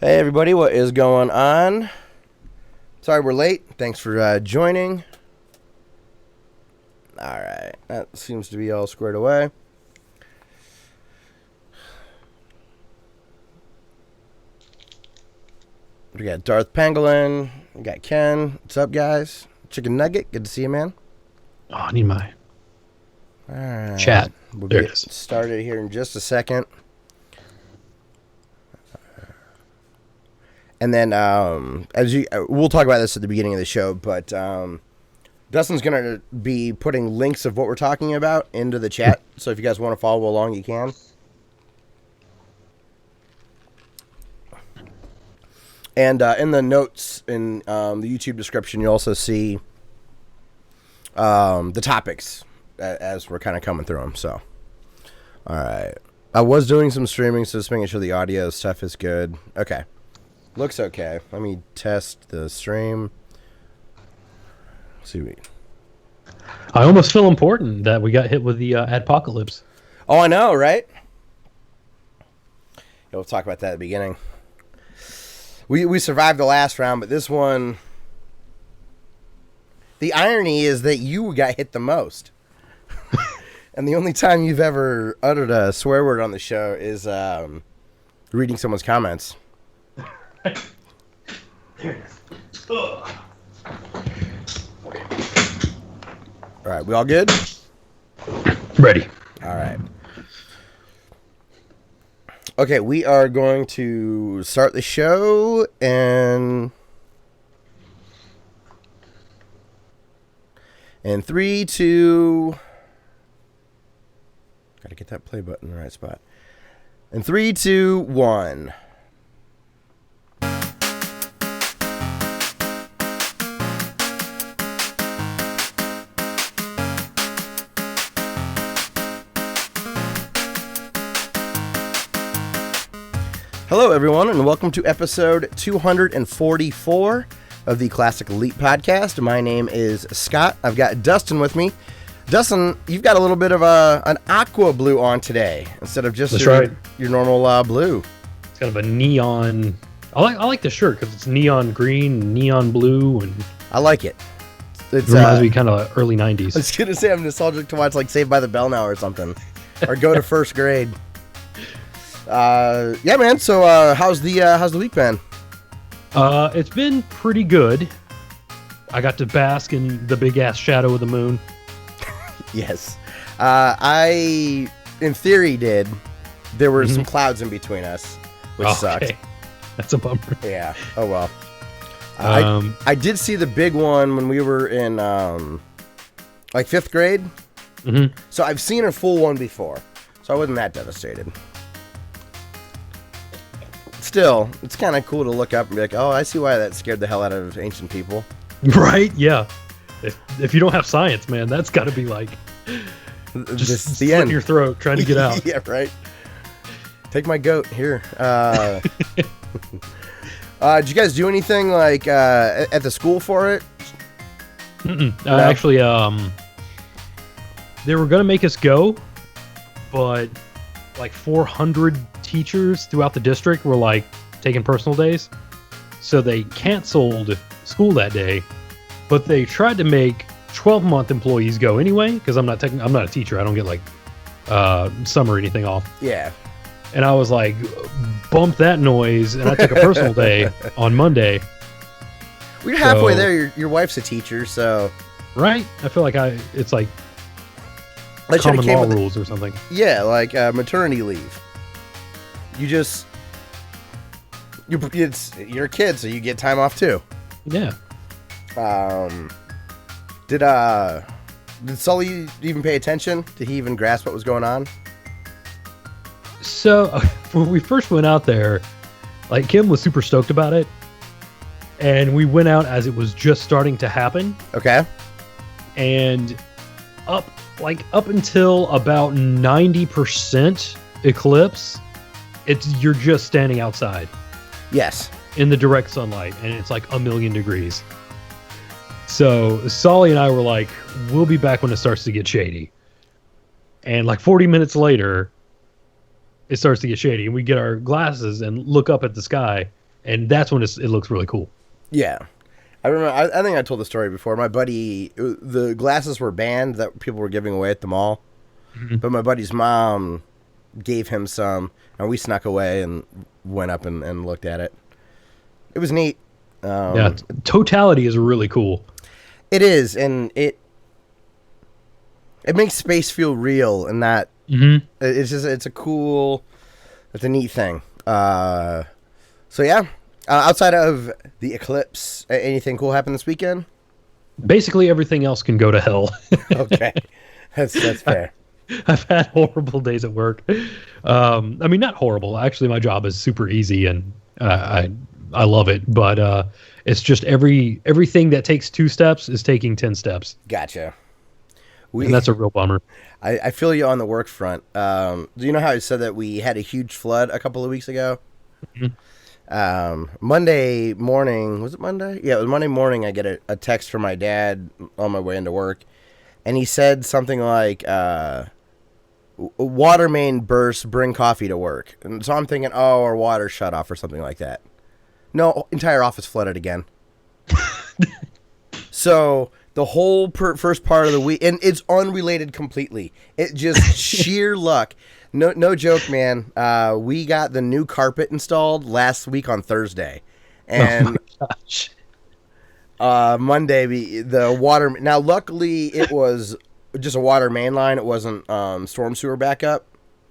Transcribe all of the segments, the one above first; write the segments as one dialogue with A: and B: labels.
A: Hey everybody, what is going on? Sorry we're late. Thanks for joining. Alright, that seems to be all squared away. We got Darth Pangolin. We got Ken. What's up, guys? Chicken Nugget. Good to see you, man.
B: Oh, I need my
A: Alright.
B: chat.
A: We'll
B: There
A: get
B: it is.
A: started here in just a second. And then, we'll talk about this at the beginning of the show, but Dustin's going to be putting links of what we're talking about into the chat. So if you guys want to follow along, you can. And in the notes in the YouTube description, you also see the topics as we're kind of coming through them. So, all right. I was doing some streaming, so just making sure the audio stuff is good. Okay. Looks okay. Let me test the stream. See.
B: I almost feel important that we got hit with the adpocalypse.
A: Oh, I know, right? Yeah, we'll talk about that at the beginning. We survived the last round, but this one... The irony is that you got hit the most. And the only time you've ever uttered a swear word on the show is reading someone's comments.
B: There it is. Ugh.
A: All right, we all good?
B: Ready.
A: All right. Okay, we are going to start the show and... In 3, 2... Gotta get that play button in the right spot. In 3, 2, 1... Hello, everyone, and welcome to episode 244 of the Classic Elite Podcast. My name is Scott. I've got Dustin with me. Dustin, you've got a little bit of an aqua blue on today instead of just your normal blue.
B: It's kind of a neon. I like the shirt because it's neon green, neon blue, and
A: I like it.
B: It reminds me kind of early 90s.
A: I was going to say I'm nostalgic to watch like Saved by the Bell now or something, or go to first grade. Yeah, man. So, how's the week been?
B: It's been pretty good. I got to bask in the big ass shadow of the moon.
A: Yes. I, in theory, did. There were some clouds in between us, which sucked.
B: That's a bummer.
A: Yeah. Oh, well. I did see the big one when we were in, like, 5th grade.
B: Mm-hmm.
A: So I've seen a full one before. So I wasn't that devastated. Still, it's kind of cool to look up and be like, oh, I see why that scared the hell out of ancient people.
B: Right? Yeah. If you don't have science, man, that's got to be like just
A: the end.
B: Your throat trying to get out.
A: Yeah, right. Take my goat here. Did you guys do anything like at the school for it?
B: No? Actually, they were gonna make us go, but like 400 teachers throughout the district were like taking personal days, so they canceled school that day. But they tried to make 12-month employees go anyway, because I'm not a teacher. I don't get like summer or anything off.
A: Yeah.
B: And I was like, bump that noise, and I took a personal day on Monday.
A: We're halfway there. Your wife's a teacher, so
B: right. I feel like it's like
A: that
B: common law rules or something.
A: Yeah, like maternity leave. It's you're a kid, so you get time off too.
B: Yeah.
A: Did Sully even pay attention? Did he even grasp what was going on?
B: So when we first went out there, like Kim was super stoked about it, and we went out as it was just starting to happen.
A: Okay.
B: And up until about 90% Eclipse, you're just standing outside.
A: Yes.
B: In the direct sunlight, and it's like 1,000,000 degrees. So Solly and I were like, we'll be back when it starts to get shady. And like 40 minutes later, it starts to get shady, and we get our glasses and look up at the sky, and that's when it looks really cool.
A: Yeah. I remember, I think I told the story before. My buddy, the glasses were banned that people were giving away at the mall. Mm-hmm. But my buddy's mom gave him some, and we snuck away and went up and looked at it. It was neat.
B: Yeah, totality is really cool.
A: It is, and it makes space feel real and not...
B: Mm-hmm.
A: It's a neat thing. So yeah. Outside of the Eclipse, anything cool happened this weekend?
B: Basically, everything else can go to hell.
A: Okay, that's fair.
B: I've had horrible days at work. I mean, not horrible. Actually, my job is super easy, and I love it. But it's just everything that takes 2 steps is taking 10 steps.
A: Gotcha.
B: And that's a real bummer.
A: I feel you on the work front. Do you know how I said that we had a huge flood a couple of weeks ago?
B: Mm-hmm.
A: Monday morning, was it Monday? Yeah, it was Monday morning. I get a text from my dad on my way into work, and he said something like, water main burst, bring coffee to work. And so I'm thinking, oh, our water shut off or something like that. No, entire office flooded again. So the whole first part of the week, and it's unrelated completely. It just sheer luck. No joke, man. We got the new carpet installed last week on Thursday, and Monday the water. Now, luckily, it was just a water main line. It wasn't storm sewer backup.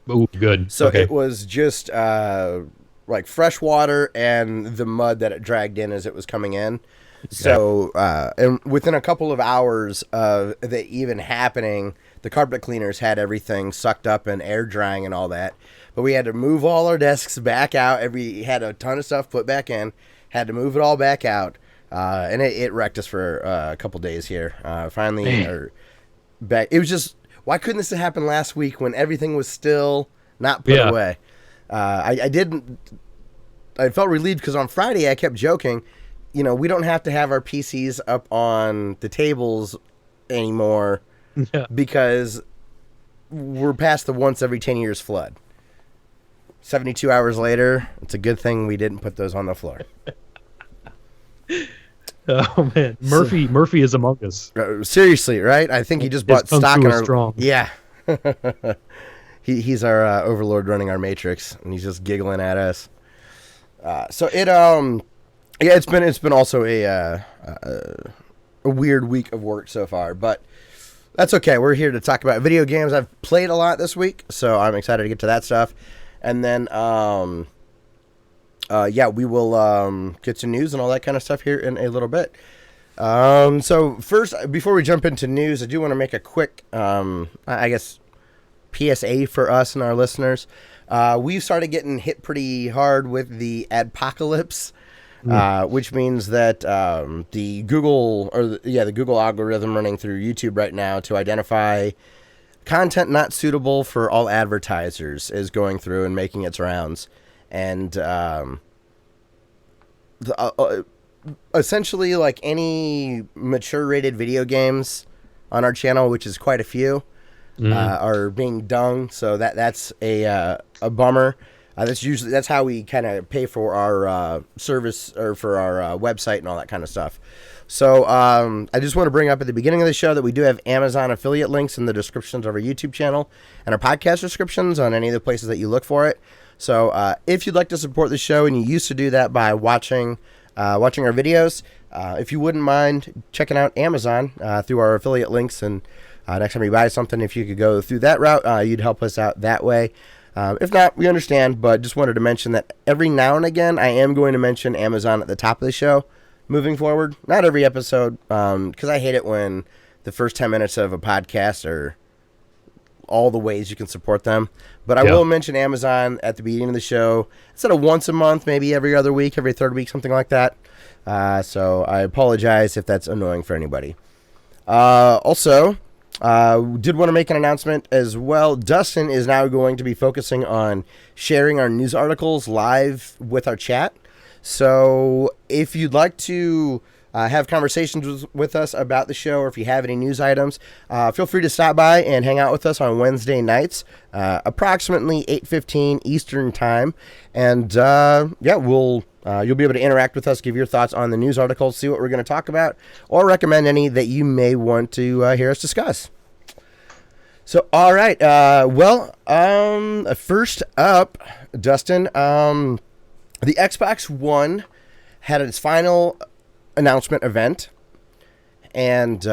B: Oh, good.
A: So
B: okay.
A: It was just like fresh water and the mud that it dragged in as it was coming in. Okay. So, and within a couple of hours of that even happening, the carpet cleaners had everything sucked up and air drying and all that. But we had to move all our desks back out. Had a ton of stuff put back in. Had to move it all back out. And it wrecked us for a couple days here. Finally, back. It was just, why couldn't this have happened last week when everything was still not put away? I felt relieved because on Friday I kept joking, we don't have to have our PCs up on the tables anymore because we're past the once every 10 years flood. 72 hours later, it's a good thing we didn't put those on the floor.
B: Oh man, Murphy is among us.
A: Seriously, right? I think he just bought stock in our...
B: strong.
A: Yeah. He's our overlord running our matrix, and he's just giggling at us. So it's been also a weird week of work so far, but that's okay. We're here to talk about video games. I've played a lot this week, so I'm excited to get to that stuff. And then we will get to news and all that kind of stuff here in a little bit. So first, before we jump into news, I do want to make a quick, PSA for us and our listeners. We've started getting hit pretty hard with the adpocalypse, which means that the Google algorithm running through YouTube right now to identify content not suitable for all advertisers is going through and making its rounds. And essentially, like any mature rated video games on our channel, which is quite a few, are being dung. So that's a bummer. That's how we kind of pay for our service or for our website and all that kind of stuff. So I just want to bring up at the beginning of the show that we do have Amazon affiliate links in the descriptions of our YouTube channel and our podcast descriptions on any of the places that you look for it. So if you'd like to support the show, and you used to do that by watching our videos, if you wouldn't mind checking out Amazon through our affiliate links, and next time you buy something, if you could go through that route, you'd help us out that way. If not, we understand, but just wanted to mention that every now and again, I am going to mention Amazon at the top of the show moving forward. Not every episode, because I hate it when the first 10 minutes of a podcast are all the ways you can support them. But I will mention Amazon at the beginning of the show instead of once a month, maybe every other week, every third week, something like that. So I apologize if that's annoying for anybody. Also, did want to make an announcement as well. Dustin is now going to be focusing on sharing our news articles live with our chat. So if you'd like to have conversations with us about the show, or if you have any news items, feel free to stop by and hang out with us on Wednesday nights, approximately 8:15 Eastern time. And we'll You'll be able to interact with us, give your thoughts on the news articles, see what we're going to talk about, or recommend any that you may want to hear us discuss. So, all right. First up, Dustin, the Xbox One had its final announcement event. And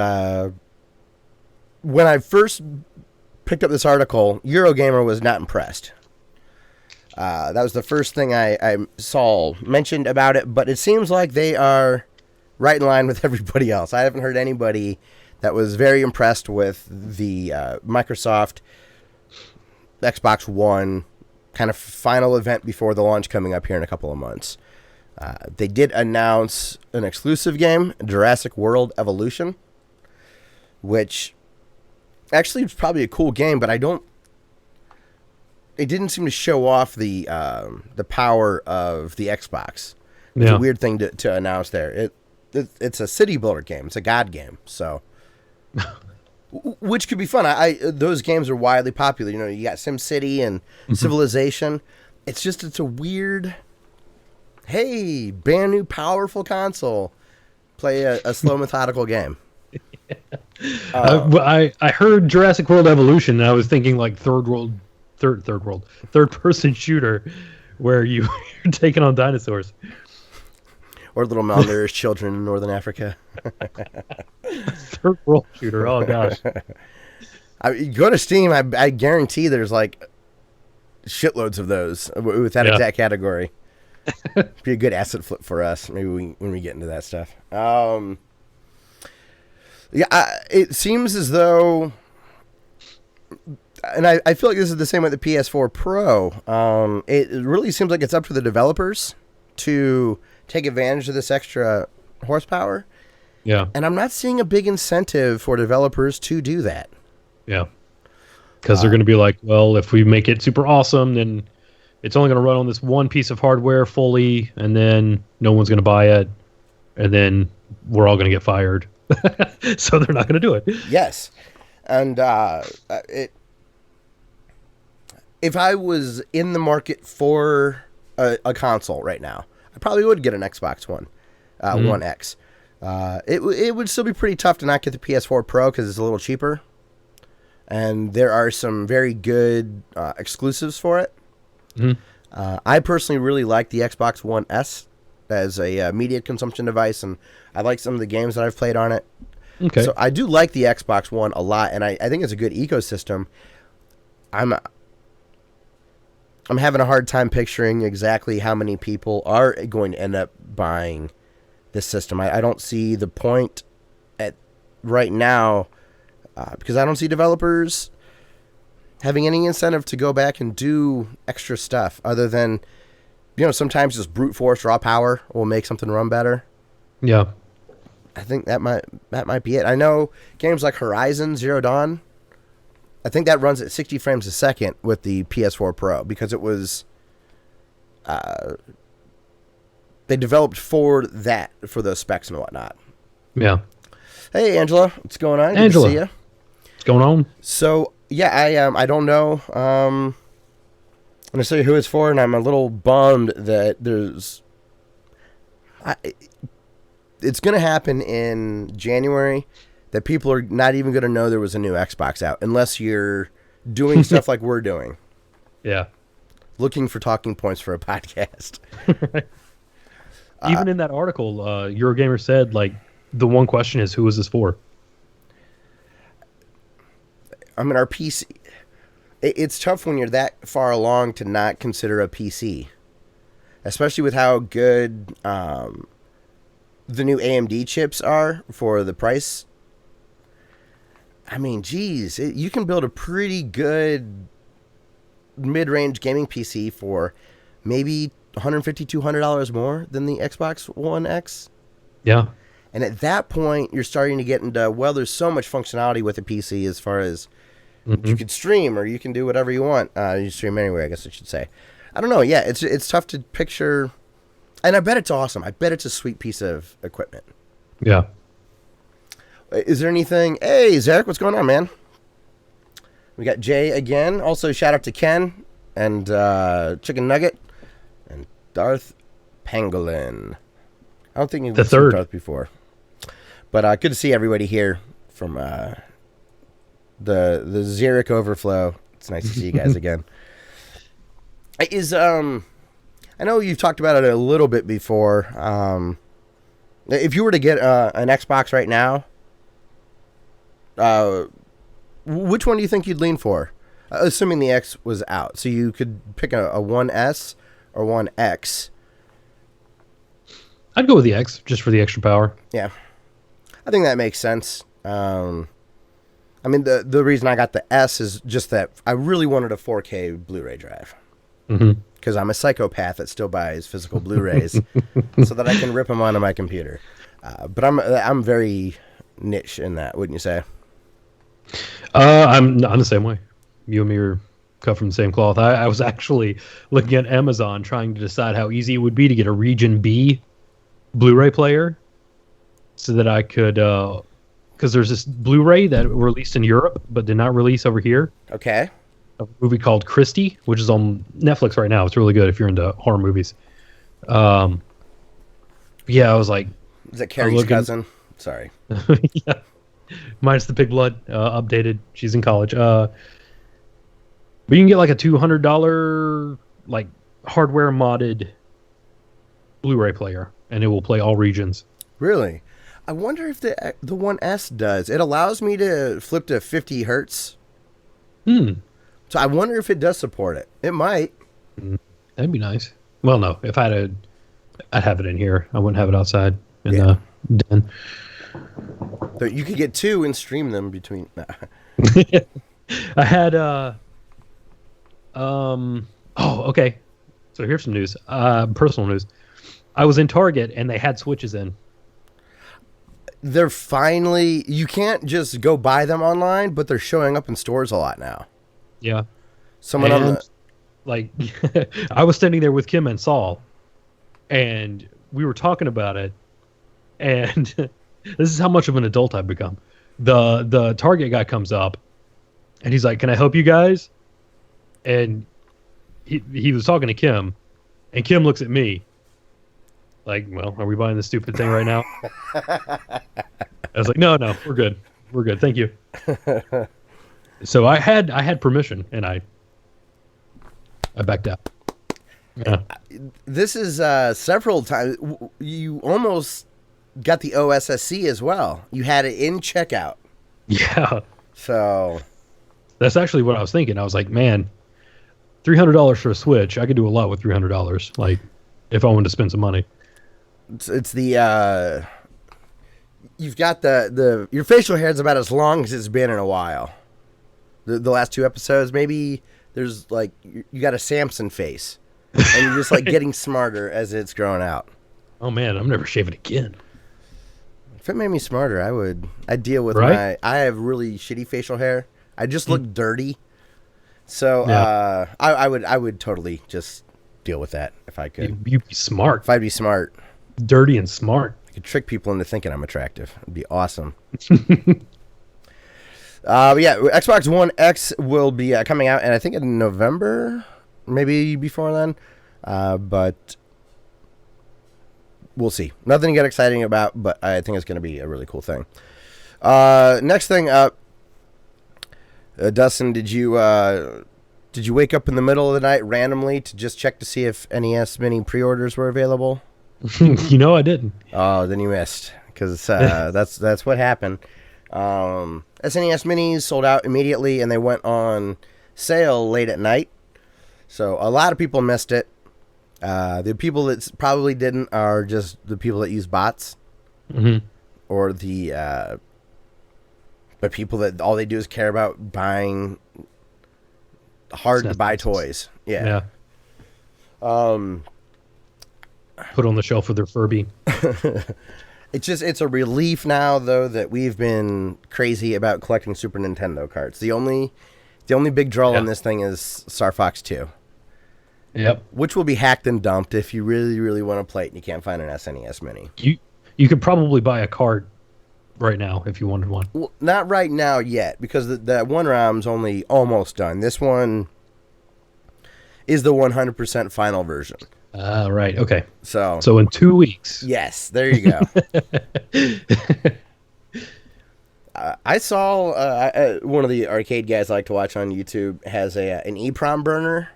A: when I first picked up this article, Eurogamer was not impressed. That was the first thing I saw mentioned about it, but it seems like they are right in line with everybody else. I haven't heard anybody that was very impressed with the Microsoft Xbox One kind of final event before the launch coming up here in a couple of months. They did announce an exclusive game, Jurassic World Evolution, which actually is probably a cool game, but it didn't seem to show off the power of the Xbox. It's a weird thing to announce there. It's a city builder game. It's a god game, so which could be fun. Those games are widely popular. You know, you got SimCity and Civilization. It's a weird, hey, brand new powerful console. Play a slow methodical game.
B: I heard Jurassic World Evolution, and I was thinking like third person shooter, where you're taking on dinosaurs.
A: Or little malnourished children in northern Africa.
B: Third world shooter. Oh gosh.
A: Go to Steam. I guarantee there's like shitloads of those with that exact category. Be a good asset flip for us. Maybe when we get into that stuff. It seems as though, and I feel like this is the same with the PS4 Pro. It really seems like it's up to the developers to take advantage of this extra horsepower.
B: Yeah.
A: And I'm not seeing a big incentive for developers to do that.
B: Yeah. Because they're going to be like, well, if we make it super awesome, then it's only going to run on this one piece of hardware fully, and then no one's going to buy it, and then we're all going to get fired. So they're not going to do it.
A: Yes. And if I was in the market for a console right now, I probably would get an Xbox One, One X. It would still be pretty tough to not get the PS4 Pro because it's a little cheaper. And there are some very good exclusives for it. I personally really like the Xbox One S as a media consumption device, and I like some of the games that I've played on it.
B: Okay.
A: So I do like the Xbox One a lot, and I think it's a good ecosystem. I'm having a hard time picturing exactly how many people are going to end up buying this system. I don't see the point at right now because I don't see developers having any incentive to go back and do extra stuff other than, sometimes just brute force raw power will make something run better.
B: Yeah.
A: I think that might be it. I know games like Horizon Zero Dawn, I think that runs at 60 frames a second with the PS4 Pro because it was they developed for those specs and whatnot.
B: Yeah.
A: Hey, Angela, what's going on?
B: Angela,
A: good to see you.
B: What's going on?
A: So yeah, I don't know. I'm gonna say who it's for, and I'm a little bummed that it's gonna happen in January. That people are not even going to know there was a new Xbox out unless you're doing stuff like we're doing.
B: Yeah.
A: Looking for talking points for a podcast.
B: Right. Even in that article, Eurogamer said, like, the one question is, who is this for?
A: I mean, our PC... It's tough when you're that far along to not consider a PC. Especially with how good the new AMD chips are for the price. I mean, geez, you can build a pretty good mid-range gaming PC for maybe $150, $200 more than the Xbox One X.
B: Yeah.
A: And at that point, you're starting to get into, well, there's so much functionality with a PC as far as you can stream or you can do whatever you want. You stream anywhere, I guess I should say. I don't know. Yeah, it's tough to picture. And I bet it's awesome. I bet it's a sweet piece of equipment.
B: Yeah.
A: Is there anything? Hey, Zarek, what's going on, man? We got Jay again. Also, shout out to Ken and Chicken Nugget and Darth Pangolin. I don't think you've
B: The
A: seen
B: third.
A: Darth before. But good to see everybody here from the Xeric Overflow. It's nice to see you guys again. I know you've talked about it a little bit before. If you were to get an Xbox right now, which one do you think you'd lean for? Assuming the X was out. So you could pick a 1S or 1X.
B: I'd go with the X just for the extra power.
A: Yeah. I think that makes sense. I mean, the reason I got the S is just that I really wanted a 4K Blu-ray drive.
B: Mm-hmm.
A: Because I'm a psychopath that still buys physical Blu-rays so that I can rip them onto my computer. But I'm very niche in that, wouldn't you say?
B: I'm the same way. You and me are cut from the same cloth. I was actually looking at Amazon trying to decide how easy it would be to get a Region B Blu-ray player so that I could... Because there's this Blu-ray that released in Europe but did not release over here.
A: Okay.
B: A movie called Christie, which is on Netflix right now. It's really good if you're into horror movies. Yeah, I was like... Is
A: that Carrie's cousin? Sorry.
B: Yeah. Minus the pig blood, updated. She's in college. But you can get like a $200 like hardware modded Blu-ray player, and it will play all regions.
A: Really? I wonder if the 1S does. It allows me to flip to 50 hertz. So I wonder if it does support it. It might.
B: That'd be nice. Well, no. If I had I'd have it in here. I wouldn't have it outside in the den.
A: So you could get two and stream them between.
B: I had okay. So here's some news. Personal news. I was in Target and they had Switches in.
A: They're finally... You can't just go buy them online, but they're showing up in stores a lot now.
B: Yeah.
A: Someone on the...
B: Like, I was standing there with Kim and Saul, and we were talking about it, and this is how much of an adult I've become. The Target guy comes up, and he's like, "Can I help you guys?" And he was talking to Kim, and Kim looks at me like, "Well, are we buying this stupid thing right now?" I was like, "No, we're good. We're good. Thank you." So I had permission, and I backed out. Yeah.
A: This is several times. You almost got the OSSC as well. You had it in checkout.
B: Yeah.
A: So
B: that's actually what I was thinking. I was like, man, $300 for a Switch. I could do a lot with $300. Like, if I wanted to spend some money.
A: It's the you've got the your facial hair is about as long as it's been in a while. The last two episodes, maybe there's like you got a Samson face, and you're just like getting smarter as it's growing out.
B: Oh man, I'm never shaving again.
A: If it made me smarter, I'd deal with
B: right?
A: I have really shitty facial hair. I just look dirty. So
B: Yeah.
A: I would totally just deal with that if I could.
B: You'd be smart.
A: If I'd be smart.
B: Dirty and smart.
A: I could trick people into thinking I'm attractive. It'd be awesome. Yeah, Xbox One X will be coming out, and I think in November, maybe before then. But we'll see. Nothing to get exciting about, but I think it's going to be a really cool thing. Next thing up, Dustin, did you wake up in the middle of the night randomly to just check to see if NES Mini pre-orders were available?
B: You know I didn't.
A: Oh, then you missed, because that's what happened. SNES Minis sold out immediately, and they went on sale late at night. So a lot of people missed it. The people that probably didn't are just the people that use bots, or the people that all they do is care about buying hard to buy toys. Yeah.
B: Put on the shelf with their Furby.
A: It's a relief now, though, that we've been crazy about collecting Super Nintendo carts. The only big draw on this thing is Star Fox 2.
B: Yep.
A: Which will be hacked and dumped if you really, really want to play it and you can't find an SNES Mini.
B: You could probably buy a cart right now if you wanted one.
A: Well, not right now yet, because that one ROM's only almost done. This one is the 100% final version.
B: Right. Okay.
A: So
B: So in 2 weeks.
A: yes, there you go. I saw one of the arcade guys I like to watch on YouTube has an EEPROM burner,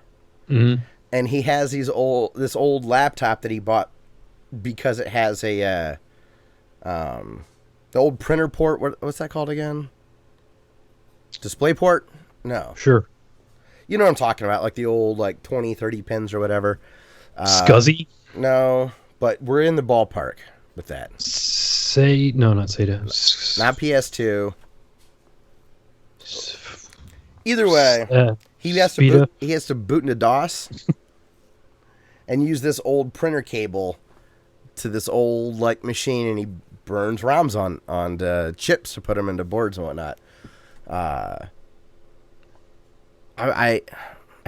B: Hmm.
A: and he has this old laptop that he bought because it has the old printer port. What's that called again? Display port? No.
B: Sure.
A: You know what I'm talking about, like the old 20, 30 pins or whatever.
B: SCSI?
A: No, but we're in the ballpark with that.
B: No, not SATA.
A: Not PS2. Either way, he has to boot into DOS and use this old printer cable to this old machine, and he burns ROMs on chips to put them into boards and whatnot. I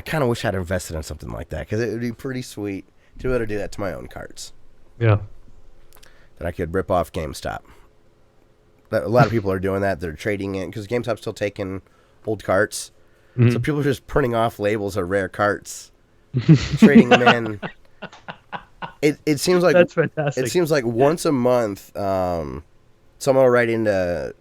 A: kind of wish I'd invested in something like that, because it would be pretty sweet to be able to do that to my own carts.
B: Yeah.
A: That I could rip off GameStop. A lot of people are doing that. They're trading in, because GameStop's still taking old carts. Mm-hmm. So people are just printing off labels of rare carts, trading them in. It seems like
B: that's fantastic.
A: It seems like once a month, someone will write into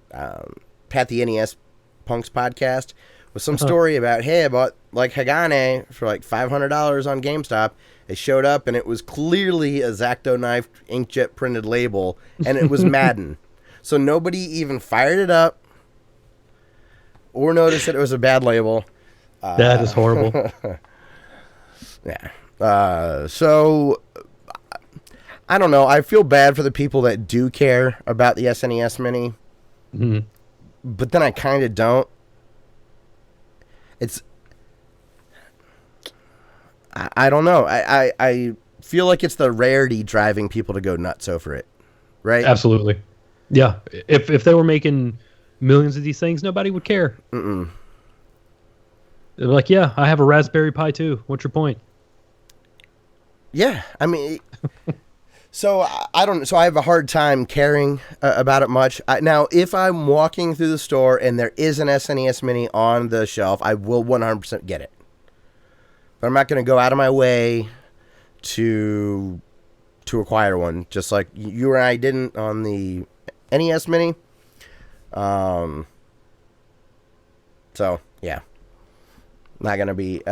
A: Pat the NES Punk's podcast with some story about, hey, I bought Hagane for $500 on GameStop. It showed up and it was clearly a X-Acto knife inkjet printed label, and it was Madden. So nobody even fired it up or noticed that it was a bad label.
B: That is horrible.
A: Yeah. So I don't know. I feel bad for the people that do care about the SNES Mini.
B: Mm-hmm.
A: But then I kind of don't. I don't know. I feel like it's the rarity driving people to go nuts over it, right?
B: Absolutely. Yeah. If they were making millions of these things, nobody would care.
A: Mm-mm.
B: They're like, yeah, I have a Raspberry Pi too. What's your point?
A: Yeah, I mean, so I don't. So I have a hard time caring about it much. Now, if I'm walking through the store and there is an SNES Mini on the shelf, I will 100% get it. But I'm not going to go out of my way to acquire one, just like you and I didn't on the NES Mini. So yeah, not going to be.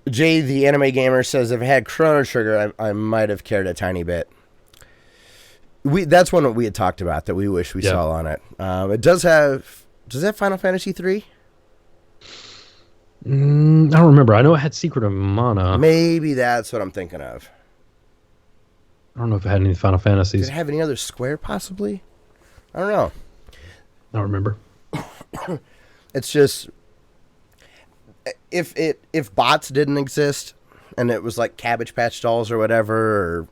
A: Jay, the anime gamer, says if it had Chrono Trigger, I might have cared a tiny bit. That's one that we had talked about that we wish we saw on it. It does have Final Fantasy 3?
B: I don't remember. I know it had Secret of Mana.
A: Maybe that's what I'm thinking of.
B: I don't know if it had any Final Fantasies.
A: Did it have any other Square, possibly? I don't know.
B: I don't remember.
A: It's just, if bots didn't exist and it was like Cabbage Patch Dolls or whatever, or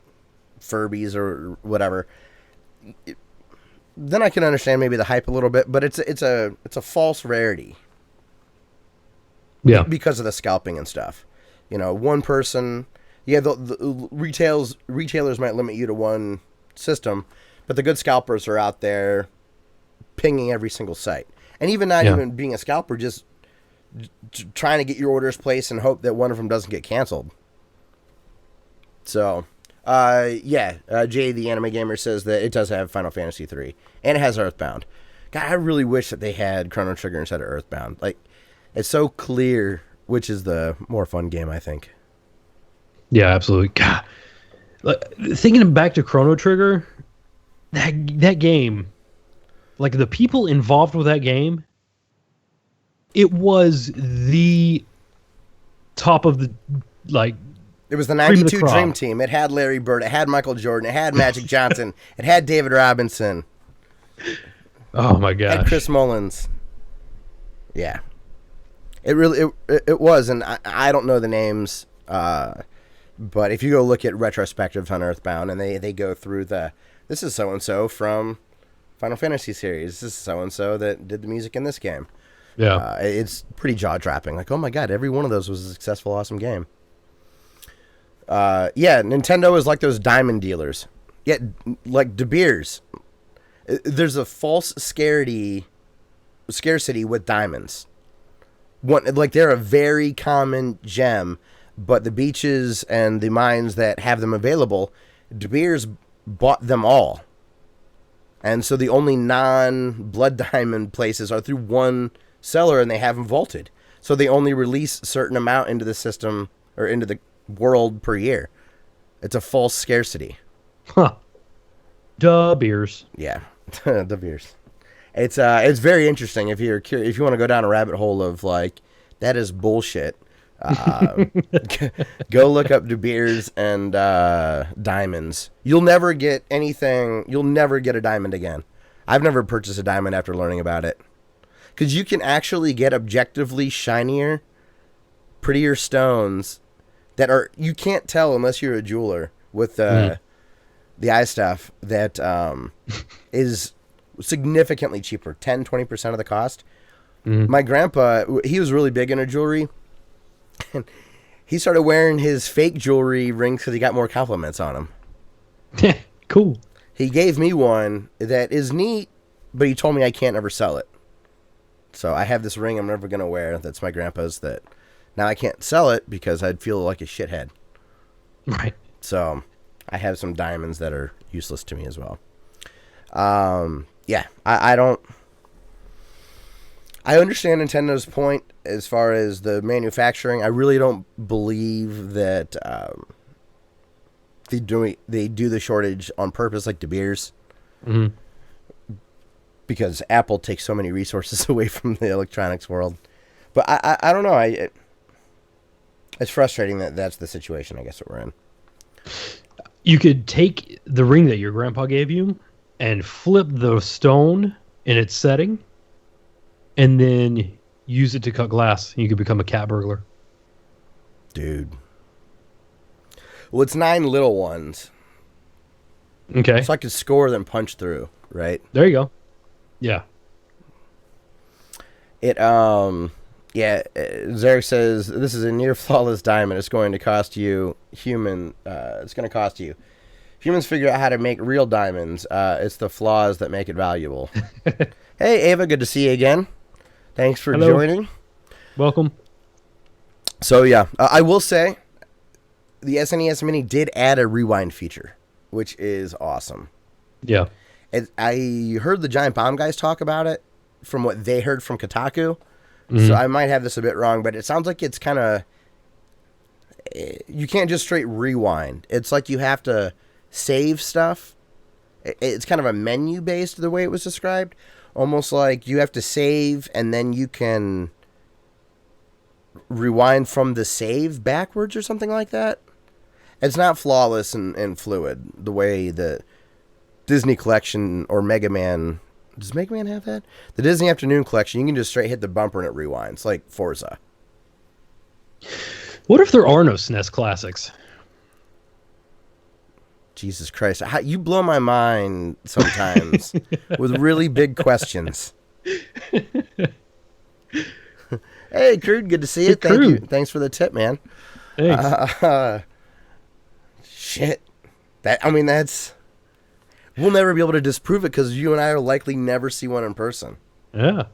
A: Furbies or whatever, then I can understand maybe the hype a little bit. But it's a false rarity.
B: Yeah,
A: because of the scalping and stuff. You know, one person. Yeah, the retailers might limit you to one system, but the good scalpers are out there pinging every single site, and even not even being a scalper, just trying to get your orders placed and hope that one of them doesn't get canceled. So, Jay, the anime gamer, says that it does have Final Fantasy 3, and it has Earthbound. God, I really wish that they had Chrono Trigger instead of Earthbound. It's so clear which is the more fun game, I think.
B: Yeah, absolutely. God, thinking back to Chrono Trigger, that game, the people involved with that game, it was the top of the
A: It was the 92 Dream Team. It had Larry Bird. It had Michael Jordan. It had Magic Johnson. It had David Robinson.
B: Oh my gosh.
A: It had Chris Mullins. Yeah. It really it was, and I don't know the names, but if you go look at retrospectives on Earthbound, and they go through this is so and so from Final Fantasy series, this is so and so that did the music in this game.
B: Yeah,
A: it's pretty jaw dropping. Oh my god, every one of those was a successful, awesome game. Nintendo is like those diamond dealers. Yeah, like De Beers. There's a false scarcity with diamonds. They're a very common gem but the beaches and the mines that have them available, De Beers bought them all. And so the only non-blood diamond places are through one seller, and they have them vaulted. So they only release a certain amount into the system or into the world per year. It's a false scarcity.
B: Huh. De Beers.
A: Yeah, De Beers. It's very interesting if you're curious, if you want to go down a rabbit hole of like that is bullshit. Go look up De Beers and diamonds. You'll never get anything. You'll never get a diamond again. I've never purchased a diamond after learning about it, because you can actually get objectively shinier, prettier stones that are you can't tell unless you're a jeweler with the eye stuff that is significantly cheaper, 10-20% of the cost. My grandpa, he was really big into jewelry, and he started wearing his fake jewelry rings because he got more compliments on them.
B: Cool.
A: He gave me one that is neat, but he told me I can't ever sell it. So I have this ring I'm never going to wear that's my grandpa's that now I can't sell it because I'd feel like a shithead.
B: Right.
A: So I have some diamonds that are useless to me as well. Yeah, I don't... I understand Nintendo's point as far as the manufacturing. I really don't believe that they do the shortage on purpose like De Beers.
B: Mm-hmm.
A: Because Apple takes so many resources away from the electronics world. But I don't know. It's frustrating that that's the situation, I guess, that we're in.
B: You could take the ring that your grandpa gave you and flip the stone in its setting and then use it to cut glass. You could become a cat burglar.
A: Dude. Well, it's 9 little ones.
B: Okay.
A: So I could score them punch through, right?
B: There you go. Yeah.
A: Zarek says, this is a near flawless diamond. It's going to cost you it's going to cost you. Humans figure out how to make real diamonds. It's the flaws that make it valuable. Hey, Ava, good to see you again. Thanks for joining.
B: Welcome.
A: So, yeah, I will say the SNES Mini did add a rewind feature, which is awesome.
B: Yeah.
A: I heard the Giant Bomb guys talk about it from what they heard from Kotaku.
B: Mm-hmm.
A: So I might have this a bit wrong, but it sounds like it's kind of... You can't just straight rewind. It's like you have to save stuff. It's kind of a menu-based, the way it was described. Almost like you have to save, and then you can rewind from the save backwards or something like that. It's not flawless and fluid, the way the Disney Collection or Mega Man... Does Mega Man have that? The Disney Afternoon Collection, you can just straight hit the bumper and it rewinds, like Forza.
B: What if there are no SNES classics?
A: Jesus Christ. You blow my mind sometimes with really big questions. Hey, Crude, good to see you. Thank you. Thanks for the tip, man.
B: Thanks.
A: Shit. That's... We'll never be able to disprove it because you and I will likely never see one in person.
B: Yeah.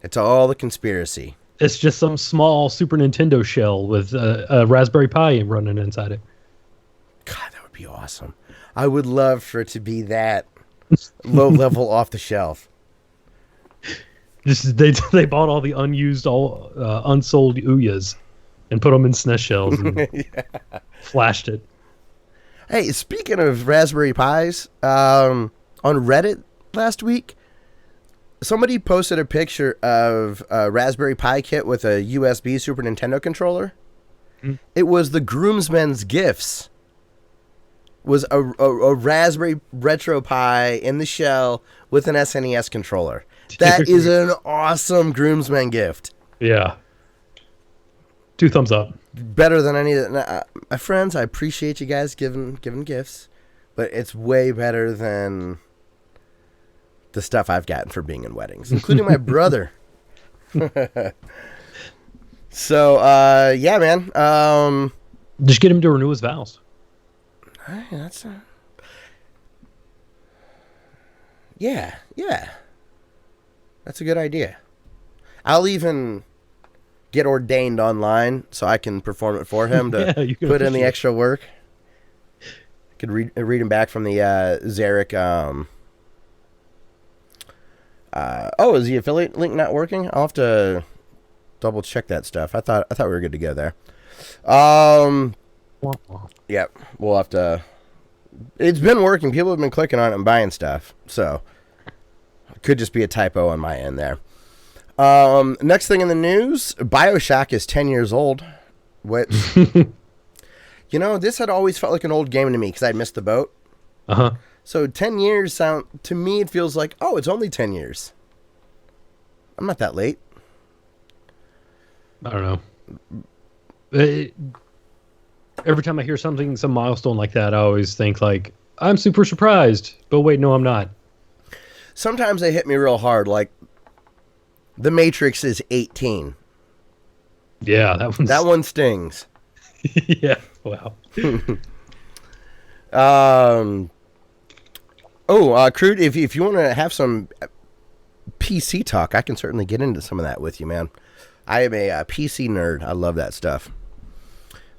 A: It's all the conspiracy.
B: It's just some small Super Nintendo shell with a Raspberry Pi running inside it.
A: God, that would be awesome. I would love for it to be that low level off the shelf.
B: Just they bought all the unsold Ouyas and put them in SNES shells and flashed it.
A: Hey, speaking of Raspberry Pis, on Reddit last week, somebody posted a picture of a Raspberry Pi kit with a USB Super Nintendo controller. It was the groomsmen's gifts. Was a Raspberry Retro Pi in the shell with an SNES controller. That is an awesome groomsman gift.
B: Yeah. 2 thumbs up.
A: Better than any of my friends. I appreciate you guys giving gifts, but it's way better than the stuff I've gotten for being in weddings, including my brother. So, yeah, man.
B: Just get him to renew his vows.
A: Yeah. That's a good idea. I'll even get ordained online so I can perform it for him to
B: Yeah, you can
A: put in the
B: officiate.
A: extra work. I could read him back from the Zarek. Is the affiliate link not working? I'll have to double check that stuff. I thought we were good to go there. Yep, we'll have to. It's been working. People have been clicking on it and buying stuff, so it could just be a typo on my end there. Next thing in the news, Bioshock is 10 years old, which, this had always felt like an old game to me because I'd missed the boat.
B: Uh-huh.
A: So 10 years to me, it feels like, oh, it's only 10 years. I'm not that late.
B: I don't know. Every time I hear some milestone like that, I always think like, I'm super surprised. But wait, no, I'm not.
A: Sometimes they hit me real hard, like The Matrix is 18.
B: Yeah,
A: that one stings.
B: Yeah, wow.
A: Crude, if you want to have some PC talk, I can certainly get into some of that with you, man. I am a PC nerd. I love that stuff.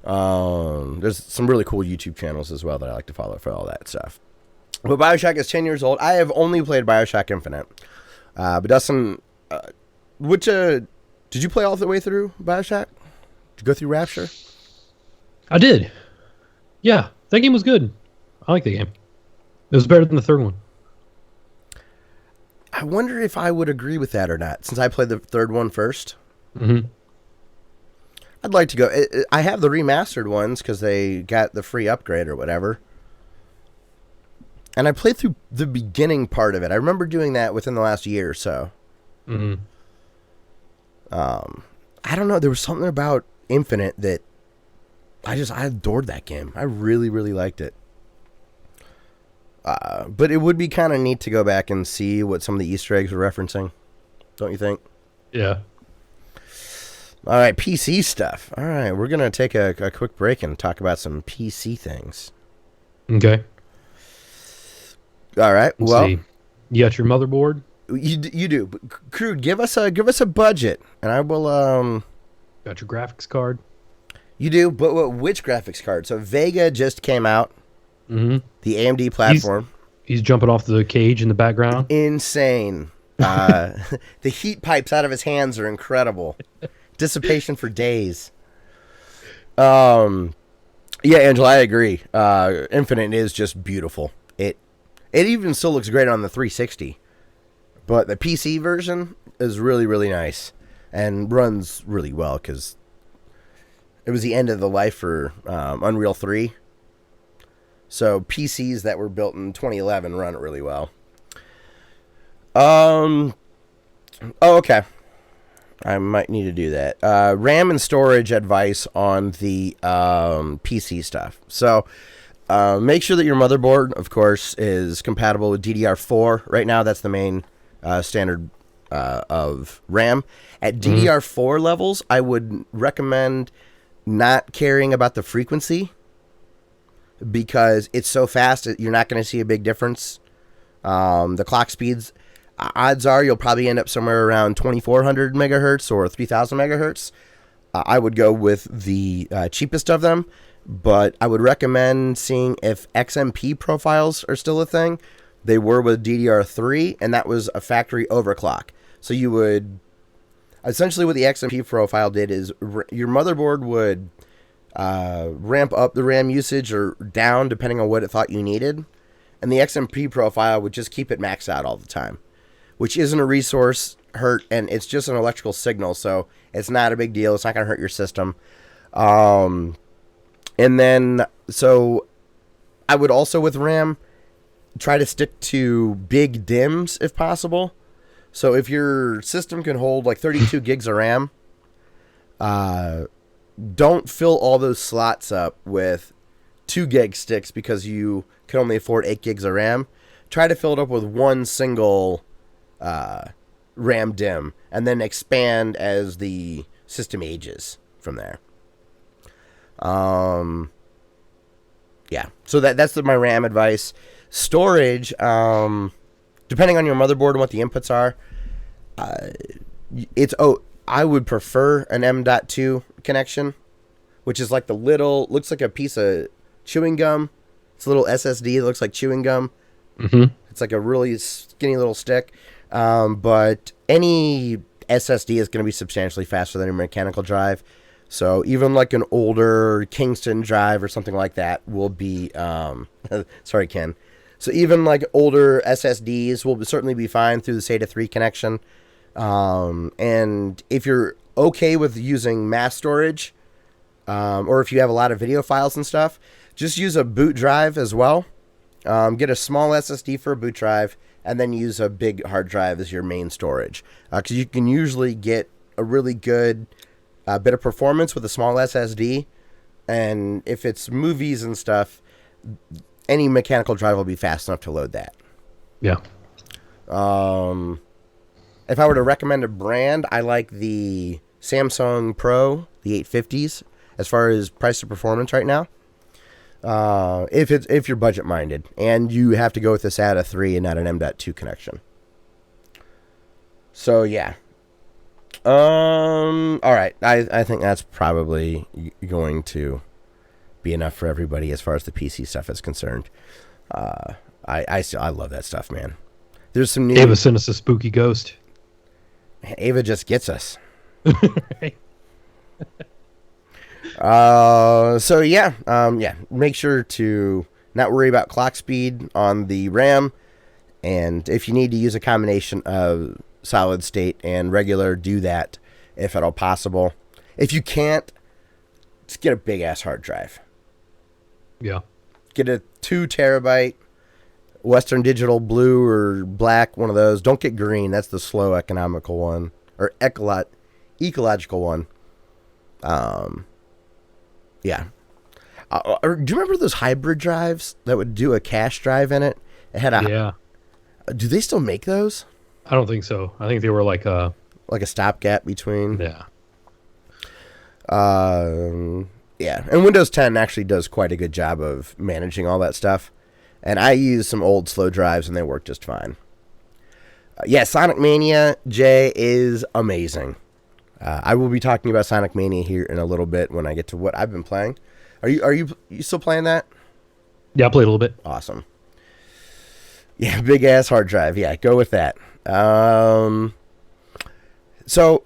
A: There's some really cool YouTube channels as well that I like to follow for all that stuff. But Bioshock is 10 years old. I have only played Bioshock Infinite. But Dustin, did you play all the way through Bioshock? Did you go through Rapture?
B: I did. Yeah, that game was good. I like the game. It was better than the third one.
A: I wonder if I would agree with that or not, since I played the third one first.
B: Mm-hmm.
A: I'd like to go. I have the remastered ones because they got the free upgrade or whatever. And I played through the beginning part of it. I remember doing that within the last year or so.
B: Mm-hmm.
A: I don't know. There was something about Infinite that I adored that game. I really, really liked it. But it would be kind of neat to go back and see what some of the Easter eggs were referencing. Don't you think?
B: Yeah.
A: All right, PC stuff. All right, we're going to take a quick break and talk about some PC things.
B: Okay.
A: All right,
B: Let's see. You got your motherboard?
A: You do. Crude, give us a budget, and I will...
B: Got your graphics card?
A: You do, but which graphics card? So Vega just came out.
B: Mm-hmm.
A: The AMD platform.
B: He's jumping off the cage in the background.
A: Insane. The heat pipes out of his hands are incredible. Dissipation for days. Yeah, Angela, I agree. Infinite is just beautiful. It even still looks great on the 360. But the PC version is really, really nice. And runs really well because it was the end of the life for Unreal 3. So PCs that were built in 2011 run it really well. Okay. I might need to do that. RAM and storage advice on the PC stuff. So make sure that your motherboard, of course, is compatible with DDR4. Right now, that's the main standard of RAM. At DDR4 levels, I would recommend not caring about the frequency because it's so fast, you're not going to see a big difference. The clock speeds, odds are you'll probably end up somewhere around 2400 megahertz or 3000 megahertz. I would go with the cheapest of them, but I would recommend seeing if XMP profiles are still a thing. They were with DDR3, and that was a factory overclock. So you would, essentially what the XMP profile did is your motherboard would ramp up the RAM usage or down depending on what it thought you needed. And the XMP profile would just keep it maxed out all the time, which isn't a resource hurt, and it's just an electrical signal, so it's not a big deal. It's not going to hurt your system. And then, so I would also, with RAM, try to stick to big DIMMs if possible. So if your system can hold like 32 gigs of RAM, don't fill all those slots up with 2 gig sticks because you can only afford 8 gigs of RAM. Try to fill it up with one single RAM DIMM and then expand as the system ages from there. Yeah, so that's my RAM advice. Storage, depending on your motherboard and what the inputs are, I would prefer an M.2 connection, which is like the little, looks like a piece of chewing gum. It's a little SSD that looks like chewing gum.
B: Mm-hmm.
A: It's like a really skinny little stick. But any SSD is going to be substantially faster than a mechanical drive. So even like an older Kingston drive or something like that will be, sorry, Ken. So even like older SSDs will certainly be fine through the SATA 3 connection. And if you're okay with using mass storage, or if you have a lot of video files and stuff, just use a boot drive as well. Get a small SSD for a boot drive, and then use a big hard drive as your main storage. Because you can usually get a really good bit of performance with a small SSD. And if it's movies and stuff, any mechanical drive will be fast enough to load that.
B: Yeah.
A: If I were to recommend a brand, I like the Samsung Pro, the 850s, as far as price to performance right now. If you're budget minded, and you have to go with a SATA 3 and not an M.2 connection. So yeah. All right. I think that's probably going to be enough for everybody as far as the PC stuff is concerned. I love that stuff, man. There's some new.
B: Ava sent us a spooky ghost.
A: Ava just gets us.
B: Right.
A: So yeah. Make sure to not worry about clock speed on the RAM, and if you need to use a combination of solid state and regular, do that if at all possible. If you can't, just get a big ass hard drive.
B: Yeah.
A: Get a 2 terabyte Western Digital blue or black, one of those. Don't get green. That's the slow economical one, or ecological one. Yeah. Do you remember those hybrid drives that would do a cache drive in it? It had a.
B: Yeah.
A: Do they still make those?
B: I don't think so. I think they were like a
A: stopgap between.
B: Yeah.
A: Yeah. And Windows 10 actually does quite a good job of managing all that stuff. And I use some old slow drives and they work just fine. Yeah, Sonic Mania, Jay, is amazing. I will be talking about Sonic Mania here in a little bit when I get to what I've been playing. Are you still playing that?
B: Yeah, I played a little bit.
A: Awesome. Yeah, big ass hard drive. Yeah, go with that. So,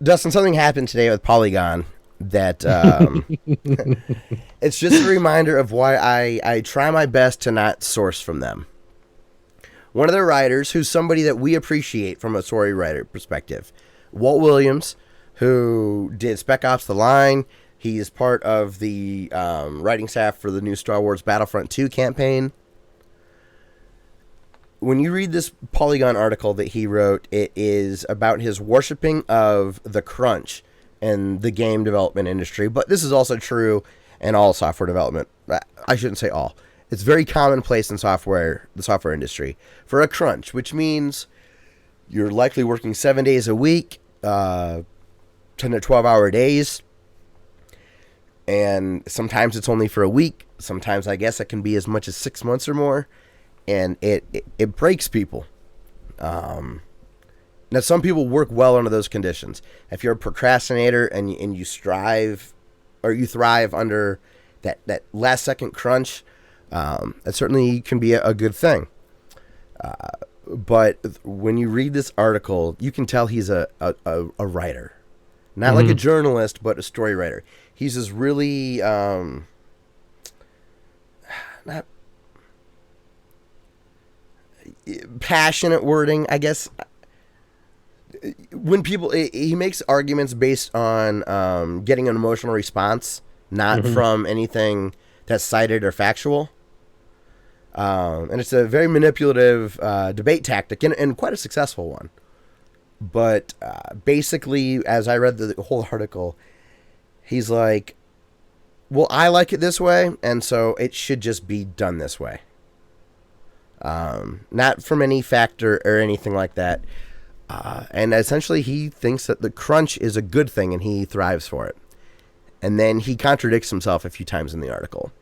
A: Dustin, something happened today with Polygon that it's just a reminder of why I try my best to not source from them. One of their writers, who's somebody that we appreciate from a story writer perspective, Walt Williams, who did Spec Ops: The Line. He is part of the writing staff for the new Star Wars Battlefront 2 campaign. When you read this Polygon article that he wrote, it is about his worshiping of the crunch in the game development industry. But this is also true in all software development. I shouldn't say all. It's very commonplace in the software industry for a crunch, which means you're likely working 7 days a week, 10 to 12-hour days. And sometimes it's only for a week. Sometimes I guess it can be as much as 6 months or more. And it breaks people. Now, some people work well under those conditions. If you're a procrastinator and you strive or you thrive under that last second crunch, that certainly can be a good thing. But when you read this article, you can tell he's a writer. Not like a journalist, but a story writer. He's this really not passionate wording, I guess. When he makes arguments based on getting an emotional response, not from anything that's cited or factual. And it's a very manipulative debate tactic and quite a successful one. But basically, as I read the whole article, he's like, well, I like it this way, and so it should just be done this way. Not from any factor or anything like that. And essentially, he thinks that the crunch is a good thing, and he thrives for it. And then he contradicts himself a few times in the article.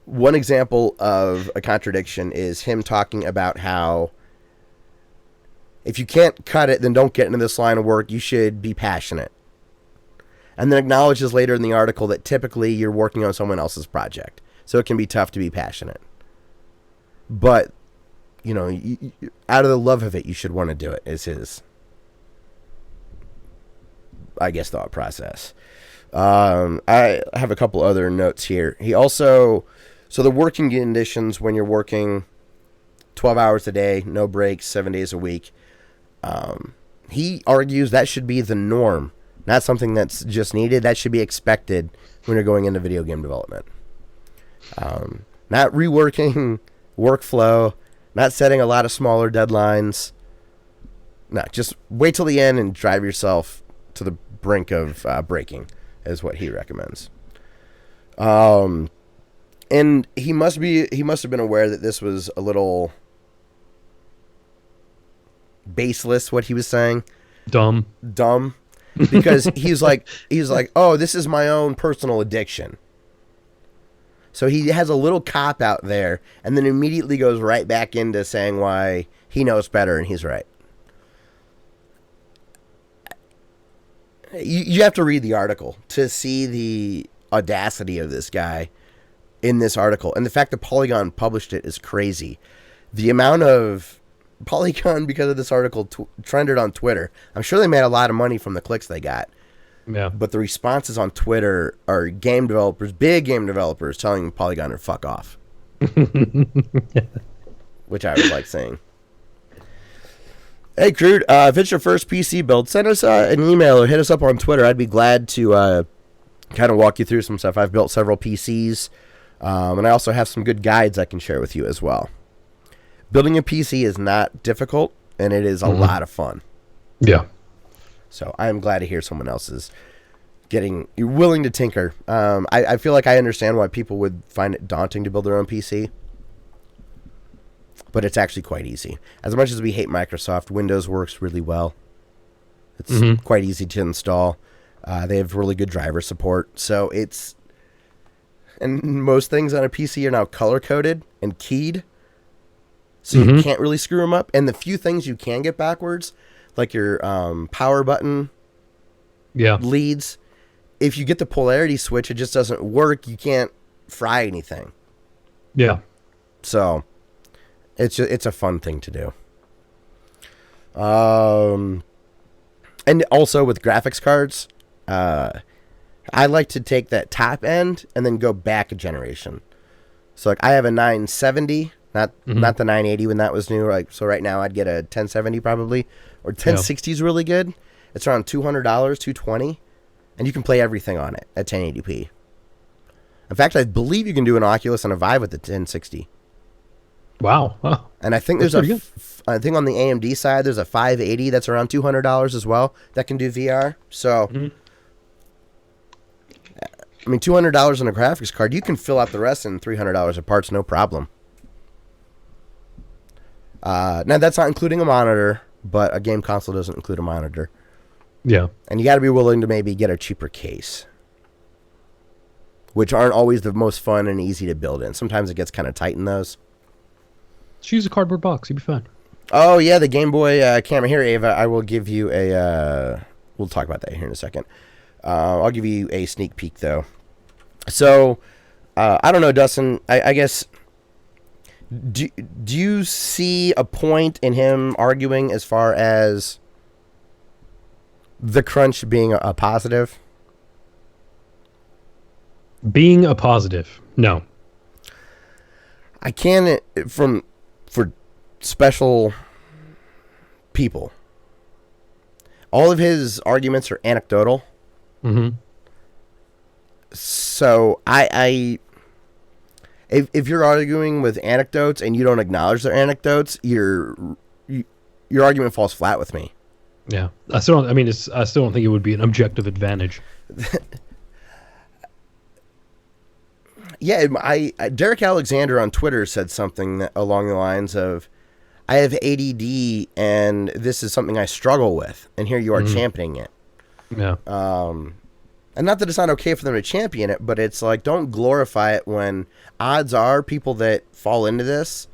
A: One example of a contradiction is him talking about how if you can't cut it, then don't get into this line of work. You should be passionate. And then acknowledges later in the article that typically you're working on someone else's project. So it can be tough to be passionate. But, you know, out of the love of it, you should want to do it, is his, I guess, thought process. I have a couple other notes here. He also, so the working conditions when you're working 12 hours a day, no breaks, 7 days a week, he argues that should be the norm, not something that's just needed. That should be expected when you're going into video game development. Not reworking workflow, not setting a lot of smaller deadlines. No, just wait till the end and drive yourself to the brink of breaking, is what he recommends. And he must have been aware that this was a little baseless, what he was saying.
B: Dumb.
A: Because he's like, oh, this is my own personal addiction. So he has a little cop out there, and then immediately goes right back into saying why he knows better and he's right. You have to read the article to see the audacity of this guy in this article. And the fact that Polygon published it is crazy. The amount of Polygon, because of this article, trended on Twitter. I'm sure they made a lot of money from the clicks they got.
B: Yeah.
A: But the responses on Twitter are game developers, big game developers, telling Polygon to fuck off. Which I would like seeing. Hey, Crude, if it's your first PC build, send us an email or hit us up on Twitter. I'd be glad to kind of walk you through some stuff. I've built several PCs, and I also have some good guides I can share with you as well. Building a PC is not difficult, and it is a lot of fun.
B: Yeah.
A: So I'm glad to hear someone else is you're willing to tinker. I feel like I understand why people would find it daunting to build their own PC. But it's actually quite easy. As much as we hate Microsoft, Windows works really well. It's quite easy to install. They have really good driver support. So and most things on a PC are now color-coded and keyed. So you can't really screw them up. And the few things you can get backwards, like your power button leads, if you get the polarity switch, it just doesn't work. You can't fry anything.
B: Yeah. So
A: it's a fun thing to do. And also with graphics cards, I like to take that top end and then go back a generation. So like I have a 970, not the 980 when that was new. Like so right now I'd get a 1070 probably, or 1060 is really good. It's around $200, $220, and you can play everything on it at 1080p. In fact, I believe you can do an Oculus and a Vive with the 1060.
B: Wow. Huh.
A: And I think I think on the AMD side, there's a 580 that's around $200 as well that can do VR. So, I mean, $200 on a graphics card, you can fill out the rest in $300 of parts, no problem. Now, that's not including a monitor, but a game console doesn't include a monitor.
B: Yeah.
A: And you got to be willing to maybe get a cheaper case, which aren't always the most fun and easy to build in. Sometimes it gets kind of tight in those.
B: Just use a cardboard box. You'll be fine.
A: Oh, yeah, the Gameboy Camera. Here, Ava, I will give you a... we'll talk about that here in a second. I'll give you a sneak peek, though. So, I don't know, Dustin. I guess... Do you see a point in him arguing as far as the crunch being a positive?
B: Being a positive, no.
A: I can for special people. All of his arguments are anecdotal. So if you're arguing with anecdotes and you don't acknowledge their anecdotes, your argument falls flat with me.
B: Yeah, I still don't think it would be an objective advantage.
A: Yeah, Derek Alexander on Twitter said something along the lines of, I have ADD and this is something I struggle with, and here you are championing it.
B: Yeah.
A: And not that it's not okay for them to champion it, but it's like, don't glorify it when odds are people that fall into this,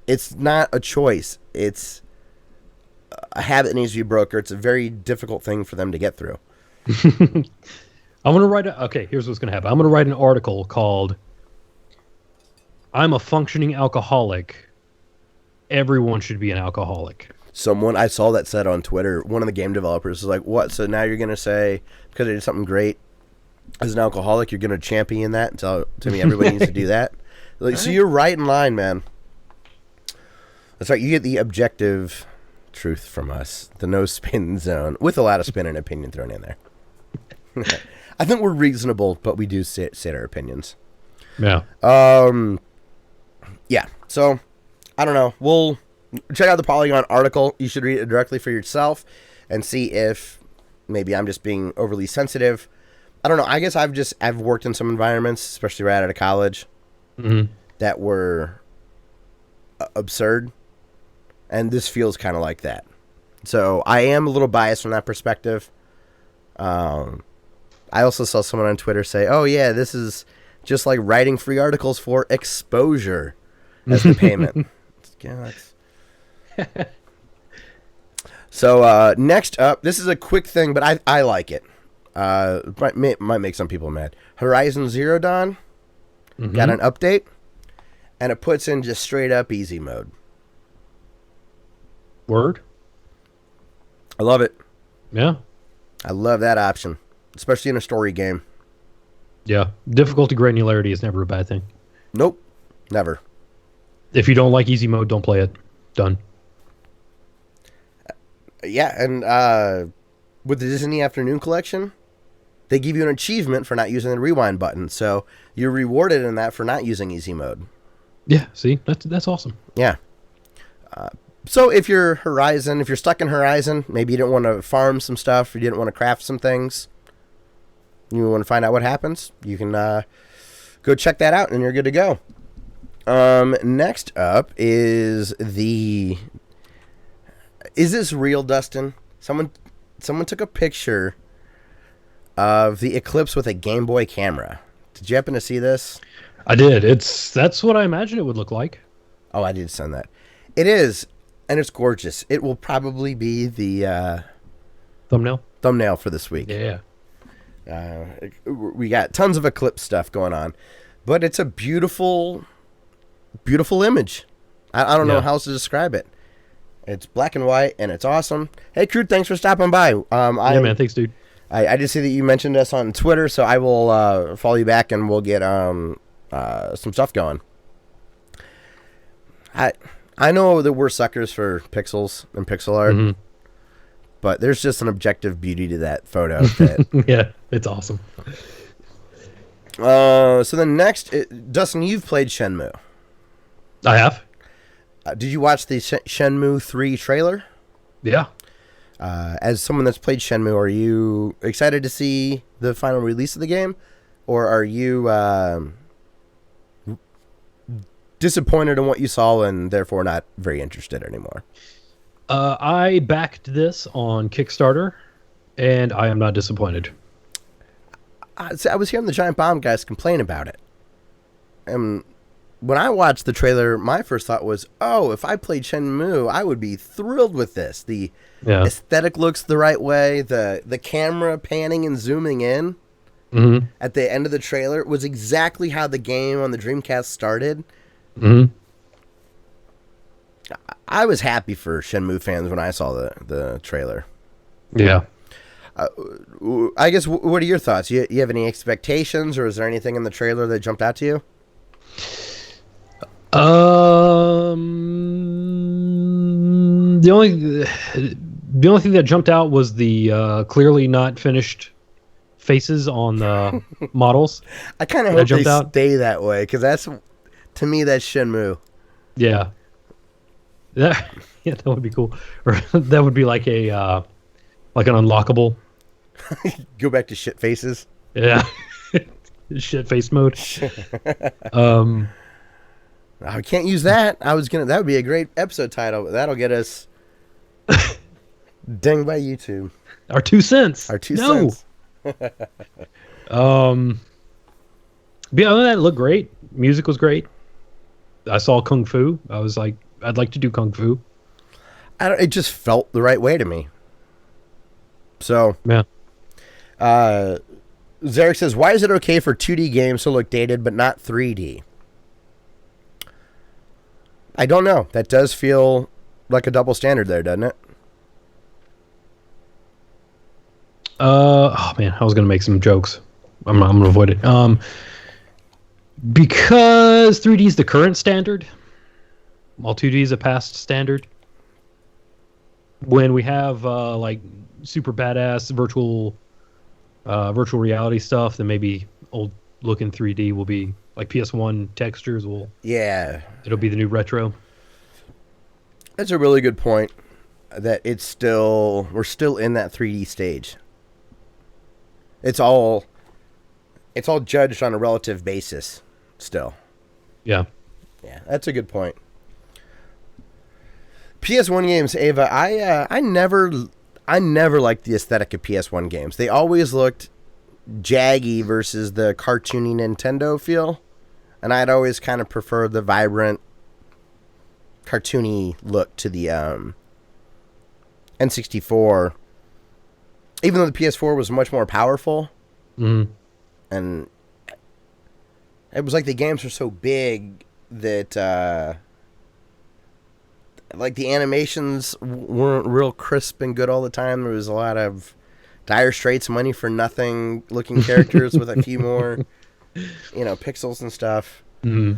A: it's not a choice. It's a habit that needs to be broken. It's a very difficult thing for them to get through.
B: I'm gonna write okay, here's what's gonna happen. I'm gonna write an article called "I'm a Functioning Alcoholic. Everyone should be an alcoholic."
A: Someone I saw that said on Twitter, one of the game developers was like, "What? So now you're gonna say because I did something great as an alcoholic, you're gonna champion that and tell to me everybody needs to do that?" Like, so you're right in line, man. That's right. You get the objective truth from us, the no spin zone, with a lot of spin and opinion thrown in there. I think we're reasonable, but we do say our opinions.
B: Yeah.
A: Yeah. So, I don't know. We'll check out the Polygon article. You should read it directly for yourself and see if maybe I'm just being overly sensitive. I don't know. I guess I've worked in some environments, especially right out of college, that were absurd, and this feels kind of like that. So I am a little biased from that perspective. I also saw someone on Twitter say, "Oh yeah, this is just like writing free articles for exposure as the payment." So next up, this is a quick thing, but I like it. Might make some people mad. Horizon Zero Dawn got an update, and it puts in just straight up easy mode.
B: Word.
A: I love it.
B: Yeah.
A: I love that option, especially in a story game.
B: Yeah. Difficulty granularity is never a bad thing.
A: Nope. Never.
B: If you don't like easy mode, don't play it. Done.
A: Yeah, and with the Disney Afternoon Collection, they give you an achievement for not using the rewind button. So you're rewarded in that for not using easy mode.
B: Yeah, see? That's awesome.
A: Yeah. So if you're stuck in Horizon, maybe you didn't want to farm some stuff, you didn't want to craft some things, you want to find out what happens, you can go check that out and you're good to go. Next up is this real, Dustin? Someone took a picture of the Eclipse with a Gameboy Camera. Did you happen to see this?
B: I did. That's what I imagine it would look like.
A: Oh, I did send that. It is, and it's gorgeous. It will probably be the thumbnail for this week.
B: Yeah.
A: We got tons of Eclipse stuff going on, but it's a beautiful, beautiful image. I don't know how else to describe it. It's black and white, and it's awesome. Hey, Crude, thanks for stopping by.
B: Yeah, man. Thanks, dude.
A: I did see that you mentioned us on Twitter, so I will follow you back, and we'll get some stuff going. I know that we're suckers for pixels and pixel art, but there's just an objective beauty to that photo.
B: Yeah, it's awesome.
A: So then next, Dustin, you've played Shenmue.
B: I have.
A: Did you watch the Shenmue 3 trailer?
B: Yeah.
A: As someone that's played Shenmue, are you excited to see the final release of the game? Or are you disappointed in what you saw and therefore not very interested anymore?
B: I backed this on Kickstarter, and I am not disappointed.
A: I was hearing the Giant Bomb guys complain about it. And when I watched the trailer, my first thought was, oh, if I played Shenmue, I would be thrilled with this. The aesthetic looks the right way. The camera panning and zooming in at the end of the trailer was exactly how the game on the Dreamcast started. I was happy for Shenmue fans when I saw the trailer.
B: Yeah.
A: I guess, what are your thoughts? You have any expectations, or is there anything in the trailer that jumped out to you?
B: The only thing that jumped out was the clearly not finished faces on the models.
A: I kind of hope they stay that way, because to me, that's Shenmue.
B: Yeah. That would be cool. Or that would be like an unlockable.
A: Go back to shit faces.
B: Yeah. Shit face mode.
A: I can't use that. That would be a great episode title. That'll get us dinged by YouTube.
B: Our 2 cents.
A: Our 2 cents.
B: But yeah, other than that, it looked great. Music was great. I saw Kung Fu. I was like, I'd like to do Kung Fu.
A: It just felt the right way to me. So,
B: Yeah.
A: Zarek says, why is it okay for 2D games to look dated but not 3D? I don't know. That does feel like a double standard there, doesn't it?
B: Oh man, I was gonna make some jokes. I'm gonna avoid it. Because 3D is the current standard, while 2D is a past standard. When we have like super badass virtual reality stuff, then maybe old looking 3D will be like PS1 textures will.
A: Yeah,
B: it'll be the new retro.
A: That's a really good point. That we're still in that 3D stage. It's all judged on a relative basis still.
B: Yeah.
A: Yeah, that's a good point. PS1 games, Ava, I never liked the aesthetic of PS1 games. They always looked jaggy versus the cartoony Nintendo feel. And I'd always kind of prefer the vibrant cartoony look to the N64. Even though the PS4 was much more powerful, and it was like the games were so big that, like the animations weren't real crisp and good all the time. There was a lot of Dire Straits, money for nothing looking characters with a few more, pixels and stuff. I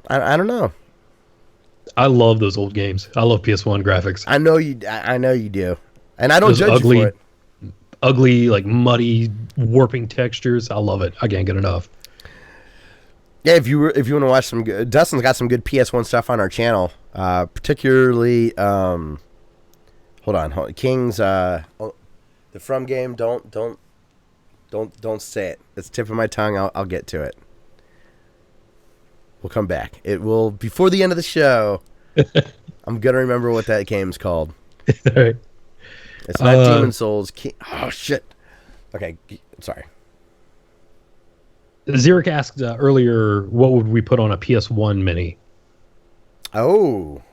A: don't know.
B: I love those old games. I love PS1 graphics.
A: I know you do, and I don't judge you for it.
B: Ugly, like muddy, warping textures. I love it. I can't get enough.
A: Yeah, if you want to watch some good, Dustin's got some good PS1 stuff on our channel. Particularly, hold on, King's the From game. Don't say it. It's tip of my tongue. I'll get to it. We'll come back. It will before the end of the show. I'm gonna remember what that game's called.
B: All right.
A: It's not Demon Souls. Oh shit. Okay, sorry.
B: Zurich asked earlier, what would we put on a PS1 mini?
A: Oh.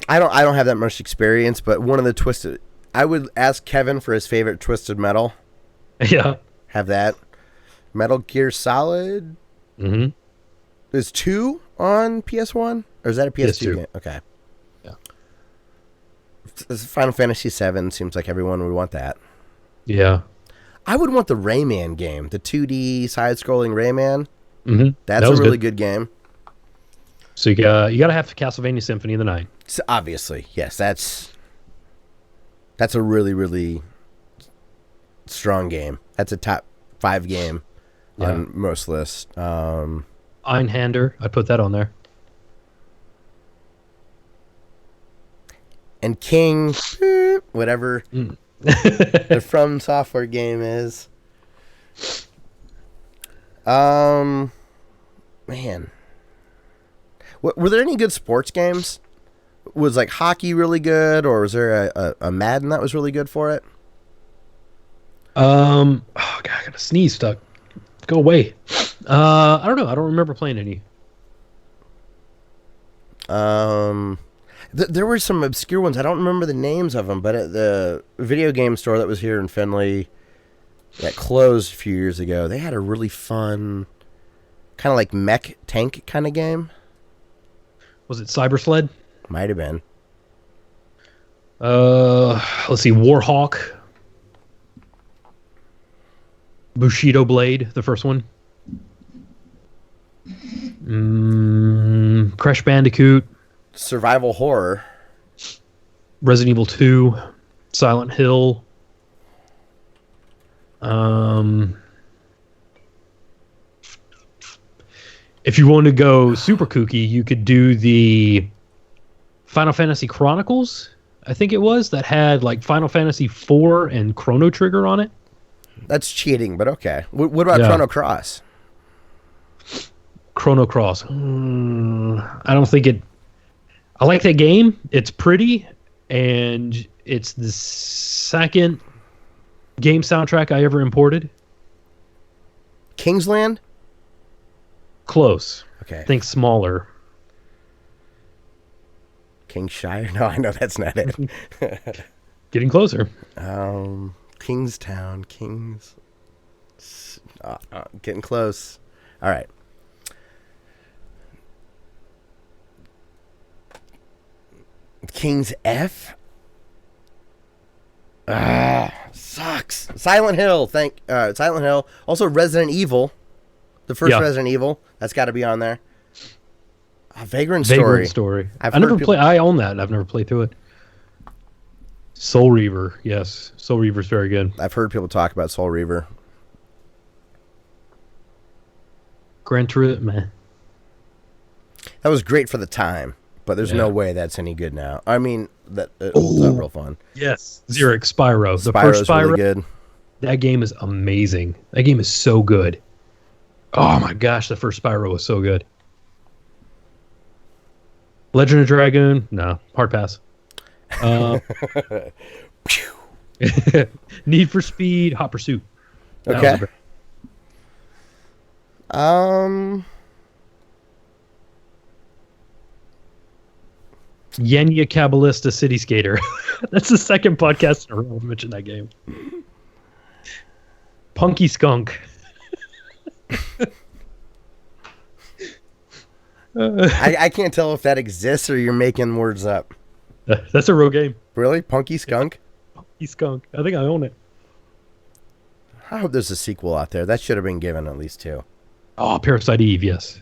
A: I don't have that much experience, but one of the twisted. I would ask Kevin for his favorite Twisted Metal.
B: Yeah.
A: Have that. Metal Gear Solid.
B: Mm-hmm.
A: Is 2 on PS1? Or is that a PS2
B: PS2
A: game? Okay.
B: Yeah.
A: Final Fantasy VII seems like everyone would want that.
B: Yeah.
A: I would want the Rayman game, the 2D side-scrolling Rayman.
B: Mm-hmm.
A: That's a really good game.
B: So you got to have Castlevania Symphony of the Night.
A: So obviously, yes, that's a really, really strong game. That's a top 5 game on most lists.
B: Einhander, I'd put that on there.
A: And King, whatever the From Software game is. Man. Were there any good sports games? Was like hockey really good, or was there a Madden that was really good for it?
B: Oh god, I got a sneeze stuck. Go away. I don't know. I don't remember playing any.
A: There were some obscure ones. I don't remember the names of them, but at the video game store that was here in Findlay that closed a few years ago, they had a really fun kind of like mech tank kind of game.
B: Was it Cyber Sled?
A: Might have been.
B: Let's see. Warhawk. Bushido Blade, the first one. Crash Bandicoot.
A: Survival horror.
B: Resident Evil 2. Silent Hill. If you want to go super kooky, you could do the Final Fantasy Chronicles, I think it was, that had like Final Fantasy IV and Chrono Trigger on it.
A: That's cheating, but okay. What about Chrono Cross?
B: Chrono Cross. I don't think it... I like that game. It's pretty, and it's the second game soundtrack I ever imported.
A: Kingsland?
B: Close.
A: Okay.
B: Think smaller.
A: Kingshire? No, I know that's not it.
B: Getting closer.
A: Kingstown. Getting close. All right. King's F? Sucks. Silent Hill. Silent Hill. Also Resident Evil. The first Resident Evil. That's got to be on there. Vagrant Story.
B: I own that. I've never played through it. Soul Reaver. Yes. Soul Reaver's very good.
A: I've heard people talk about Soul Reaver.
B: Gran Turismo. Man.
A: That was great for the time, but there's no way that's any good now. I mean, it was real fun.
B: Yes. Xeric Spyro. The
A: Spyro's
B: first Spyro.
A: Really good.
B: That game is amazing. That game is so good. Oh my gosh, the first Spyro was so good. Legend of Dragoon? No. Hard pass. Need for Speed, Hot Pursuit.
A: Okay.
B: Yenya Kabbalista City Skater. That's the second podcast in a row I've mentioned that game. Punky Skunk.
A: I can't tell if that exists or you're making words up.
B: That's a real game.
A: Really? Punky Skunk?
B: Punky Skunk. I think I own it.
A: I hope there's a sequel out there. That should have been given at least 2.
B: Oh, Parasite Eve, yes.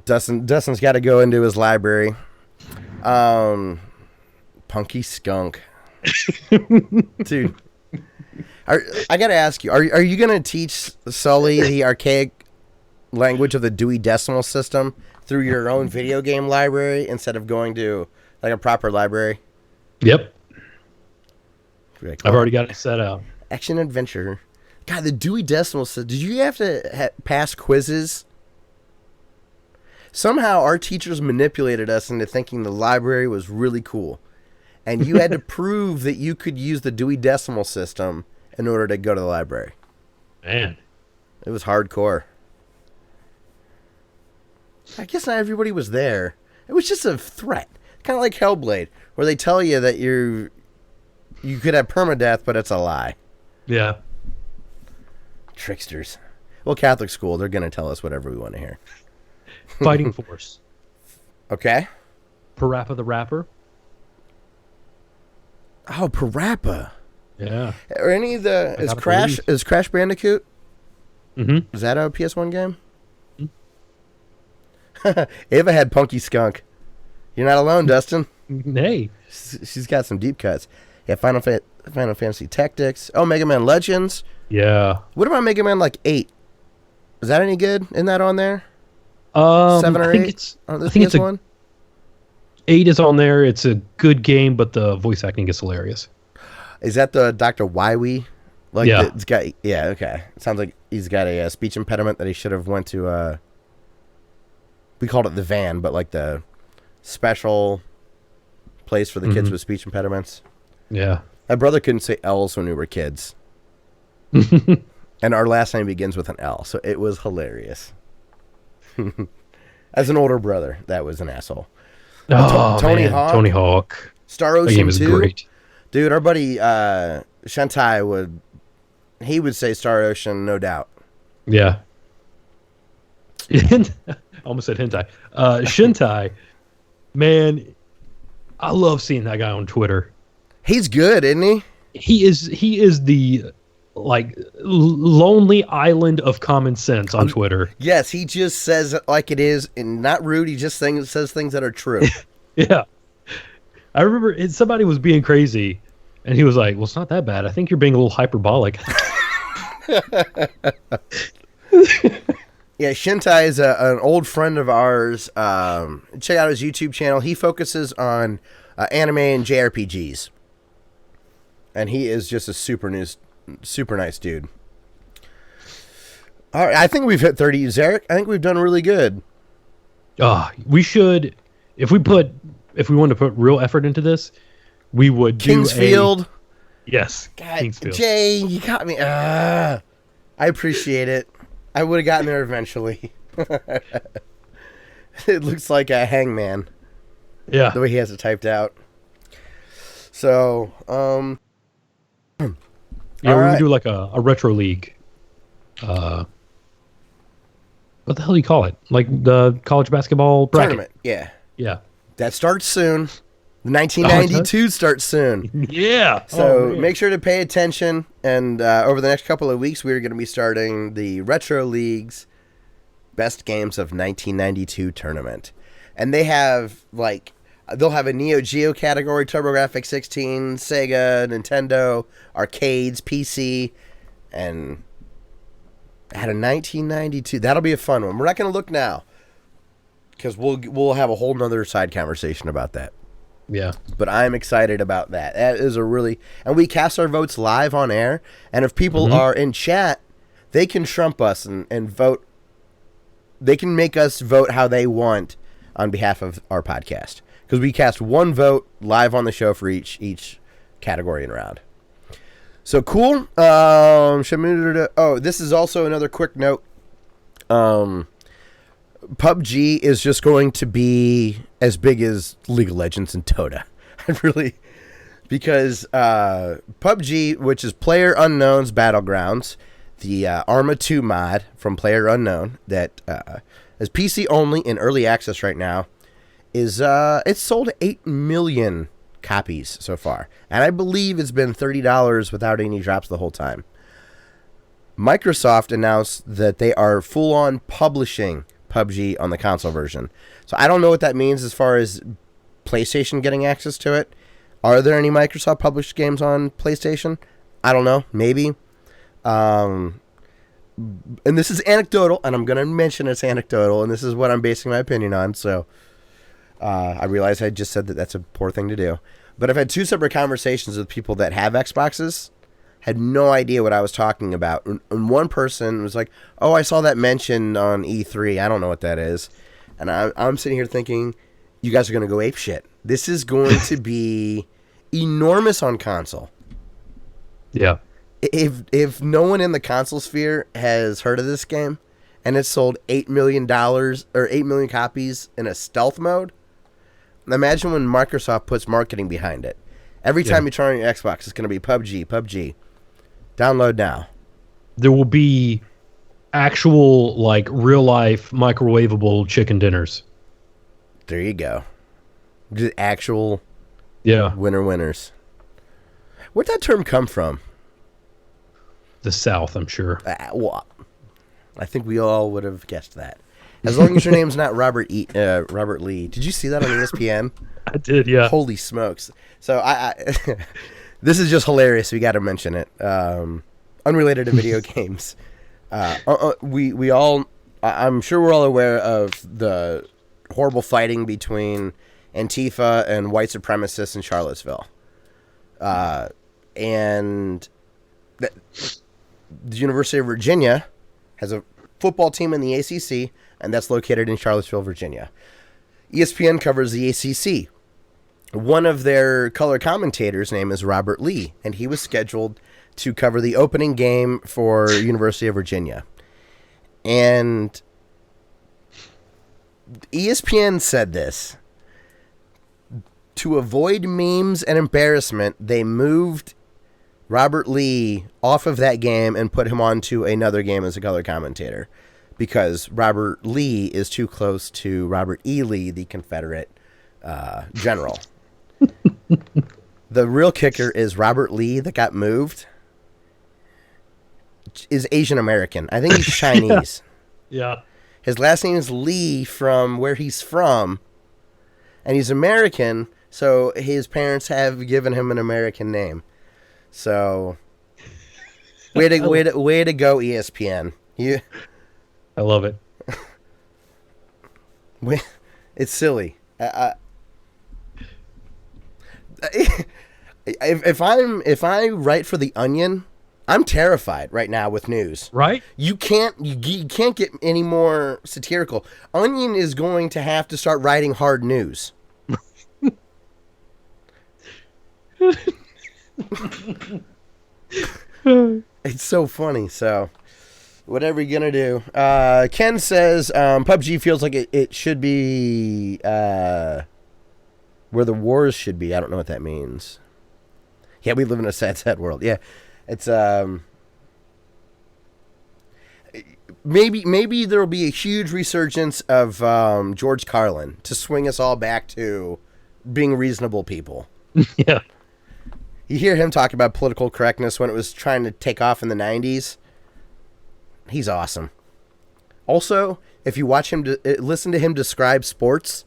A: Dustin's got to go into his library. Punky Skunk. Dude. I got to ask you, are you going to teach Sully the archaic language of the Dewey Decimal System through your own video game library instead of going to like a proper library?
B: Yep. I've already got it set out.
A: Action adventure. God, the Dewey Decimal System. Did you have to pass quizzes? Somehow our teachers manipulated us into thinking the library was really cool. And you had to prove that you could use the Dewey Decimal System in order to go to the library.
B: Man.
A: It was hardcore. I guess not everybody was there. It was just a threat. Kind of like Hellblade, where they tell you that you could have permadeath, but it's a lie.
B: Yeah.
A: Tricksters. Well, Catholic school, they're going to tell us whatever we want to hear.
B: Fighting Force.
A: Okay.
B: Parappa the Rapper.
A: Oh, Parappa.
B: Yeah.
A: Are any of the is Crash Bandicoot?
B: Mm-hmm.
A: Is that a PS1 game? Mm-hmm. Ava had Punky Skunk. You're not alone, Dustin.
B: Hey.
A: She's got some deep cuts. Yeah, Final Fantasy Tactics. Oh, Mega Man Legends.
B: Yeah.
A: What about Mega Man 8? Is that any good? Isn't that on there? 7 or 8? I think it's one.
B: 8 is on there. It's a good game, but the voice acting is hilarious.
A: Is that the Dr. Wywee?
B: Yeah.
A: Okay. It sounds like he's got a speech impediment that he should have went to. We called it the van, but like the special place for the kids with speech impediments.
B: Yeah.
A: My brother couldn't say L's when we were kids. And our last name begins with an L, so it was hilarious. As an older brother, that was an asshole. Tony
B: Hawk.
A: Star Ocean 2.
B: That game is great.
A: Dude, our buddy Shentai would say Star Ocean, no doubt.
B: Yeah. I almost said hentai. Shentai, man, I love seeing that guy on Twitter.
A: He's good, isn't he?
B: He is the lonely island of common sense on Twitter.
A: Yes, he just says it like it is, and not rude. He just says things that are true.
B: Yeah. I remember somebody was being crazy, and he was like, well, it's not that bad. I think you're being a little hyperbolic.
A: Yeah, Shintai is an old friend of ours. Check out his YouTube channel. He focuses on anime and JRPGs. And he is just a super nice dude. All right, I think we've hit 30. Zarek, I think we've done really good.
B: We should, if we wanted to put real effort into this, we would
A: Kingsfield,
B: Yes.
A: God,
B: Kingsfield.
A: Jay, you got me. I appreciate it. I would have gotten there eventually. It looks like a hangman.
B: Yeah.
A: The way he has it typed out. So,
B: Yeah, we
A: all
B: would
A: right.
B: do like a retro league. What the hell do you call it? Like the college basketball bracket.
A: Tournament. Yeah.
B: Yeah.
A: That starts soon. 1992 starts soon.
B: Yeah.
A: So make sure to pay attention. And over the next couple of weeks, we're going to be starting the Retro League's Best Games of 1992 tournament. And they have, like, they'll have a Neo Geo category, TurboGrafx 16, Sega, Nintendo, arcades, PC, and out of 1992. That'll be a fun one. We're not going to look now because we'll have a whole nother side conversation about that.
B: Yeah.
A: But I'm excited about that. That is a really... And we cast our votes live on air. And if people are in chat, they can trump us and vote. They can make us vote how they want on behalf of our podcast. Because we cast one vote live on the show for each category and round. So cool. Oh, this is also another quick note. PUBG is just going to be as big as League of Legends and Dota. Because PUBG, which is Player Unknown's Battlegrounds, the Arma 2 mod from Player Unknown that is PC only in early access right now, is it's sold 8 million copies so far. And I believe it's been $30 without any drops the whole time. Microsoft announced that they are full-on publishing PUBG on the console version. So I don't know what that means as far as PlayStation getting access to it. Are there any Microsoft published games on PlayStation? I don't know. Maybe. And this is anecdotal, and I'm going to mention it's anecdotal, and this is what I'm basing my opinion on. So I realize I just said that that's a poor thing to do. But I've had two separate conversations with people that have Xboxes, had no idea what I was talking about. And one person was like, oh, I saw that mentioned on E3. I don't know what that is. And I'm sitting here thinking, you guys are going to go apeshit. This is going to be enormous on console.
B: Yeah.
A: If no one in the console sphere has heard of this game, and it's sold $8 million or 8 million copies in a stealth mode, imagine when Microsoft puts marketing behind it. Every time you turn on your Xbox, it's going to be PUBG. Download now.
B: There will be actual, like, real-life microwavable chicken dinners.
A: There you go. Just actual winners. Where'd that term come from?
B: The South, I'm sure.
A: Well, I think we all would have guessed that. As long as your name's not Robert Lee. Did you see that on ESPN?
B: I did, yeah.
A: Holy smokes. So I this is just hilarious. We got to mention it. Unrelated to video games. We all, I'm sure we're all aware of the horrible fighting between Antifa and white supremacists in Charlottesville. And the University of Virginia has a football team in the ACC, and that's located in Charlottesville, Virginia. ESPN covers the ACC. One of their color commentators' name is Robert Lee, and he was scheduled to cover the opening game for University of Virginia. And ESPN said this. To avoid memes and embarrassment, they moved Robert Lee off of that game and put him onto another game as a color commentator because Robert Lee is too close to Robert E. Lee, the Confederate general. The real kicker is Robert Lee that got moved is Asian American. I think he's Chinese.
B: Yeah.
A: His last name is Lee from where he's from, and he's American, so his parents have given him an American name. So, way to go, ESPN.
B: I love it.
A: It's silly. If I write for The Onion, I'm terrified right now with news.
B: Right?
A: You can't get any more satirical. Onion is going to have to start writing hard news. It's so funny. So, whatever you're going to do. Ken says PUBG feels like it should be where the wars should be. I don't know what that means. Yeah, we live in a sad world. Yeah. It's maybe there will be a huge resurgence of George Carlin to swing us all back to being reasonable people.
B: Yeah.
A: You hear him talk about political correctness when it was trying to take off in the 90s. He's awesome. Also, if you watch him, listen to him describe sports,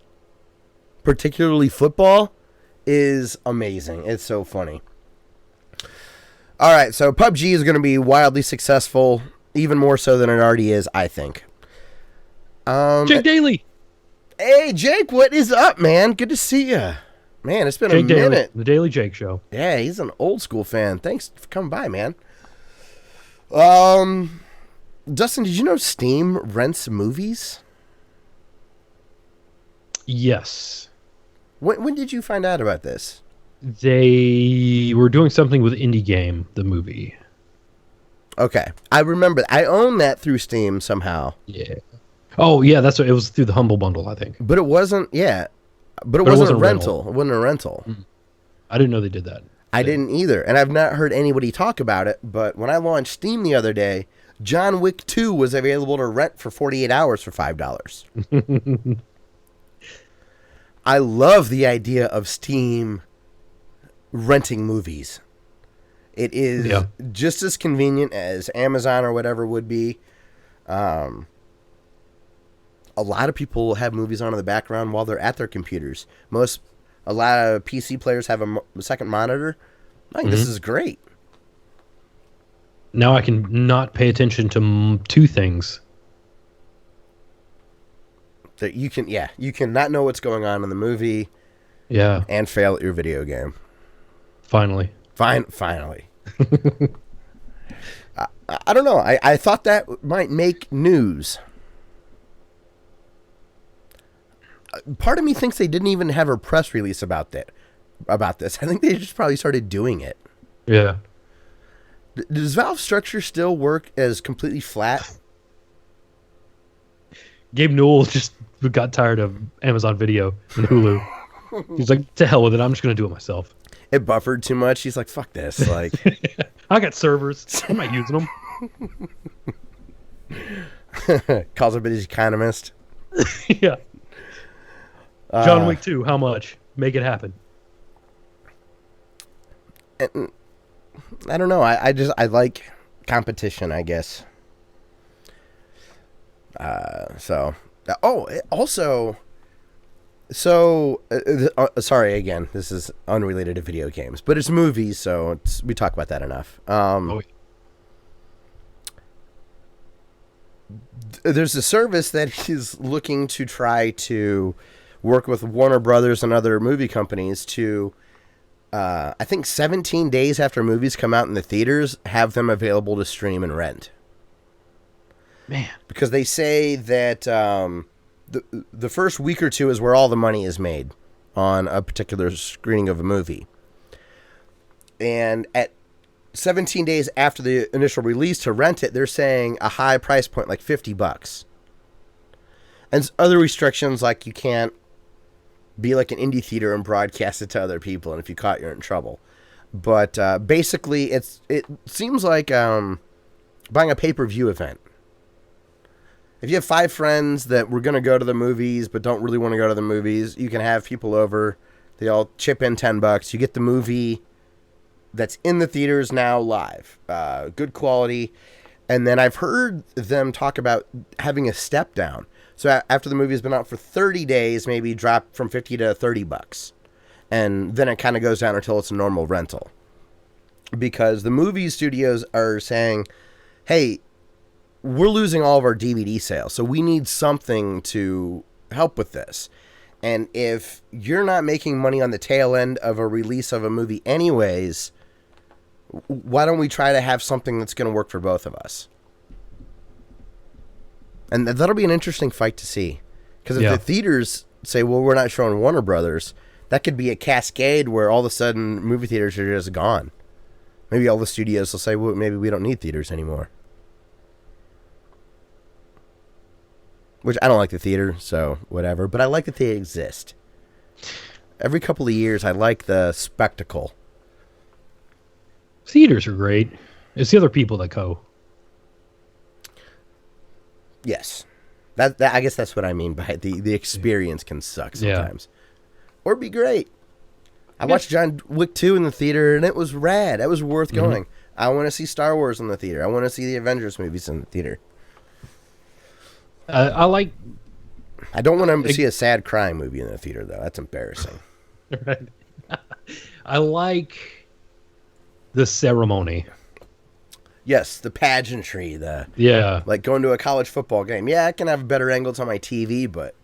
A: particularly football, is amazing. It's so funny. All right, so PUBG is going to be wildly successful, even more so than it already is, I think.
B: Jake Daly.
A: Hey, Jake, what is up, man? Good to see you. Man, it's been
B: Jake
A: a minute.
B: Daly, the Daily Jake Show.
A: Yeah, he's an old school fan. Thanks for coming by, man. Dustin, did you know Steam rents movies?
B: Yes.
A: When did you find out about this?
B: They were doing something with Indie Game, the movie.
A: Okay. I remember. I own that through Steam somehow.
B: Yeah. Oh, yeah, that's what it was, through the Humble Bundle, I think.
A: But it wasn't, yeah. But it wasn't a rental. It wasn't a rental.
B: I didn't know they did that.
A: I didn't either. And I've not heard anybody talk about it. But when I launched Steam the other day, John Wick 2 was available to rent for 48 hours for $5. I love the idea of Steam renting movies. It is just as convenient as Amazon or whatever would be. A lot of people have movies on in the background while they're at their computers. A lot of PC players have a second monitor. I think this is great.
B: Now I can not pay attention to two things.
A: That you can not know what's going on in the movie.
B: Yeah.
A: And fail at your video game.
B: Finally.
A: Finally. I don't know. I thought that might make news. Part of me thinks they didn't even have a press release about this. I think they just probably started doing it.
B: Yeah.
A: Does Valve structure still work as completely flat?
B: Gabe Newell just got tired of Amazon Video and Hulu. He's like, to hell with it. I'm just going to do it myself.
A: It buffered too much. He's like, fuck this. Like,
B: I got servers. I'm not using
A: them. Calls up his economist.
B: Yeah. John Wick 2, how much? Make it happen.
A: I don't know. I like competition, I guess. Sorry again. This is unrelated to video games, but it's movies, so we talk about that enough. There's a service that is looking to try to work with Warner Brothers and other movie companies to, I think 17 days after movies come out in the theaters, have them available to stream and rent.
B: Man.
A: Because they say that the first week or two is where all the money is made on a particular screening of a movie. And at 17 days after the initial release to rent it, they're saying a high price point, like $50. And other restrictions, like you can't be like an indie theater and broadcast it to other people, and if you caught, you're in trouble. But basically, it seems like buying a pay-per-view event. If you have 5 friends that were going to go to the movies but don't really want to go to the movies, you can have people over. They all chip in $10. You get the movie that's in the theaters now live. Good quality. And then I've heard them talk about having a step down. So after the movie's been out for 30 days, maybe drop from $50 to $30. And then it kind of goes down until it's a normal rental. Because the movie studios are saying, hey, we're losing all of our DVD sales, so we need something to help with this. And if you're not making money on the tail end of a release of a movie anyways, why don't we try to have something that's going to work for both of us? And that'll be an interesting fight to see. Because if the theaters say, well, we're not showing Warner Brothers, That could be a cascade where all of a sudden movie theaters are just gone. Maybe all the studios will say, well, maybe we don't need theaters anymore. Which I don't like the theater, so whatever. But I like that they exist. Every couple of years, I like the spectacle.
B: Theaters are great. It's the other people that go.
A: Yes. That I guess that's what I mean by it. The experience can suck sometimes. Yeah. Or be great. I watched John Wick 2 in the theater, and it was rad. It was worth going. I want to see Star Wars in the theater. I want to see the Avengers movies in the theater.
B: I
A: don't want to see a sad crime movie in the theater, though. That's embarrassing.
B: Right. I like the ceremony.
A: Yes, the pageantry, like going to a college football game. Yeah, I can have better angles on my TV, but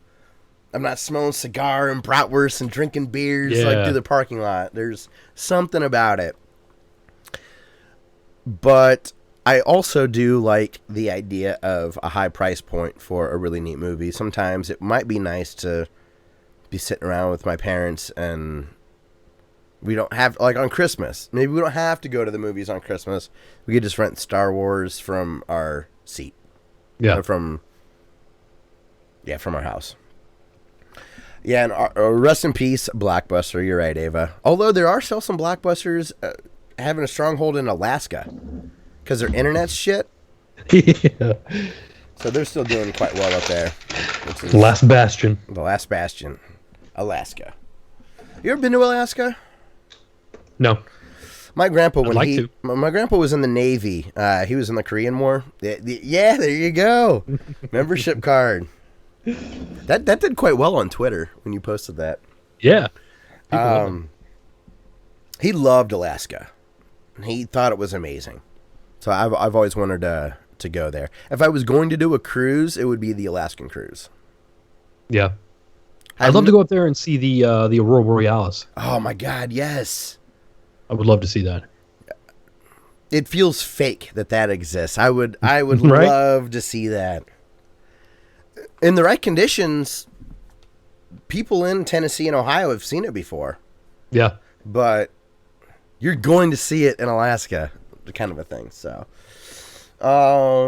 A: I'm not smelling cigar and bratwurst and drinking beers like through the parking lot. There's something about it. But I also do like the idea of a high price point for a really neat movie. Sometimes it might be nice to be sitting around with my parents and we don't have, like on Christmas, maybe we don't have to go to the movies on Christmas. We could just rent Star Wars from our seat.
B: Yeah.
A: Or from our house. Yeah, and rest in peace, Blockbuster. You're right, Ava. Although there are still some Blockbusters having a stronghold in Alaska because their internet's shit.
B: Yeah.
A: So they're still doing quite well up there.
B: Last bastion.
A: The last bastion. Alaska. You ever been to Alaska?
B: No.
A: My grandpa,
B: my
A: grandpa was in the Navy. He was in the Korean War. Yeah, there you go. Membership card. That did quite well on Twitter when you posted that.
B: Yeah.
A: He loved Alaska. He thought it was amazing. So I've always wanted to go there. If I was going to do a cruise, it would be the Alaskan cruise.
B: Yeah. I'd love to go up there and see the Aurora Borealis.
A: Oh my God, yes.
B: I would love to see that.
A: It feels fake that exists. I would right? love to see that. In the right conditions, people in Tennessee and Ohio have seen it before.
B: Yeah.
A: But you're going to see it in Alaska, kind of a thing. So, all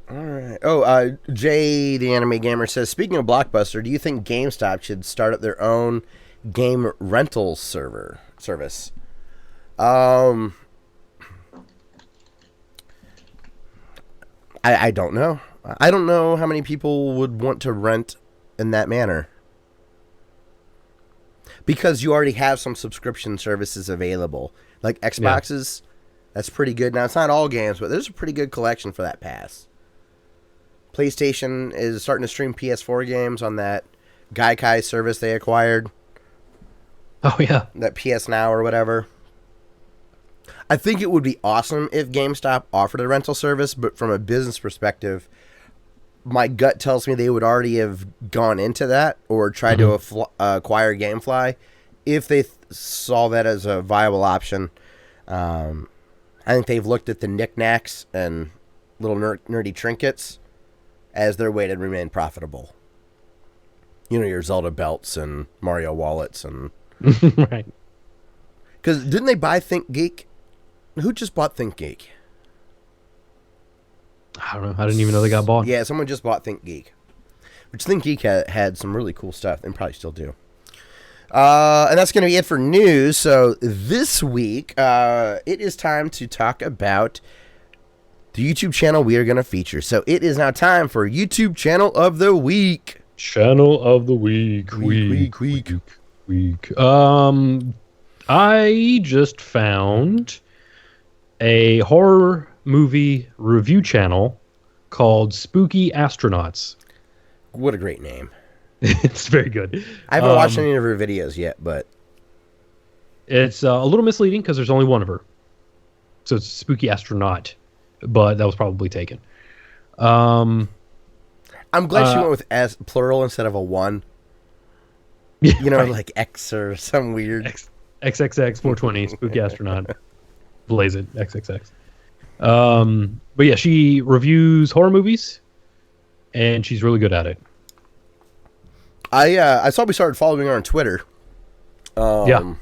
A: right. Oh, Jay, the anime gamer, says, speaking of Blockbuster, do you think GameStop should start up their own game rental service? I don't know. I don't know how many people would want to rent in that manner. Because you already have some subscription services available. Like Xboxes, that's pretty good. Now, it's not all games, but there's a pretty good collection for that pass. PlayStation is starting to stream PS4 games on that Gaikai service they acquired.
B: Oh, yeah.
A: That PS Now or whatever. I think it would be awesome if GameStop offered a rental service, but from a business perspective, my gut tells me they would already have gone into that or tried to acquire GameFly if they saw that as a viable option. I think they've looked at the knickknacks and little nerdy trinkets as their way to remain profitable. You know, your Zelda belts and Mario wallets and...
B: Right.
A: Because didn't they buy ThinkGeek? Who just bought ThinkGeek?
B: I don't know. I didn't even know they got bought.
A: Yeah, someone just bought ThinkGeek. Which ThinkGeek had some really cool stuff and probably still do. And that's going to be it for news. So this week, it is time to talk about the YouTube channel we are going to feature. So it is now time for YouTube Channel of the Week.
B: Channel of the Week. Week. I just found a horror movie review channel called Spooky Astronauts.
A: What a great name.
B: It's very good.
A: I haven't watched any of her videos yet, but...
B: It's a little misleading because there's only one of her. So it's Spooky Astronaut, but that was probably taken.
A: I'm glad she went with S plural instead of a one.
B: Yeah,
A: you know,
B: right.
A: like X or some weird...
B: XXX 420, Spooky Astronaut. Blaze it, XXX. But yeah, she reviews horror movies, and she's really good at it.
A: I saw we started following her on Twitter.
B: Yeah.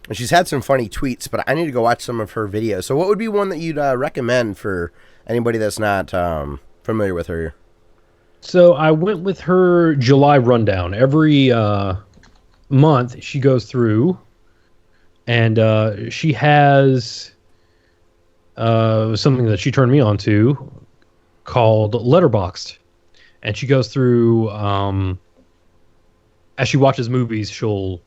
A: And she's had some funny tweets, but I need to go watch some of her videos. So what would be one that you'd recommend for anybody that's not familiar with her?
B: So I went with her July rundown. Every month she goes through, and she has something that she turned me on to called Letterboxd. And she goes through, as she watches movies, she'll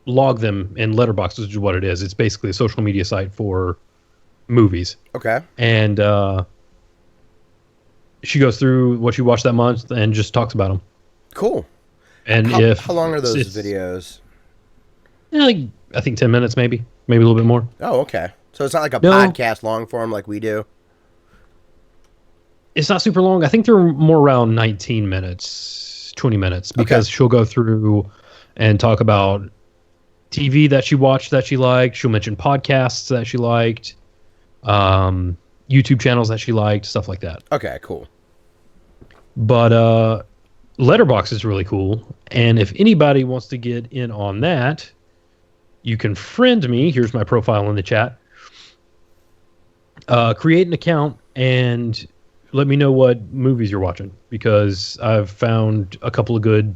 B: log them in Letterboxd, which is what it is. It's basically a social media site for movies.
A: Okay.
B: And she goes through what she watched that month and just talks about them.
A: Cool.
B: And
A: how long are those videos?
B: Yeah, like, I think 10 minutes, maybe a little bit more.
A: Oh, okay. So it's not like a podcast long form like we do.
B: It's not super long. I think they're more around 19 minutes, 20 minutes, because she'll go through and talk about TV that she watched that she liked. She'll mention podcasts that she liked, YouTube channels that she liked, stuff like that.
A: Okay, cool.
B: But Letterboxd is really cool, and if anybody wants to get in on that, you can friend me. Here's my profile in the chat. Create an account and let me know what movies you're watching, because I've found a couple of good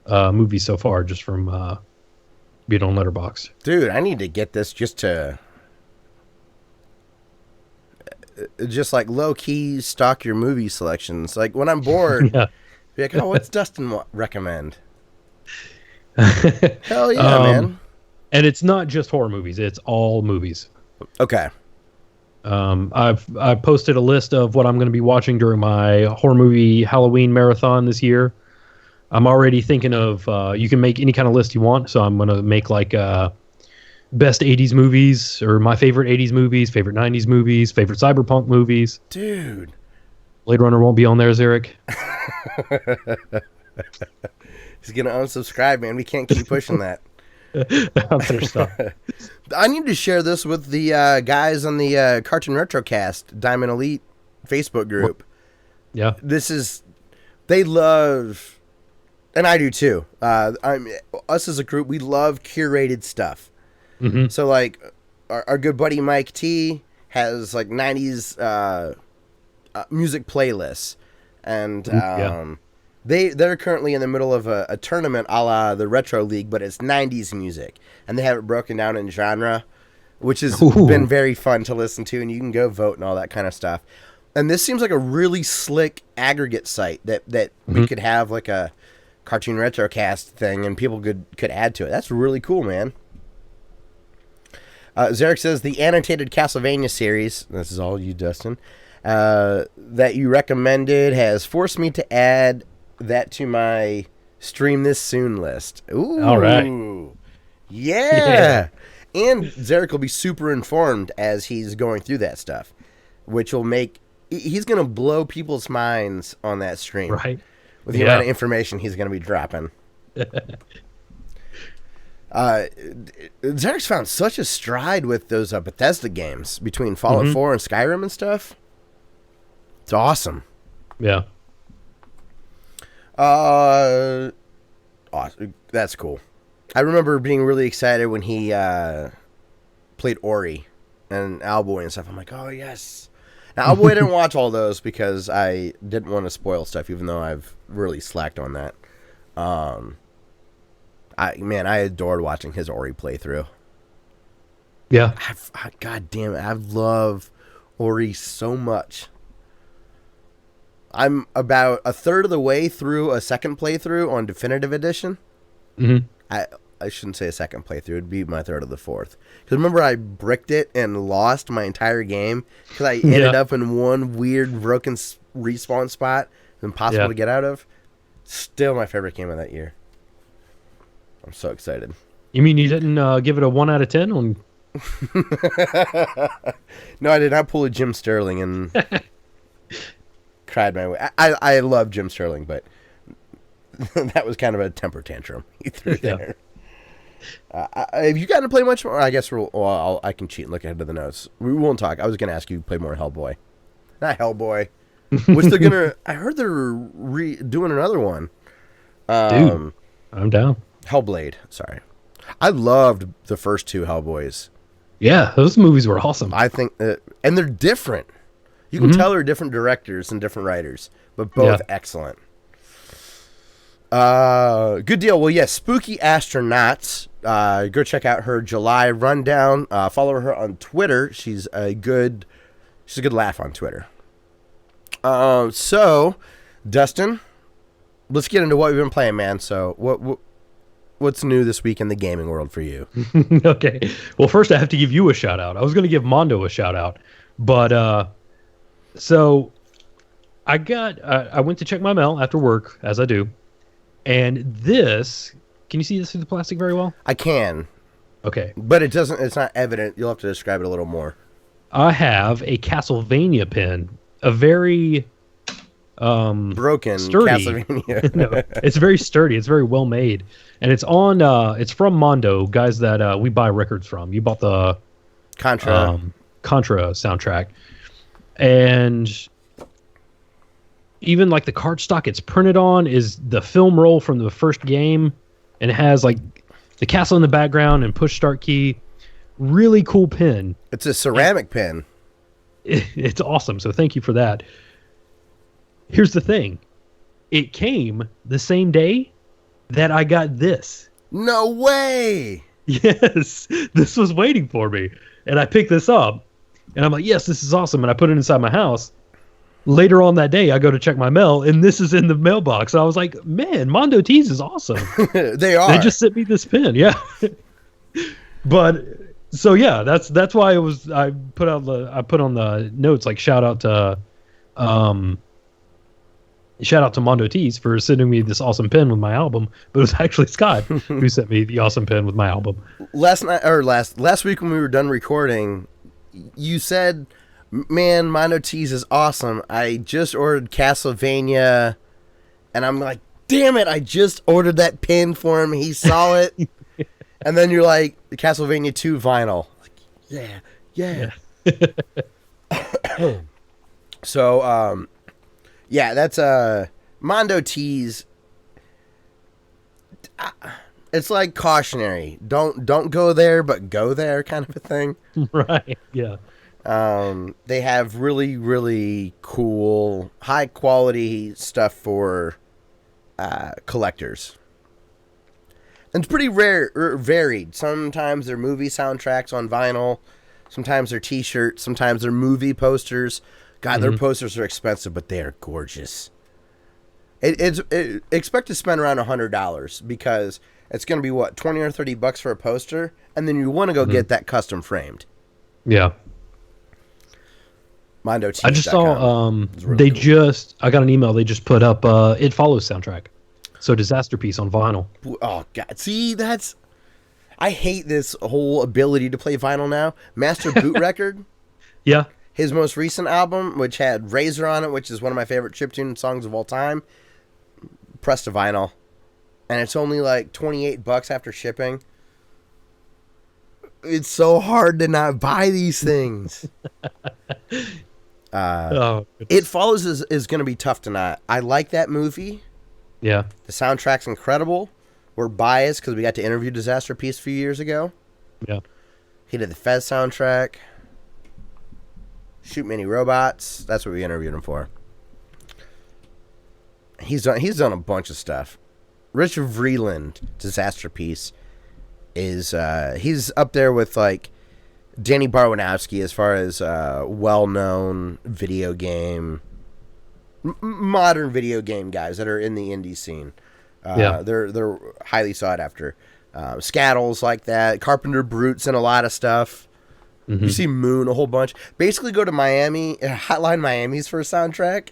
B: movies so far just from being on Letterboxd.
A: Dude, I need to get this just to like low key stalk your movie selections. Like when I'm bored, be like, oh, what's Dustin recommend? Hell yeah, man!
B: And it's not just horror movies; it's all movies.
A: Okay.
B: I've posted a list of what I'm going to be watching during my horror movie Halloween marathon this year. I'm already thinking of, you can make any kind of list you want. So I'm going to make like best 80s movies, or my favorite 80s movies, favorite 90s movies, favorite cyberpunk movies.
A: Dude.
B: Blade Runner won't be on there, Zarek.
A: He's going to unsubscribe, man. We can't keep pushing that.
B: I better stop.
A: I need to share this with the guys on the Cartoon Retrocast Diamond Elite Facebook group.
B: Yeah.
A: They love, and I do too. Us as a group, we love curated stuff.
B: Mm-hmm.
A: So like our good buddy Mike T has like 90s music playlists, and they're currently in the middle of a tournament a la the Retro League, but it's 90s music, and they have it broken down in genre, which has been very fun to listen to, and you can go vote and all that kind of stuff. And this seems like a really slick aggregate site that we could have like a Cartoon Retrocast thing, and people could add to it. That's really cool, man. Zarek says the annotated Castlevania series, this is all you, Dustin, that you recommended has forced me to add that to my stream this soon list. Ooh.
B: All right.
A: Yeah. And Zarek will be super informed as he's going through that stuff, which will he's going to blow people's minds on that stream.
B: Right.
A: With the amount of information he's going to be dropping. Zarek's found such a stride with those Bethesda games between Fallout 4 and Skyrim and stuff. It's awesome.
B: Yeah.
A: Awesome. That's cool. I remember being really excited when he played Ori and Owlboy and stuff. I'm like, oh, yes. Now, Owlboy, I didn't watch all those because I didn't want to spoil stuff, even though I've really slacked on that. I adored watching his Ori playthrough.
B: Yeah.
A: God damn it. I love Ori so much. I'm about a third of the way through a second playthrough on Definitive Edition.
B: Mm-hmm.
A: I shouldn't say a second playthrough. It'd be my third of the fourth. Because remember, I bricked it and lost my entire game because I ended up in one weird broken respawn spot impossible to get out of. Still my favorite game of that year. I'm so excited.
B: You mean you didn't give it a 1 out of 10 on?
A: No, I did not pull a Jim Sterling and cried my way. I love Jim Sterling, but that was kind of a temper tantrum he threw there. Have you gotten to play much more? I guess I can cheat and look ahead to the notes. We won't talk. I was going to ask you to play more Hellboy. Not Hellboy. which they're gonna. I heard they're doing another one.
B: Dude, I'm down.
A: Hellblade. Sorry, I loved the first two Hellboys.
B: Yeah, those movies were awesome.
A: I think, and they're different. You can tell they're different directors and different writers, but both excellent. Good deal. Well, yes, Spooky Astronauts. Go check out her July rundown. Follow her on Twitter. She's a good laugh on Twitter. So, Dustin, let's get into what we've been playing, man. So, what's new this week in the gaming world for you?
B: Okay. Well, first I have to give you a shout out. I was going to give Mondo a shout out, but so I went to check my mail after work, as I do, and this. Can you see this through the plastic very well?
A: I can.
B: Okay.
A: But it's not evident. You'll have to describe it a little more.
B: I have a Castlevania pin, a very
A: broken
B: sturdy.
A: Castlevania.
B: No, it's very sturdy. It's very well made, and it's on. It's from Mondo, guys that we buy records from. You bought the
A: Contra
B: soundtrack, and even like the cardstock it's printed on is the film roll from the first game, and it has like the castle in the background and push start key. Really cool pin.
A: It's a ceramic pin.
B: It's awesome. So thank you for that. Here's the thing. It came the same day that I got this.
A: No way.
B: Yes. This was waiting for me. And I picked this up. And I'm like, yes, this is awesome. And I put it inside my house. Later on that day, I go to check my mail, and this is in the mailbox. And I was like, man, Mondo Tees is awesome.
A: They are.
B: They just sent me this pin. Yeah. But... so yeah, that's why it was. I put on the notes like shout out to Mondo Tees for sending me this awesome pin with my album, but it was actually Scott who sent me the awesome pin with my album.
A: Last week when we were done recording, you said, "Man, Mondo Tees is awesome. I just ordered Castlevania," and I'm like, "Damn it! I just ordered that pin for him. He saw it." And then you're like, the Castlevania 2 vinyl. Like, yeah. So, yeah, that's Mondo Tees. It's like cautionary. Don't go there, but go there kind of a thing.
B: Right, yeah.
A: They have really, really cool, high quality stuff for collectors. And it's pretty varied. Sometimes they're movie soundtracks on vinyl. Sometimes they're T-shirts. Sometimes they're movie posters. God, their posters are expensive, but they are gorgeous. Expect to spend around $100 because it's going to be, what, $20 or $30 for a poster? And then you want to go get that custom framed.
B: Yeah.
A: MondoTees.com.
B: I just saw,
A: really cool.
B: I got an email. They just put up It Follows soundtrack. So Disaster Piece on vinyl.
A: Oh, God. See, I hate this whole ability to play vinyl now. Master Boot Record.
B: Yeah.
A: His most recent album, which had Razor on it, which is one of my favorite chiptune songs of all time, pressed to vinyl. And it's only like $28 after shipping. It's so hard to not buy these things. It Follows is going to be tough to not. I like that movie.
B: Yeah. The
A: soundtrack's incredible. We're biased because we got to interview Disaster Piece a few years ago.
B: Yeah.
A: He did the Fez soundtrack. Shoot Mini Robots. That's what we interviewed him for. He's done a bunch of stuff. Richard Vreeland, Disaster Piece, is he's up there with like Danny Barwanowski as far as well-known video game, modern video game guys that are in the indie scene. They're highly sought after. Scattles like that. Carpenter Brute's in a lot of stuff. Mm-hmm. You see Moon a whole bunch. Basically go to Miami, Hotline Miami's first soundtrack.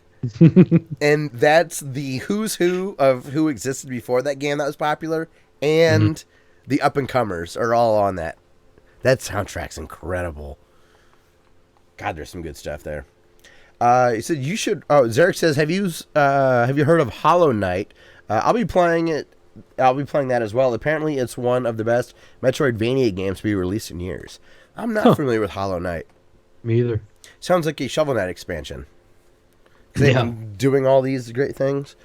A: And that's the who's who of who existed before that game that was popular. And the up-and-comers are all on that. That soundtrack's incredible. God, there's some good stuff there. He said you should... Oh, Zarek says, have you heard of Hollow Knight? I'll be playing it. I'll be playing that as well. Apparently, it's one of the best Metroidvania games to be released in years. I'm not familiar with Hollow Knight.
B: Me either.
A: Sounds like a Shovel Knight expansion. because they've been doing all these great things.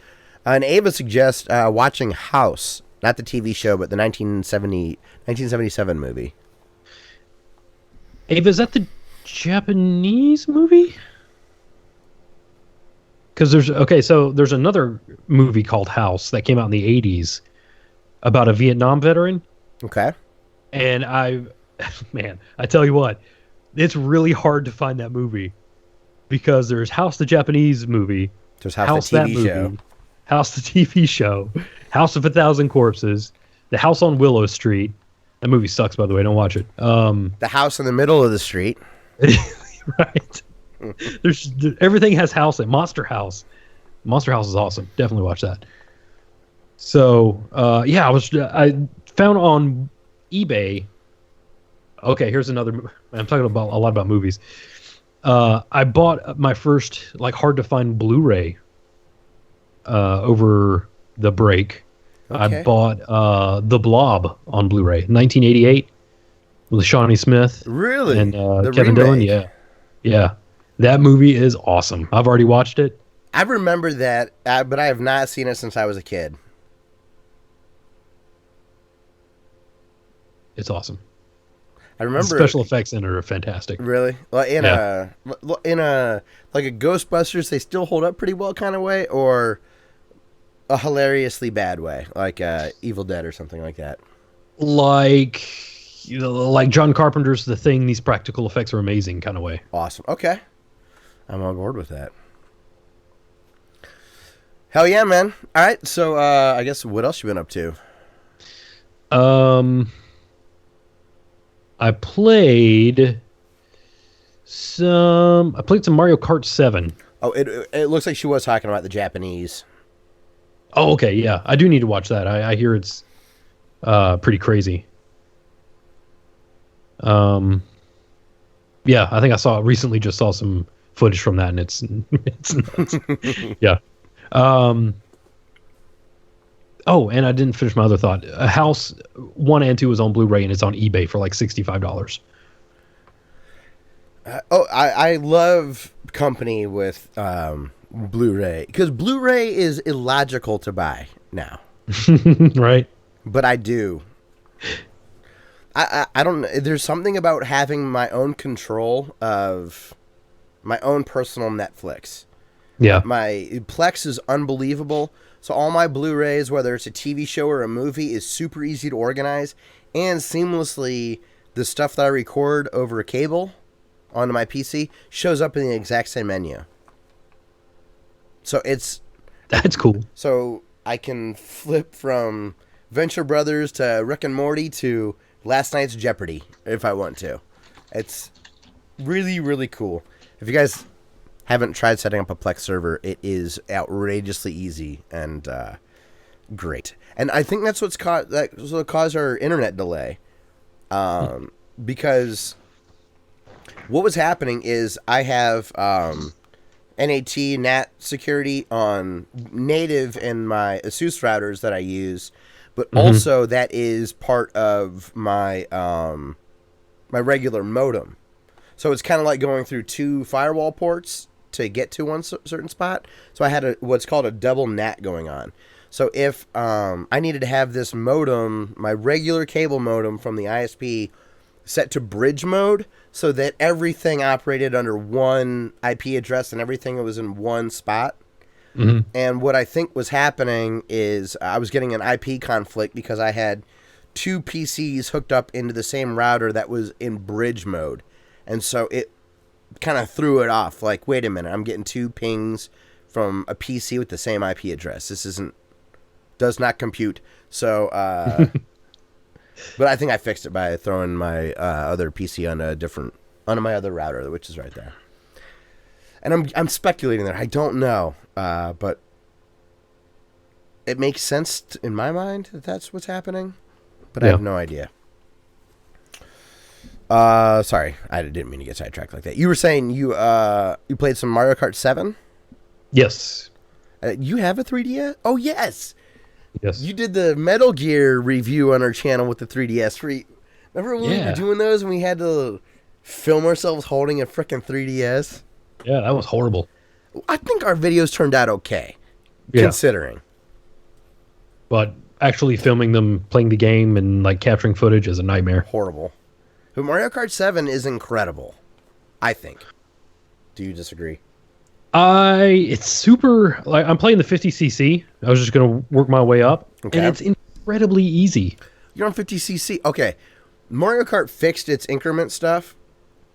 A: And Ava suggests watching House, not the TV show, but the 1977 movie.
B: Ava, is that the Japanese movie? Because there's another movie called House that came out in the 80s about a Vietnam veteran.
A: Okay.
B: And I tell you what, it's really hard to find that movie because there's House the Japanese movie,
A: there's House the TV show,
B: House the TV show, House of a Thousand Corpses, The House on Willow Street. That movie sucks, by the way. Don't watch it.
A: The house in the middle of the street.
B: Right. There's everything has house in Monster House. Monster House is awesome. Definitely watch that. So I found on eBay. Okay, here's another. I'm talking about a lot about movies. I bought my first hard to find Blu-ray over the break. Okay. I bought The Blob on Blu-ray, 1988, with Shawnee Smith.
A: Really?
B: And Kevin Dillon. Yeah. That movie is awesome. I've already watched it.
A: I remember that, but I have not seen it since I was a kid.
B: It's awesome.
A: I remember
B: the special effects in it are fantastic.
A: Really? Well, in a Ghostbusters, they still hold up pretty well kind of way, or a hilariously bad way, like Evil Dead or something like that.
B: Like John Carpenter's The Thing, these practical effects are amazing kind of way.
A: Awesome. Okay. I'm on board with that. Hell yeah, man. All right, so I guess what else you been up to?
B: I played some Mario Kart 7.
A: Oh, it looks like she was talking about the Japanese.
B: Oh, okay, yeah. I do need to watch that. I hear it's pretty crazy. Yeah, I think I recently just saw some footage from that, and it's nuts. Yeah. Oh, and I didn't finish my other thought. House 1 and 2 is on Blu-ray, and it's on eBay for like $65.
A: I love company with Blu-ray, because Blu-ray is illogical to buy now.
B: Right.
A: But I do. I don't. There's something about having my own control of my own personal Netflix.
B: Yeah.
A: My Plex is unbelievable. So all my Blu-rays, whether it's a TV show or a movie, is super easy to organize, and seamlessly the stuff that I record over a cable onto my PC shows up in the exact same menu. So
B: that's cool.
A: So I can flip from Venture Brothers to Rick and Morty to last night's Jeopardy if I want to. It's really, really cool. If you guys haven't tried setting up a Plex server, it is outrageously easy and great. And I think that's what caused our internet delay. Because what was happening is I have NAT security on native in my ASUS routers that I use, but also that is part of my my regular modem. So it's kind of like going through two firewall ports to get to one certain spot. So I had what's called a double NAT going on. So if I needed to have this modem, my regular cable modem from the ISP, set to bridge mode so that everything operated under one IP address and everything was in one spot. And what I think was happening is I was getting an IP conflict because I had two PCs hooked up into the same router that was in bridge mode. And so it kind of threw it off. Like, wait a minute, I'm getting two pings from a PC with the same IP address. This does not compute. So, but I think I fixed it by throwing my other PC on my other router, which is right there. And I'm speculating there. I don't know, but it makes sense in my mind that that's what's happening. But I have no idea. Sorry, I didn't mean to get sidetracked like that. You were saying you played some Mario Kart 7?
B: Yes.
A: You have a 3DS? Oh, yes.
B: Yes.
A: You did the Metal Gear review on our channel with the 3DS. Remember when we were doing those and we had to film ourselves holding a frickin' 3DS?
B: Yeah, that was horrible.
A: I think our videos turned out okay, considering.
B: But actually filming them playing the game and like capturing footage is a nightmare.
A: Horrible. But Mario Kart 7 is incredible, I think. Do you disagree?
B: It's super, like, I'm playing the 50cc. I was just going to work my way up.
A: Okay.
B: And it's incredibly easy.
A: You're on 50cc. Okay. Mario Kart fixed its increment stuff.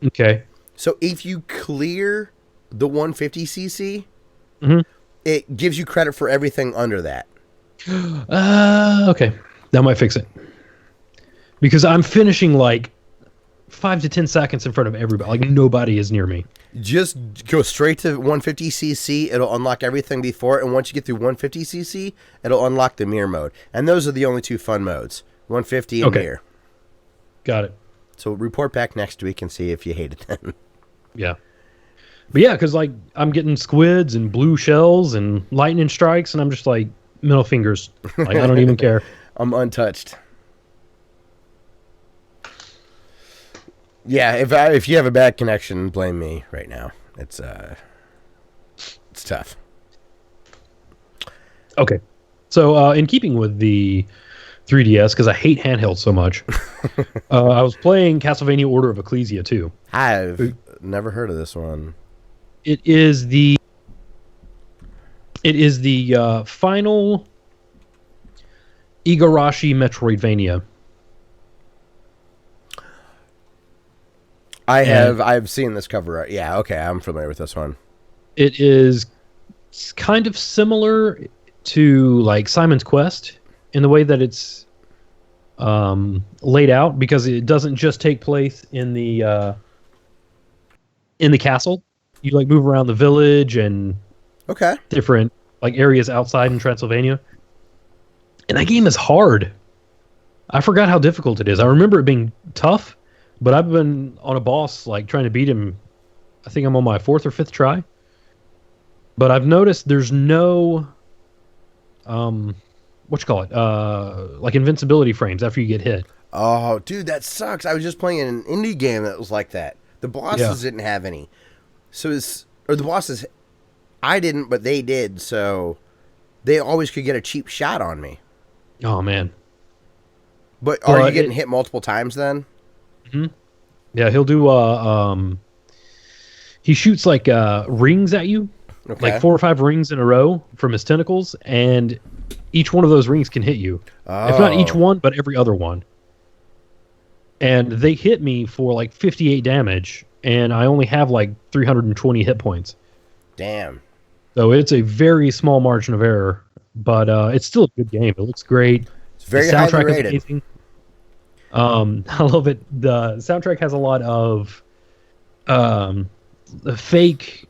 B: Okay.
A: So if you clear the 150cc, it gives you credit for everything under that.
B: Okay. That might fix it. Because I'm finishing like 5 to 10 seconds in front of everybody. Like, nobody is near me.
A: Just go straight to 150cc. It'll unlock everything before it. And once you get through 150cc, it'll unlock the mirror mode. And those are the only two fun modes. 150 and mirror.
B: Got it.
A: So report back next week and see if you hate it then.
B: Yeah. But yeah, because like I'm getting squids and blue shells and lightning strikes, and I'm just like, middle fingers. Like, I don't even care.
A: I'm untouched. Yeah, if you have a bad connection, blame me right now. It's tough.
B: Okay. So in keeping with the 3DS, because I hate handheld so much, I was playing Castlevania Order of Ecclesia 2.
A: I've never heard of this one.
B: It is the final Igarashi Metroidvania.
A: I've seen this cover art. Yeah, okay, I'm familiar with this one.
B: It is kind of similar to like Simon's Quest in the way that it's laid out, because it doesn't just take place in the castle. You like move around the village and different like areas outside in Transylvania. And that game is hard. I forgot how difficult it is. I remember it being tough, but I've been on a boss like trying to beat him. I think I'm on my 4th or 5th try. But I've noticed there's no like invincibility frames after you get hit.
A: Oh, dude, that sucks. I was just playing an indie game that was like that. The bosses didn't have any. The bosses, I didn't, but they did, so they always could get a cheap shot on me.
B: Oh, man.
A: But are you getting hit multiple times then?
B: Mm-hmm. Yeah, he'll do, he shoots like rings at you, like 4 or 5 rings in a row from his tentacles, and each one of those rings can hit you. Oh. If not each one, but every other one. And they hit me for like 58 damage, and I only have like 320 hit points.
A: Damn.
B: So it's a very small margin of error, but it's still a good game. It looks great.
A: It's very highly rated.
B: Is amazing. I love it. The soundtrack has a lot of fake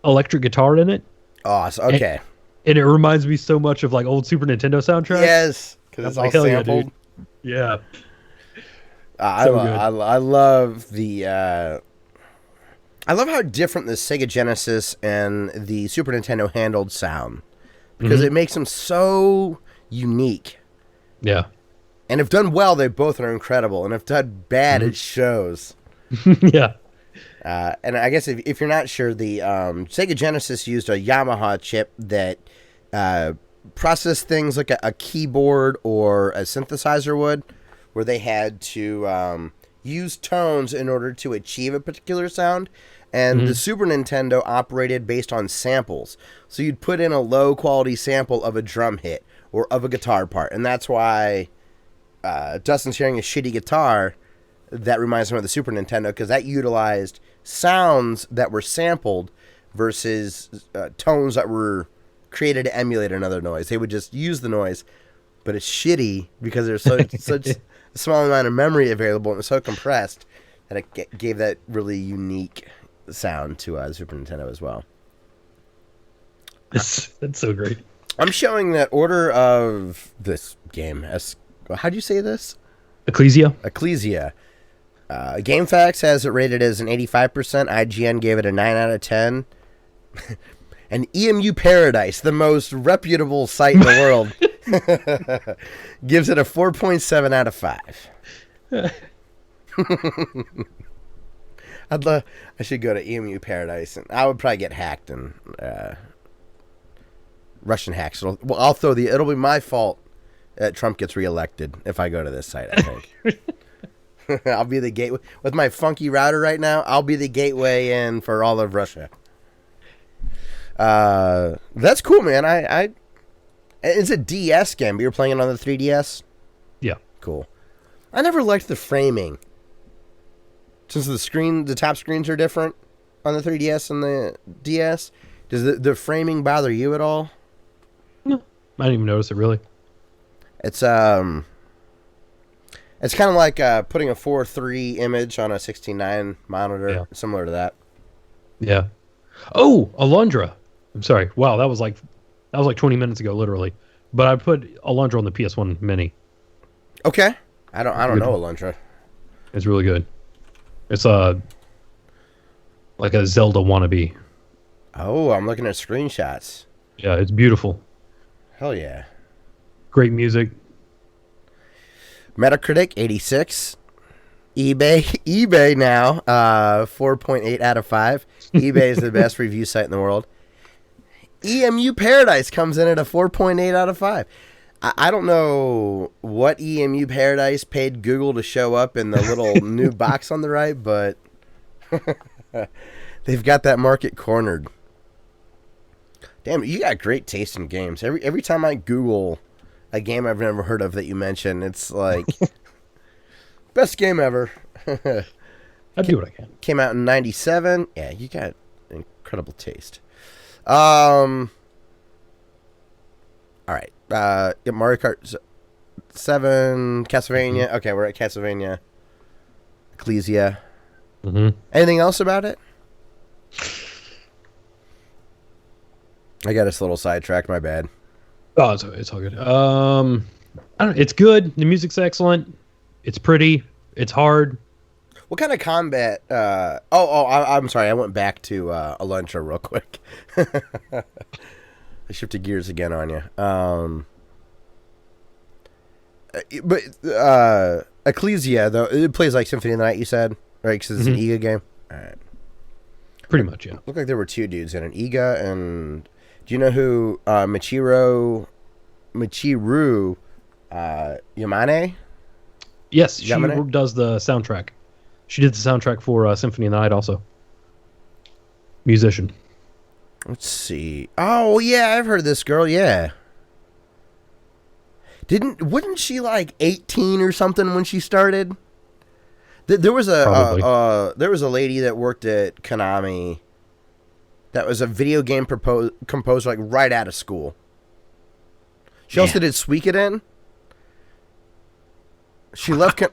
B: electric guitar in it.
A: Oh, okay.
B: And it reminds me so much of like old Super Nintendo soundtracks.
A: Yes, because it's all sampled.
B: Yeah.
A: I love the. I love how different the Sega Genesis and the Super Nintendo handled sound, because it makes them so unique.
B: Yeah.
A: And if done well, they both are incredible, and if done bad, it shows.
B: Yeah.
A: And I guess if you're not sure, the Sega Genesis used a Yamaha chip that processed things like a keyboard or a synthesizer would, where they had to use tones in order to achieve a particular sound. And the Super Nintendo operated based on samples. So you'd put in a low-quality sample of a drum hit or of a guitar part. And that's why Dustin's hearing a shitty guitar. That reminds him of the Super Nintendo, because that utilized sounds that were sampled versus tones that were created to emulate another noise. They would just use the noise, but it's shitty because there's such a small amount of memory available, and it's so compressed that it gave that really unique sound to the Super Nintendo as well.
B: That's so great.
A: I'm showing that Order of this game. How do you say this?
B: Ecclesia.
A: GameFAQs has it rated as an 85%. IGN gave it a 9 out of 10. And EMU Paradise, the most reputable site in the world, gives it a 4.7 out of 5. I should go to EMU Paradise, and I would probably get hacked and Russian hacks. I'll throw it'll be my fault that Trump gets reelected if I go to this site, I think. I'll be the gateway with my funky router right now. I'll be the gateway in for all of Russia. That's cool, man. It's a DS game, but you're playing it on the 3DS?
B: Yeah.
A: Cool. I never liked the framing. Since the top screens are different on the 3DS and the DS, does the framing bother you at all?
B: No. I didn't even notice it, really.
A: It's kind of like putting a 4:3 image on a 16:9 monitor, similar to that.
B: Yeah. Oh, Alundra. I'm sorry. Wow, that was like 20 minutes ago, literally. But I put Alundra on the PS1 Mini.
A: Okay. I don't know Alundra.
B: It's really good. It's like a Zelda wannabe.
A: Oh, I'm looking at screenshots.
B: Yeah, it's beautiful.
A: Hell yeah.
B: Great
A: Metacritic 86. eBay now 4.8 out of 5. eBay is the best review site in the world. EMU Paradise comes in at a 4.8 out of 5. I don't know what EMU Paradise paid Google to show up in the little new box on the right, but they've got that market cornered. Damn, you got great taste in games. Every time I Google a game I've never heard of that you mention, it's like best game ever.
B: I do what I can.
A: Came out in 97. Yeah, you got incredible taste. All right. Mario Kart 7, Castlevania. Mm-hmm. Okay, we're at Castlevania. Ecclesia.
B: Mm-hmm.
A: Anything else about it? I got us a little sidetracked. My bad.
B: Oh, it's all good. I don't know. It's good. The music's excellent. It's pretty. It's hard.
A: What kind of combat? I'm sorry. I went back to Alundra real quick. I shifted gears again on you. But Ecclesia, though, it plays like Symphony of the Night, you said? Right, because it's an EGA game? All right.
B: Pretty much, yeah.
A: Looked like there were two dudes in an EGA, and do you know who Michiru Yamane?
B: Yes, she does the soundtrack. She did the soundtrack for Symphony of the Night also. Musician.
A: Let's see. Oh, yeah, I've heard of this girl, yeah. Wasn't she like 18 or something when she started? There was a lady that worked at Konami that was a video game composer like right out of school. She also did Suikoden. She left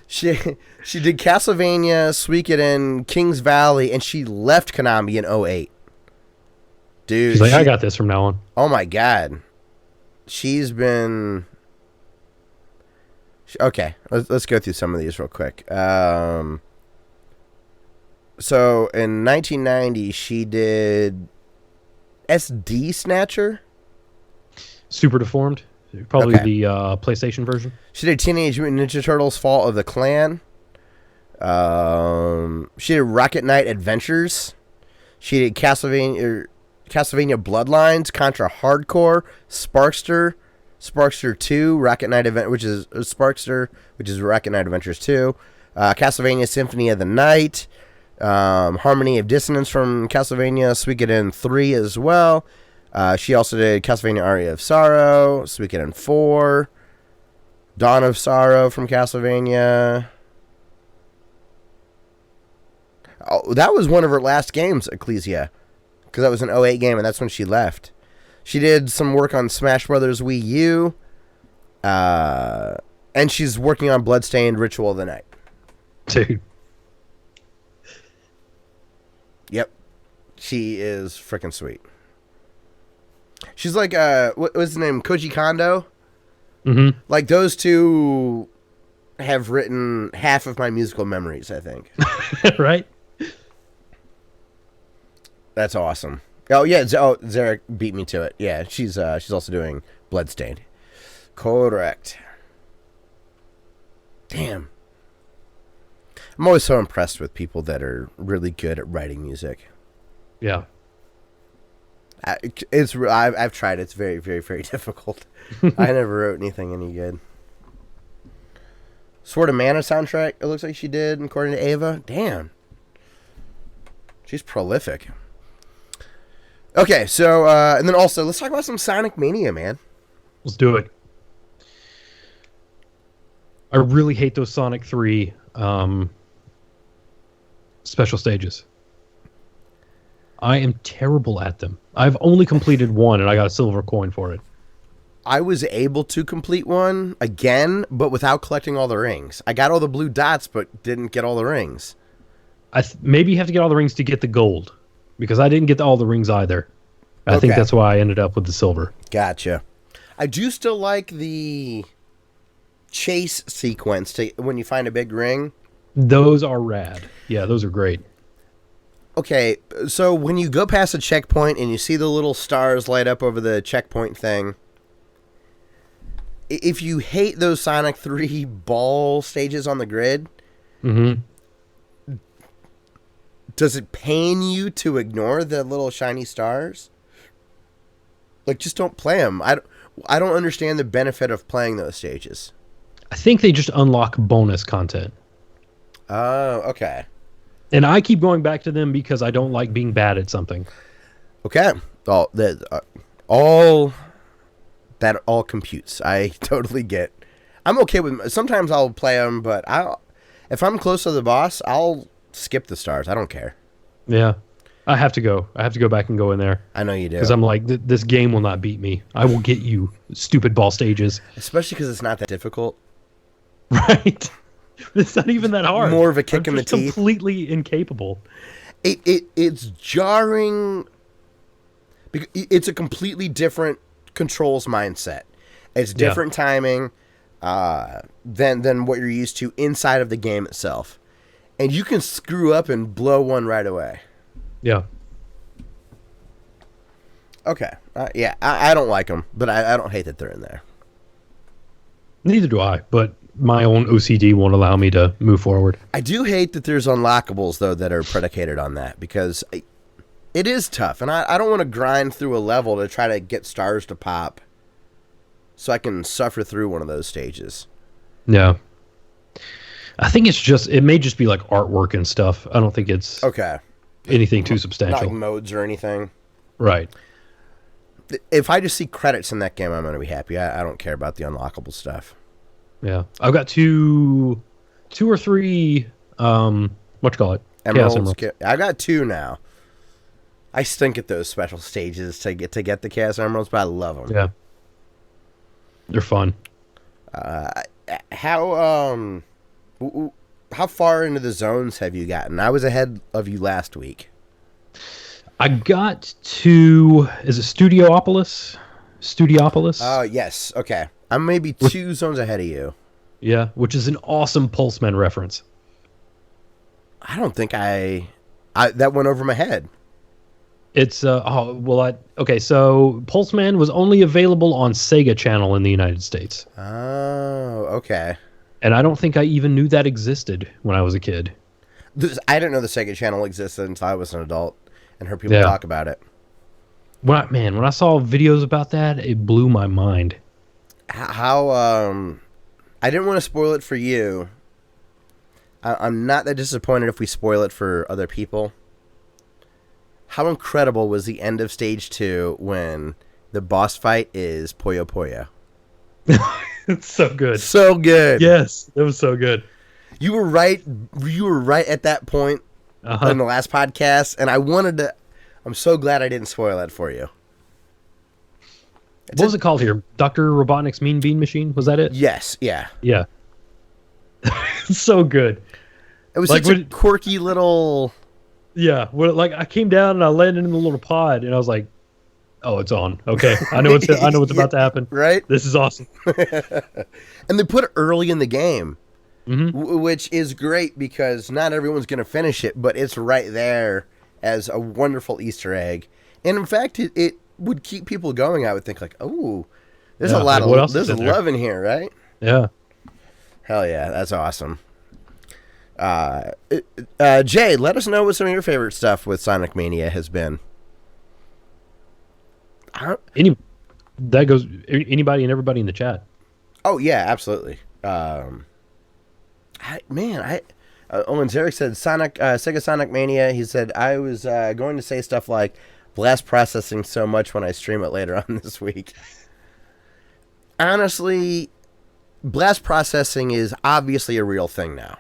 A: she did Castlevania, Suikoden, King's Valley, and she left Konami in 2008. Dude,
B: she's like, I got this from now on. Oh
A: my god. She's been... Okay, let's go through some of these real quick. So, in 1990, she did SD Snatcher.
B: Super Deformed. Probably the PlayStation version.
A: She did Teenage Mutant Ninja Turtles Fall of the Clan. She did Rocket Knight Adventures. She did Castlevania Bloodlines, Contra Hardcore, Sparkster 2, Rocket Knight Event, which is Sparkster, which is Rocket Knight Adventures 2, Castlevania Symphony of the Night, Harmony of Dissonance from Castlevania, Suikoden 3 as well. She also did Castlevania Aria of Sorrow, Suikoden 4, Dawn of Sorrow from Castlevania. Oh, that was one of her last games, Ecclesia, because that was an 2008 game, and that's when she left. She did some work on Smash Brothers Wii U, and she's working on Bloodstained Ritual of the Night.
B: Dude.
A: Yep. She is freaking sweet. She's like, what was his name? Koji Kondo?
B: Mm-hmm.
A: Like, those two have written half of my musical memories, I think.
B: Right?
A: That's awesome. Oh, yeah. Zarek beat me to it. Yeah, she's also doing Bloodstained. Correct. Damn. I'm always so impressed with people that are really good at writing music.
B: Yeah.
A: I've tried. It's very, very, very difficult. I never wrote anything any good. Sword of Mana soundtrack, it looks like she did, according to Ava. Damn. She's prolific. Okay, so, and then also, let's talk about some Sonic Mania, man.
B: Let's do it. I really hate those Sonic 3 special stages. I am terrible at them. I've only completed one, and I got a silver coin for it.
A: I was able to complete one again, but without collecting all the rings. I got all the blue dots, but didn't get all the rings.
B: Maybe you have to get all the rings to get the gold, because I didn't get all the rings either. I think that's why I ended up with the silver.
A: Gotcha. I do still like the chase sequence when you find a big ring.
B: Those are rad. Yeah, those are great.
A: Okay, so when you go past a checkpoint and you see the little stars light up over the checkpoint thing, if you hate those Sonic 3 ball stages on the grid, does it pain you to ignore the little shiny stars? Like, just don't play them. I don't understand the benefit of playing those stages.
B: I think they just unlock bonus content.
A: Oh, okay.
B: And I keep going back to them because I don't like being bad at something.
A: Okay. All computes. I totally get. I'm okay with. Sometimes I'll play them, but if I'm close to the boss, I'll skip the stars. I don't care.
B: Yeah, I have to go. I have to go back and go in there.
A: I know you do.
B: Because I'm like, this game will not beat me. I will get you, stupid ball stages.
A: Especially because it's not that difficult.
B: Right. It's not even that hard.
A: More of a kick in the teeth.
B: Completely incapable.
A: It's jarring. It's a completely different controls mindset. It's different timing than what you're used to inside of the game itself. And you can screw up and blow one right away.
B: Yeah.
A: Okay. I don't like them, but I don't hate that they're in there.
B: Neither do I, but my own OCD won't allow me to move forward.
A: I do hate that there's unlockables, though, that are predicated on that, because it is tough, and I don't want to grind through a level to try to get stars to pop so I can suffer through one of those stages.
B: Yeah. I think it may just be like artwork and stuff. I don't think it's anything too substantial.
A: Not like modes or anything.
B: Right.
A: If I just see credits in that game, I'm going to be happy. I don't care about the unlockable stuff.
B: Yeah. I've got two or three, Chaos Emeralds.
A: I got 2 now. I stink at those special stages to get the Chaos Emeralds, but I love them.
B: Yeah. They're fun.
A: How far into the zones have you gotten? I was ahead of you last week.
B: I got to... Is it Studiopolis?
A: Oh, yes. Okay. I'm maybe 2 zones ahead of you.
B: Yeah, which is an awesome Pulseman reference.
A: I don't think that went over my head.
B: It's so Pulseman was only available on Sega Channel in the United States.
A: Oh, okay.
B: And I don't think I even knew that existed when I was a kid.
A: I didn't know the Sega Channel existed until I was an adult and heard people talk about it.
B: When I saw videos about that, it blew my mind.
A: I didn't want to spoil it for you. I'm not that disappointed if we spoil it for other people. How incredible was the end of Stage 2 when the boss fight is Puyo Puyo?
B: It's so good.
A: So good.
B: Yes, it was so good.
A: You were right. You were right at that point in the last podcast, and I'm so glad I didn't spoil that for you.
B: What was it called here? Dr. Robotnik's Mean Bean Machine? Was that it?
A: Yes. Yeah.
B: Yeah. It's so good.
A: It was such a quirky little...
B: Yeah. I came down and I landed in the little pod, and I was like, oh, it's on. Okay. I know what's about to happen.
A: Right?
B: This is awesome.
A: And they put it early in the game, which is great because not everyone's going to finish it, but it's right there as a wonderful Easter egg. And in fact, it would keep people going, I would think, like, oh, there's a lot of love in here, right?
B: Yeah.
A: Hell yeah, that's awesome. Jay, let us know what some of your favorite stuff with Sonic Mania has been.
B: Anybody and everybody in the chat.
A: Oh yeah, absolutely. When Zarek said Sega Sonic Mania, he said I was going to say stuff like blast processing so much when I stream it later on this week. Honestly, blast processing is obviously a real thing now.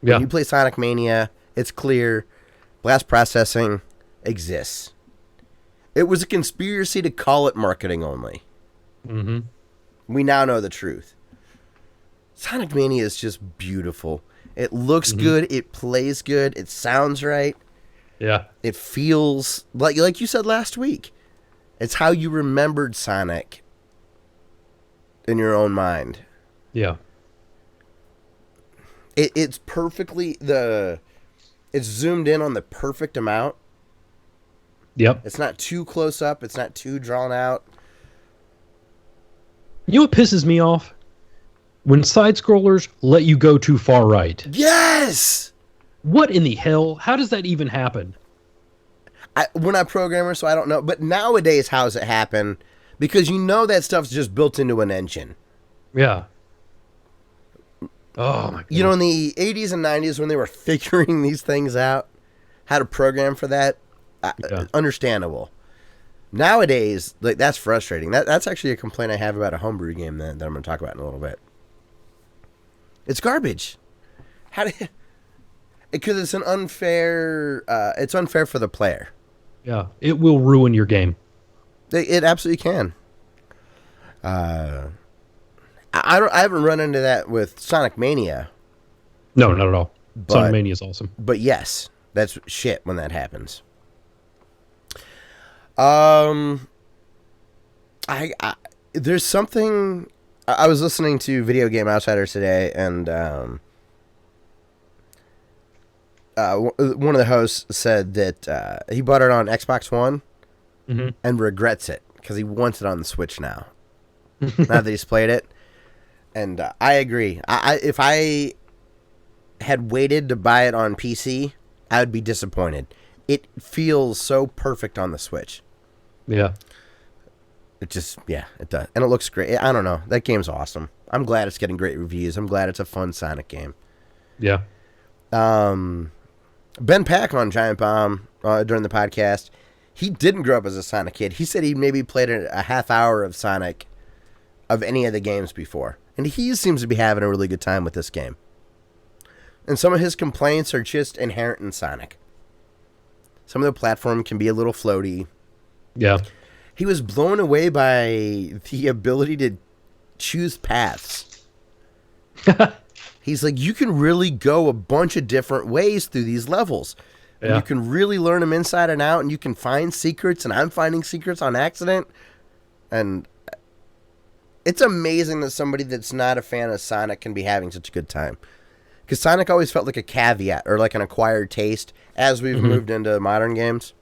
B: Yeah.
A: When you play Sonic Mania, it's clear blast processing exists. It was a conspiracy to call it marketing only.
B: Mm-hmm.
A: We now know the truth. Sonic Mania is just beautiful. It looks good. It plays good. It sounds right.
B: Yeah.
A: It feels like you said last week. It's how you remembered Sonic in your own mind.
B: Yeah.
A: It's perfectly it's zoomed in on the perfect amount.
B: Yep.
A: It's not too close up. It's not too drawn out.
B: You know what pisses me off? When side scrollers let you go too far right.
A: Yes!
B: What in the hell? How does that even happen?
A: We're not programmers, so I don't know. But nowadays, how does it happen? Because you know that stuff's just built into an engine.
B: Yeah. Oh, my God.
A: You know, in the 80s and 90s, when they were figuring these things out, how to program for that, understandable. Nowadays, like that's frustrating. That's actually a complaint I have about a homebrew game that I'm going to talk about in a little bit. It's garbage. Because it's an unfair. It's unfair for the player.
B: Yeah, it will ruin your game.
A: It absolutely can. I haven't run into that with Sonic Mania.
B: No, not at all. Sonic Mania is awesome.
A: But yes, that's shit when that happens. There's something. I was listening to Video Game Outsiders today, and one of the hosts said that he bought it on Xbox One and regrets it because he wants it on the Switch now. Now that he's played it, and I agree. If I had waited to buy it on PC, I would be disappointed. It feels so perfect on the Switch.
B: Yeah.
A: It just, it does. And it looks great. I don't know. That game's awesome. I'm glad it's getting great reviews. I'm glad it's a fun Sonic game.
B: Yeah.
A: Ben Pack on Giant Bomb during the podcast, he didn't grow up as a Sonic kid. He said he maybe played a half hour of Sonic of any of the games before. And he seems to be having a really good time with this game. And some of his complaints are just inherent in Sonic. Some of the platform can be a little floaty.
B: Yeah.
A: He was blown away by the ability to choose paths. He's like, you can really go a bunch of different ways through these levels. Yeah. You can really learn them inside and out, and you can find secrets, and I'm finding secrets on accident. And it's amazing that somebody that's not a fan of Sonic can be having such a good time. Because Sonic always felt like a caveat or like an acquired taste as we've moved into modern games.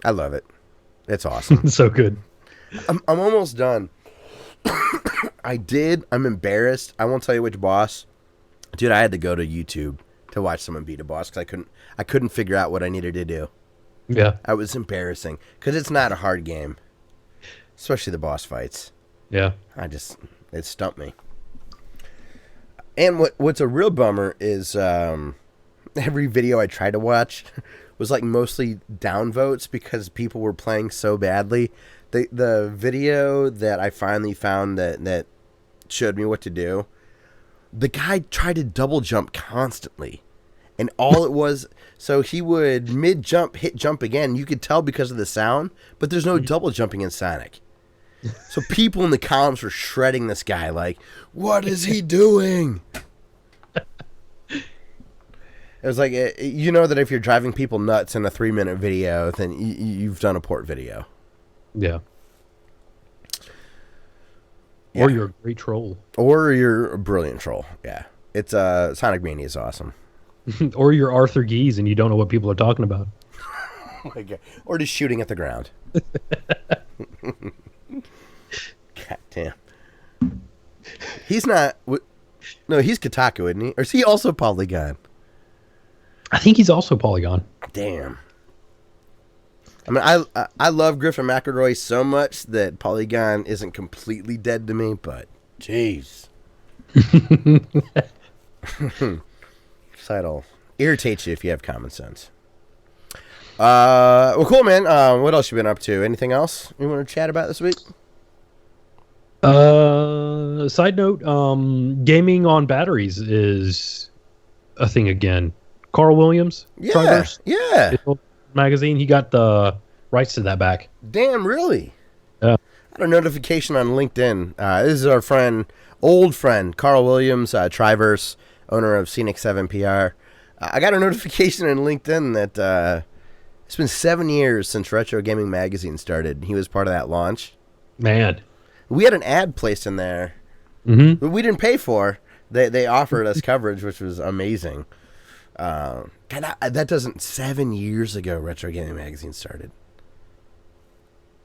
A: I love it. It's awesome.
B: So good.
A: I'm almost done. I'm embarrassed. I won't tell you which boss. Dude, I had to go to YouTube to watch someone beat a boss because I couldn't figure out what I needed to do.
B: Yeah.
A: It was embarrassing because it's not a hard game. Especially the boss fights.
B: Yeah.
A: It stumped me. And what's a real bummer is every video I tried to watch was like mostly downvotes because people were playing so badly. The video that I finally found that showed me what to do, the guy tried to double jump constantly. And all it was, so he would mid-jump, hit jump again. You could tell because of the sound, but there's no double jumping in Sonic. So people in the comments were shredding this guy like, what is he doing? It was like, you know that if you're driving people nuts in a 3-minute video, then you've done a port video.
B: Yeah. Or you're a great troll.
A: Or you're a brilliant troll. Yeah. It's Sonic Mania is awesome.
B: Or you're Arthur Geese and you don't know what people are talking about.
A: Oh my God. Or just shooting at the ground. God damn. He's not. No, he's Kotaku, isn't he? Or is he also Polygon?
B: I think he's also Polygon.
A: Damn. I mean, I love Griffin McElroy so much that Polygon isn't completely dead to me, but jeez. Title irritates you if you have common sense. Well, cool, man. What else you been up to? Anything else you want to chat about this week?
B: Side note, gaming on batteries is a thing again. Carl Williams,
A: Yeah.
B: Magazine, he got the rights to that back.
A: Damn, really?
B: Yeah.
A: I had a notification on LinkedIn. This is our old friend, Carl Williams, Triverse, owner of Scenic 7 PR. I got a notification on LinkedIn that it's been 7 years since Retro Gaming Magazine started. He was part of that launch.
B: Man.
A: We had an ad placed in there,
B: Mm-hmm.
A: but we didn't pay for. They offered us coverage, which was amazing. God, that doesn't 7 years ago Retro Gaming Magazine started.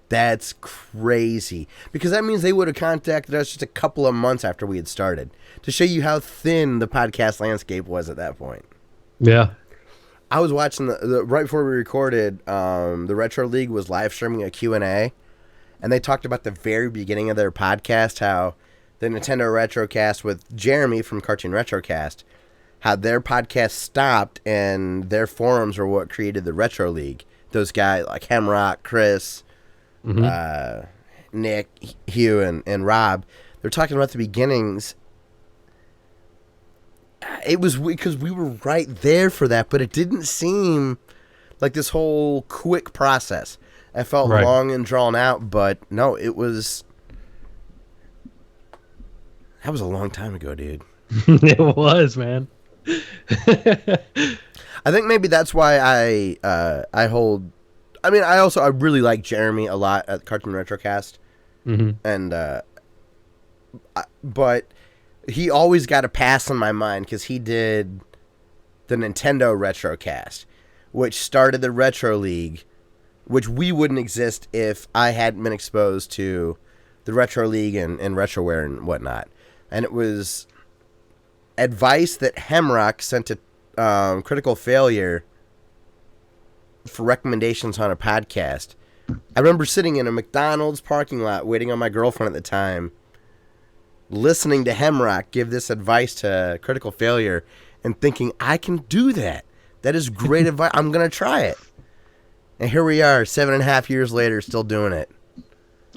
A: That's crazy, because that means they would have contacted us just a couple of months after we had started to show you how thin the podcast landscape was at that point.
B: Yeah.
A: I was watching the right before we recorded, the Retro League was live streaming a Q&A, and they talked about the very beginning of their podcast, how the Nintendo Retrocast with Jeremy from Cartoon Retrocast, how their podcast stopped and their forums are what created the Retro League. Those guys like Hemrock, Chris, Nick, Hugh, and Rob, they're talking about the beginnings. It was because we were right there for that, but it didn't seem like this whole quick process. It felt long and drawn out, but no, it was... That was a long time ago, dude.
B: It was, man.
A: I think maybe that's why I hold... I mean, I really like Jeremy a lot at Cartoon Retrocast.
B: Mm-hmm.
A: And, but he always got a pass in my mind because he did the Nintendo Retrocast, which started the Retro League, which we wouldn't exist if I hadn't been exposed to the Retro League and Retroware and whatnot. And it was advice that Hemrock sent to Critical Failure for recommendations on a podcast. I remember sitting in a McDonald's parking lot waiting on my girlfriend at the time, listening to Hemrock give this advice to Critical Failure and thinking, I can do that. That is great advice. I'm going to try it. And here we are, 7.5 years later, still doing it.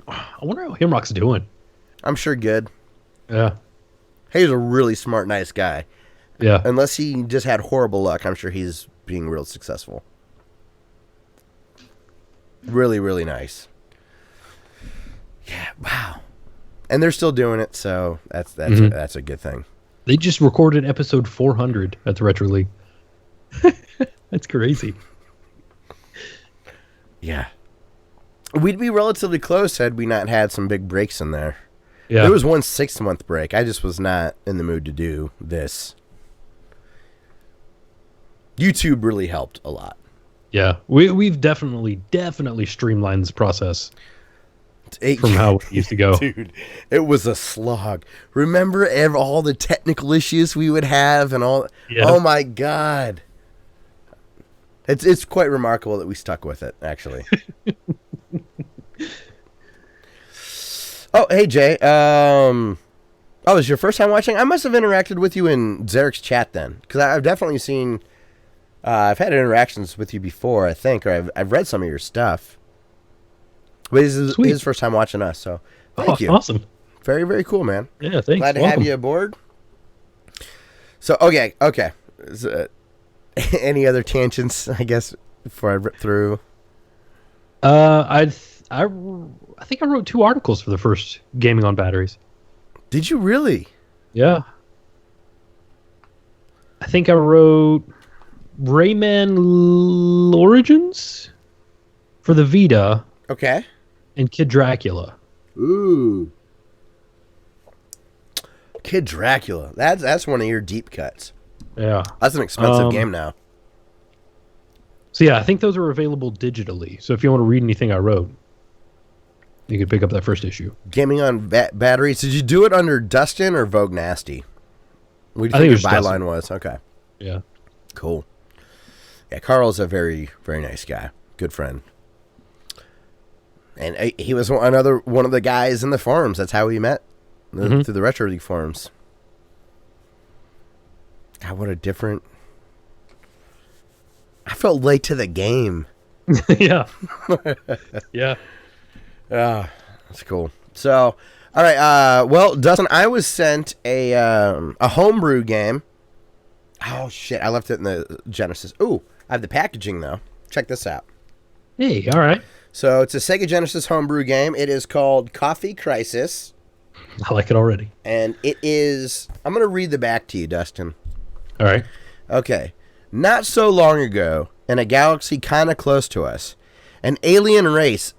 B: I wonder how Hemrock's doing.
A: I'm sure good.
B: Yeah.
A: He's a really smart, nice guy.
B: Yeah.
A: Unless he just had horrible luck, I'm sure he's being real successful. Really, really nice. Yeah, wow. And they're still doing it, so that's a good thing.
B: They just recorded episode 400 at the Retro League. That's crazy.
A: Yeah. We'd be relatively close had we not had some big breaks in there.
B: Yeah.
A: There was one 6-month break. I just was not in the mood to do this. YouTube really helped a lot.
B: Yeah. We've definitely streamlined this process from how it used to go.
A: Dude, it was a slog. Remember all the technical issues we would have and all?
B: Yeah.
A: Oh my God. It's quite remarkable that we stuck with it, actually. Oh, hey, Jay. Oh, it was your first time watching? I must have interacted with you in Zarek's chat then, because I've definitely seen... I've had interactions with you before, I think, or I've read some of your stuff. But this is his first time watching us, so thank you.
B: Awesome.
A: Very, very cool, man.
B: Yeah, thanks.
A: Glad to have you aboard. So, okay. Any other tangents, I guess, before I rip through?
B: I think I wrote 2 articles for the first Gaming on Batteries.
A: Did you really?
B: Yeah. I think I wrote Rayman Origins for the Vita.
A: Okay.
B: And Kid Dracula.
A: Ooh. Kid Dracula. That's one of your deep cuts.
B: Yeah.
A: That's an expensive game now.
B: So yeah, I think those are available digitally. So if you want to read anything I wrote, you could pick up that first issue.
A: Gaming on batteries. Did you do it under Dustin or Vogue Nasty? What do
B: I
A: you
B: think
A: think
B: it
A: your
B: was
A: byline was? Okay.
B: Yeah.
A: Cool. Yeah, Carl's a very, very nice guy. Good friend. And he was one of the guys in the forums. That's how we met, through the Retro League forums. God, what a different... I felt late to the game.
B: Yeah. Yeah.
A: That's cool. So, all right. Well, Dustin, I was sent a homebrew game. Oh, shit. I left it in the Genesis. Ooh, I have the packaging, though. Check this out.
B: Hey, all right.
A: So, it's a Sega Genesis homebrew game. It is called Coffee Crisis.
B: I like it already.
A: And it is... I'm going to read the back to you, Dustin.
B: All right.
A: Okay. Not so long ago, in a galaxy kind of close to us, an alien race...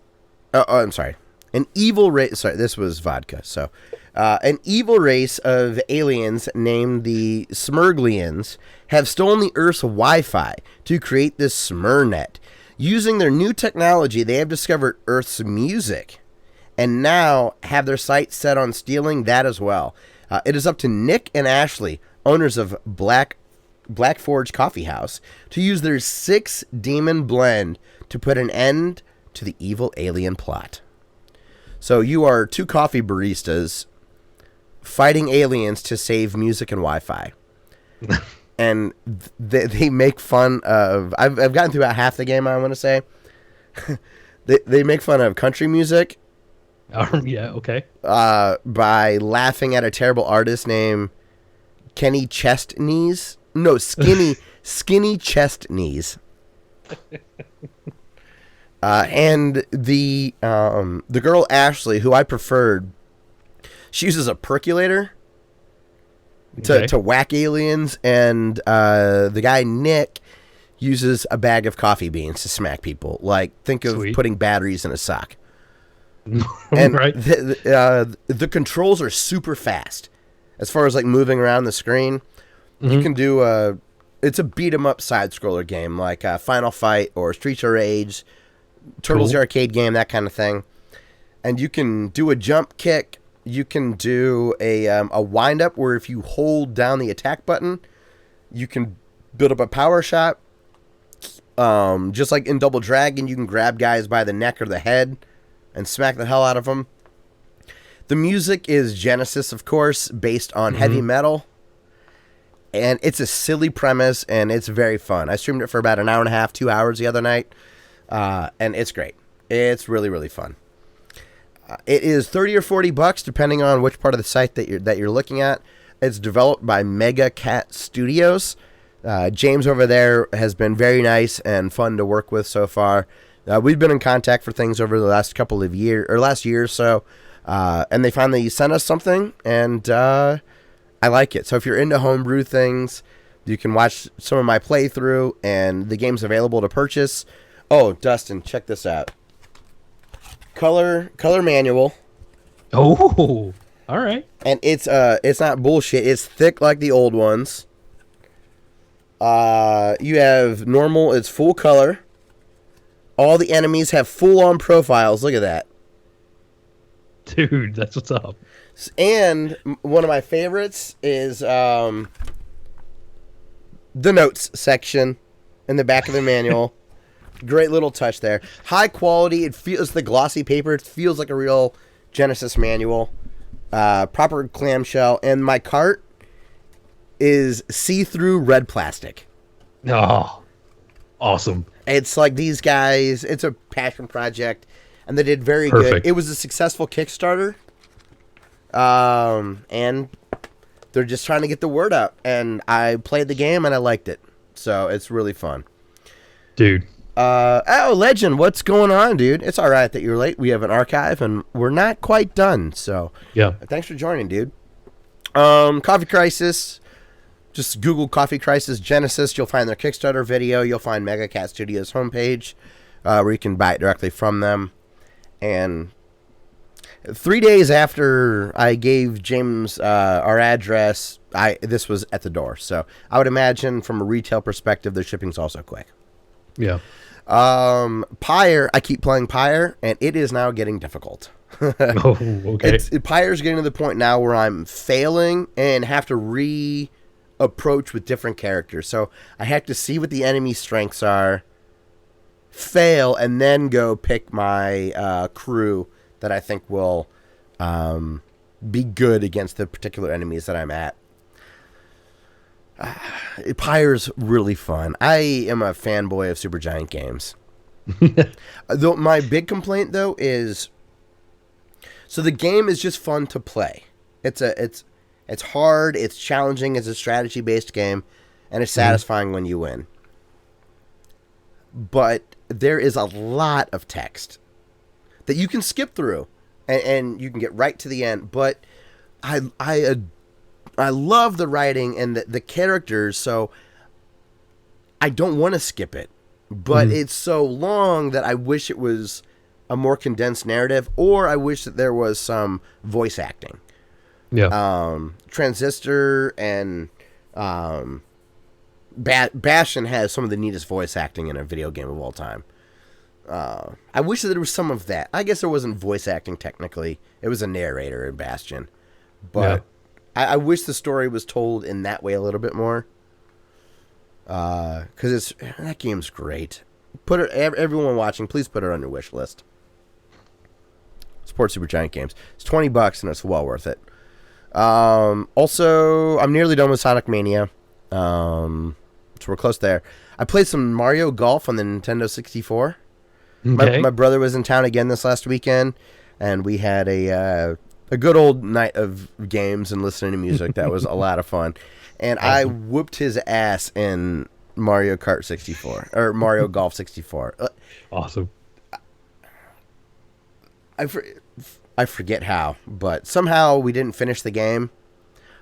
A: I'm sorry. An evil race... Sorry, this was vodka. So, an evil race of aliens named the Smurglians have stolen the Earth's Wi-Fi to create this Smurnet. Using their new technology, they have discovered Earth's music, and now have their sights set on stealing that as well. It is up to Nick and Ashley, owners of Black Forge Coffee House, to use their 6-demon blend to put an end to the evil alien plot. So you are 2 coffee baristas fighting aliens to save music and Wi-Fi. And they make fun of... I've gotten through about half the game, I want to say. They make fun of country music.
B: Yeah, okay.
A: By laughing at a terrible artist named Kenny Chest Knees. No, Skinny Chest Knees. And the girl Ashley, who I preferred, she uses a percolator to whack aliens, and the guy Nick uses a bag of coffee beans to smack people. Like, think of putting batteries in a sock. And
B: right.
A: The controls are super fast as far as like moving around the screen. You can do it's a beat 'em up side scroller game like Final Fight or Streets of Rage, Turtles the arcade game, that kind of thing. And you can do a jump kick. You can do a wind up where if you hold down the attack button, you can build up a power shot. Just like in Double Dragon, you can grab guys by the neck or the head and smack the hell out of them. The music is Genesis, of course, based on heavy metal. And it's a silly premise, and it's very fun. I streamed it for about an hour and a half, 2 hours the other night. And it's great. It's really, really fun. It is $30 or $40, depending on which part of the site that you're looking at. It's developed by Mega Cat Studios. James over there has been very nice and fun to work with so far. We've been in contact for things over the last couple of years, or last year or so, and they finally sent us something, and I like it. So if you're into homebrew things, you can watch some of my playthrough, and the game's available to purchase. Oh, Dustin, check this out. Color manual.
B: Oh, all right.
A: And it's not bullshit. It's thick like the old ones. You have normal. It's full color. All the enemies have full-on profiles. Look at that.
B: Dude, that's what's up.
A: And one of my favorites is the notes section in the back of the manual. Great little touch there. High quality. It feels the glossy paper. It feels like a real Genesis manual. Proper clamshell. And my cart is see-through red plastic.
B: Oh, awesome.
A: It's like these guys, it's a passion project, and they did very good. It was a successful Kickstarter, and they're just trying to get the word out. And I played the game, and I liked it. So it's really fun.
B: Dude.
A: Legend, what's going on, dude? It's all right that you're late. We have an archive, and we're not quite done. So
B: yeah,
A: thanks for joining, dude. Coffee Crisis. Just Google Coffee Crisis Genesis. You'll find their Kickstarter video. You'll find Mega Cat Studios homepage where you can buy it directly from them. And 3 days after I gave James our address, this was at the door. So I would imagine from a retail perspective, the shipping's also quick.
B: Yeah.
A: Pyre, I keep playing Pyre, and it is now getting difficult.
B: Oh, okay.
A: Pyre's getting to the point now where I'm failing and have to approach with different characters. So I have to see what the enemy strengths are, fail, and then go pick my crew that I think will be good against the particular enemies that I'm at. Pyre's really fun. I am a fanboy of Supergiant games. Though my big complaint though is, so the game is just fun to play. It's hard, it's challenging, it's a strategy based game, and it's satisfying when you win. But there is a lot of text that you can skip through, and you can get right to the end. But I love the writing and the characters, so I don't want to skip it. But it's so long that I wish it was a more condensed narrative, or I wish that there was some voice acting.
B: Yeah.
A: Transistor and Bastion has some of the neatest voice acting in a video game of all time. I wish that there was some of that. I guess there wasn't voice acting technically. It was a narrator in Bastion. But I wish the story was told in that way a little bit more. Because that game's great. Everyone watching, please put it on your wish list. Support Supergiant games. It's $20 and it's well worth it. Also, I'm nearly done with Sonic Mania. So we're close there. I played some Mario Golf on the Nintendo 64.
B: Okay.
A: My brother was in town again this last weekend, and we had a good old night of games and listening to music. That was a lot of fun. And awesome. I whooped his ass in Mario Kart 64, or Mario Golf 64.
B: Awesome.
A: I forget how, but somehow we didn't finish the game.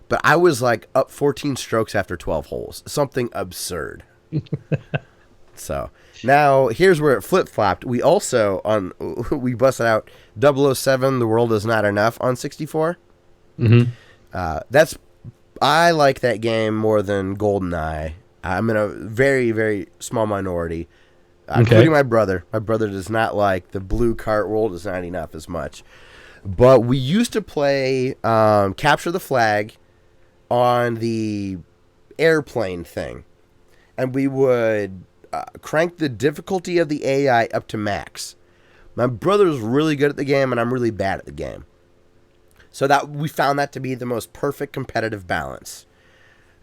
A: But I was like up 14 strokes after 12 holes. Something absurd. So now here's where it flip-flopped. We also, we busted out 007, The World Is Not Enough on 64. I like that game more than GoldenEye. I'm in a very, very small minority, including my brother. My brother does not like the blue Kart World Is Not Enough as much. But we used to play Capture the Flag on the airplane thing. And we would crank the difficulty of the AI up to max. My brother's really good at the game, and I'm really bad at the game. So that we found that to be the most perfect competitive balance.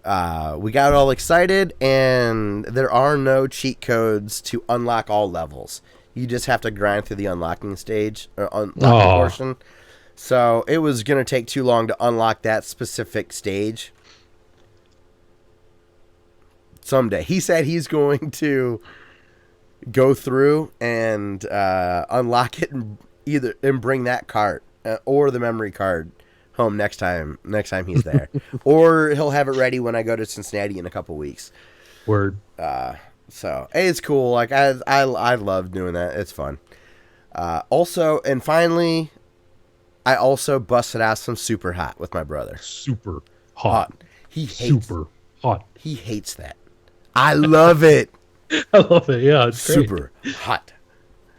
A: We got all excited, and there are no cheat codes to unlock all levels. You just have to grind through the unlocking stage, or unlocking portion. So it was going to take too long to unlock that specific stage. Someday. He said he's going to go through and unlock it and bring that cart or the memory card home next time he's there. Or he'll have it ready when I go to Cincinnati in a couple weeks.
B: Word.
A: So it's cool. Like I love doing that. It's fun. Also, and finally, I also busted out some Super Hot with my brother.
B: Super hot.
A: He hates
B: super hot.
A: He hates that. I love it.
B: I love it. Yeah, it's great.
A: Super hot.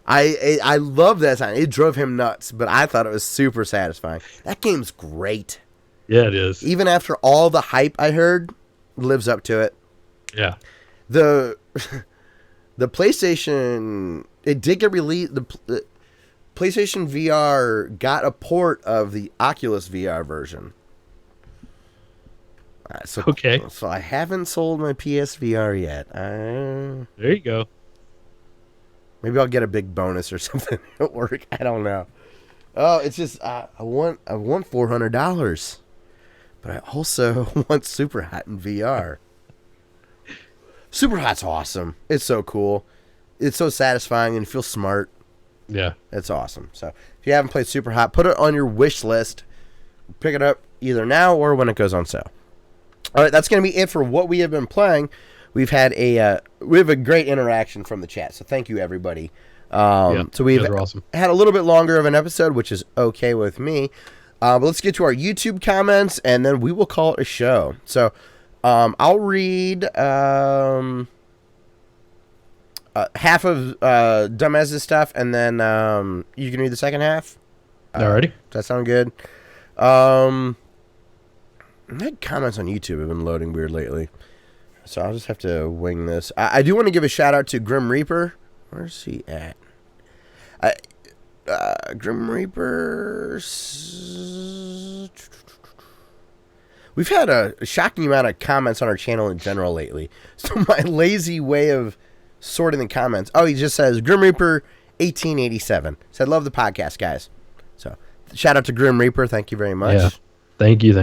A: I love that sound. It drove him nuts, but I thought it was super satisfying. That game's great.
B: Yeah, it is.
A: Even after all the hype I heard, lives up to it.
B: Yeah.
A: The PlayStation, it did get released. The PlayStation VR got a port of the Oculus VR version. So I haven't sold my PSVR yet. There
B: you go.
A: Maybe I'll get a big bonus or something at work. I don't know. Oh, it's just I want $400, but I also want Super Hot in VR. Super Hot's awesome. It's so cool. It's so satisfying and you feel smart.
B: Yeah,
A: it's awesome. So if you haven't played Super Hot, put it on your wish list. Pick it up either now or when it goes on sale. All right, that's going to be it for what we have been playing. We have a great interaction from the chat, so thank you everybody. So we've
B: awesome.
A: Had a little bit longer of an episode, which is okay with me. But let's get to our YouTube comments, and then we will call it a show. So I'll read half of Dumbass's stuff, and then you can read the second half.
B: Alrighty.
A: Does that sound good? My comments on YouTube have been loading weird lately, so I'll just have to wing this. I do want to give a shout out to Grim Reaper. Where's he at? Grim Reaper. We've had a shocking amount of comments on our channel in general lately. So my lazy way of sorting the comments. Oh, he just says Grim Reaper 1887. Said love the podcast, guys. So shout out to Grim Reaper. Thank you very much.
B: Yeah. Thank you.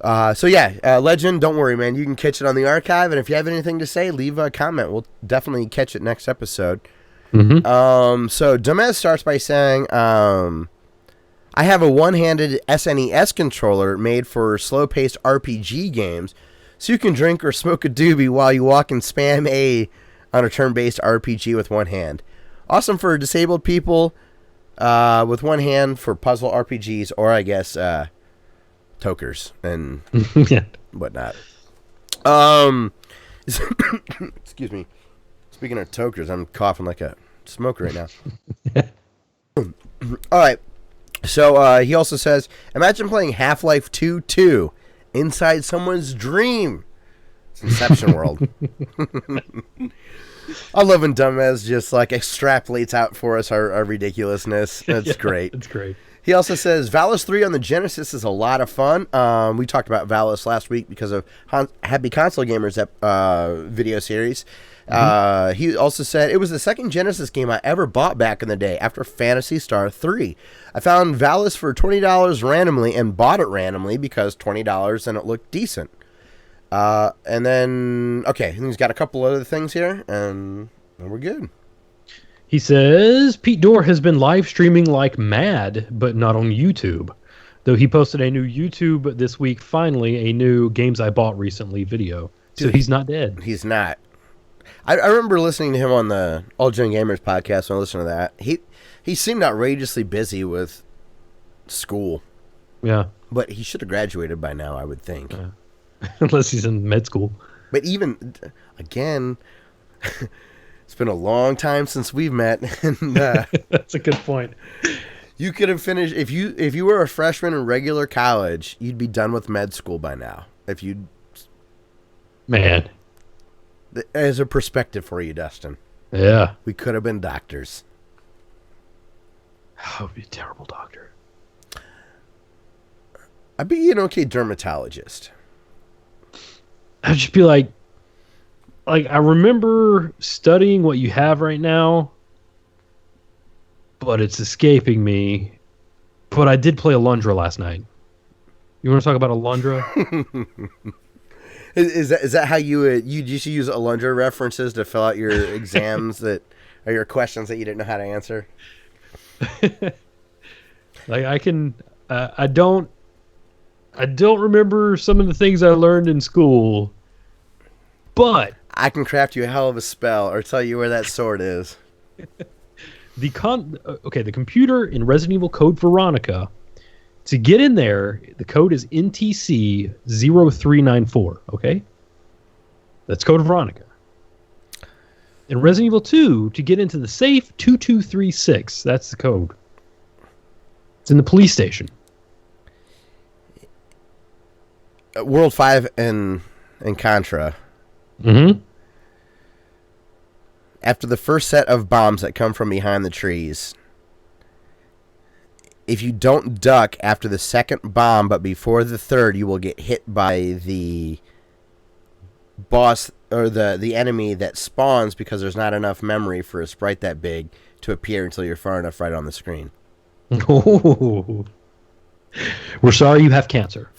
A: Legend, don't worry, man. You can catch it on the archive, and if you have anything to say, leave a comment. We'll definitely catch it next episode.
B: Mm-hmm.
A: So Dumez starts by saying, I have a one-handed SNES controller made for slow-paced RPG games, so you can drink or smoke a doobie while you walk and spam A on a turn-based RPG with one hand. Awesome for disabled people with one hand for puzzle RPGs, or I guess tokers and whatnot. Excuse me. Speaking of tokers, I'm coughing like a smoker right now. All right. So he also says, imagine playing Half-Life 2 inside someone's dream. It's Inception World. I love when Dumbass just like extrapolates out for us our ridiculousness. That's great.
B: It's great.
A: He also says, Valis 3 on the Genesis is a lot of fun. We talked about Valis last week because of Happy Console Gamers video series. He also said, it was the second Genesis game I ever bought back in the day after Phantasy Star 3. I found Valis for $20 randomly and bought it randomly because $20 and it looked decent. And then, okay, he's got a couple other things here, and we're good.
B: He says, Pete Dorr has been live streaming like mad, but not on YouTube. Though he posted a new YouTube this week, finally, a new Games I Bought Recently video. So he's not dead.
A: He's not. I remember listening to him on the All Gen Gamers podcast when I listened to that. He seemed outrageously busy with school.
B: Yeah.
A: But he should have graduated by now, I would think.
B: Unless he's in med school.
A: But even, again, it's been a long time since we've met. And
B: that's a good point.
A: You could have finished, if you were a freshman in regular college, you'd be done with med school by now. If you'd...
B: Man.
A: As a perspective for you, Dustin.
B: Yeah.
A: We could have been doctors.
B: I would be a terrible doctor.
A: I'd be an okay dermatologist.
B: I'd just be like I remember studying what you have right now, but it's escaping me. But I did play Alundra last night. You want to talk about Alundra?
A: Is that how you just use Alundra references to fill out your exams that are your questions that you didn't know how to answer?
B: Like I can, I don't remember some of the things I learned in school, but
A: I can craft you a hell of a spell or tell you where that sword is.
B: The computer in Resident Evil Code Veronica, to get in there, the code is NTC 0394, okay? That's Code Veronica. In Resident Evil 2, to get into the safe, 2236, that's the code. It's in the police station.
A: World 5 and Contra.
B: Mm-hmm.
A: After the first set of bombs that come from behind the trees, if you don't duck after the second bomb, but before the third, you will get hit by the boss or the enemy that spawns because there's not enough memory for a sprite that big to appear until you're far enough right on the screen.
B: Oh. We're sorry you have cancer.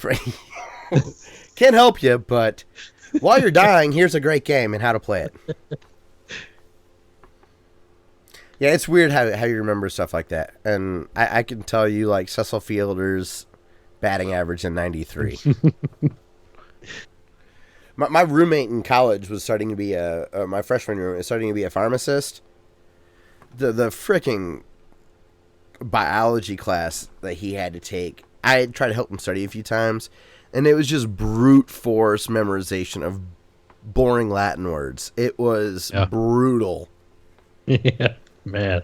A: Can't help you, but while you're dying, here's a great game and how to play it. Yeah, it's weird how you remember stuff like that. And I can tell you, like, Cecil Fielder's batting average in 93. my roommate in college was starting to be my freshman roommate was starting to be a pharmacist. The freaking biology class that he had to take, I tried to help him study a few times, and it was just brute force memorization of boring Latin words. It was brutal.
B: Yeah. Man,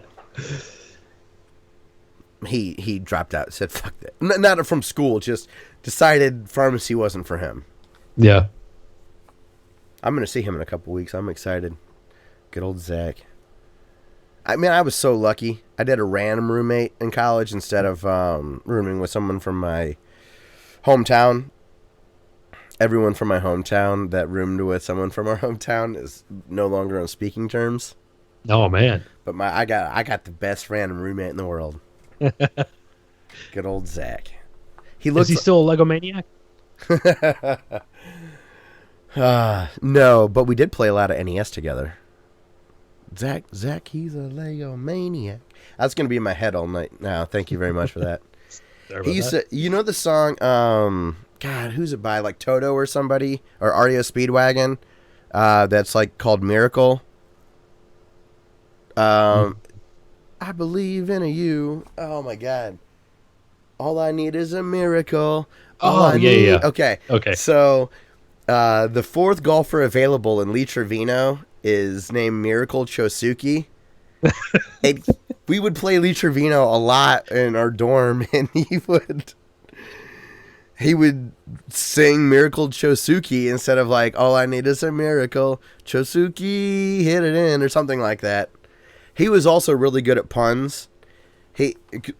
A: he dropped out. Said fuck that. Not from school. Just decided pharmacy wasn't for him.
B: Yeah.
A: I'm gonna see him in a couple weeks. I'm excited. Good old Zach. I mean, I was so lucky. I did a random roommate in college instead of rooming with someone from my hometown. Everyone from my hometown that roomed with someone from our hometown is no longer on speaking terms.
B: Oh man.
A: But I got the best random roommate in the world. Good old Zach.
B: Is he still a Lego maniac?
A: No, but we did play a lot of NES together. Zach, he's a Lego maniac. That's gonna be in my head all night now. Thank you very much for that. He used to, you know the song, God, who's it by? Like Toto or somebody, or REO Speedwagon, that's like called Miracle. I believe in a you. Oh my God. All I need is a miracle.
B: Yeah.
A: Okay. So, the fourth golfer available in Lee Trevino is named Miracle Chosuke. We would play Lee Trevino a lot in our dorm, and he would sing Miracle Chosuke instead of like, all I need is a miracle. Chosuke, hit it in, or something like that. He was also really good at puns.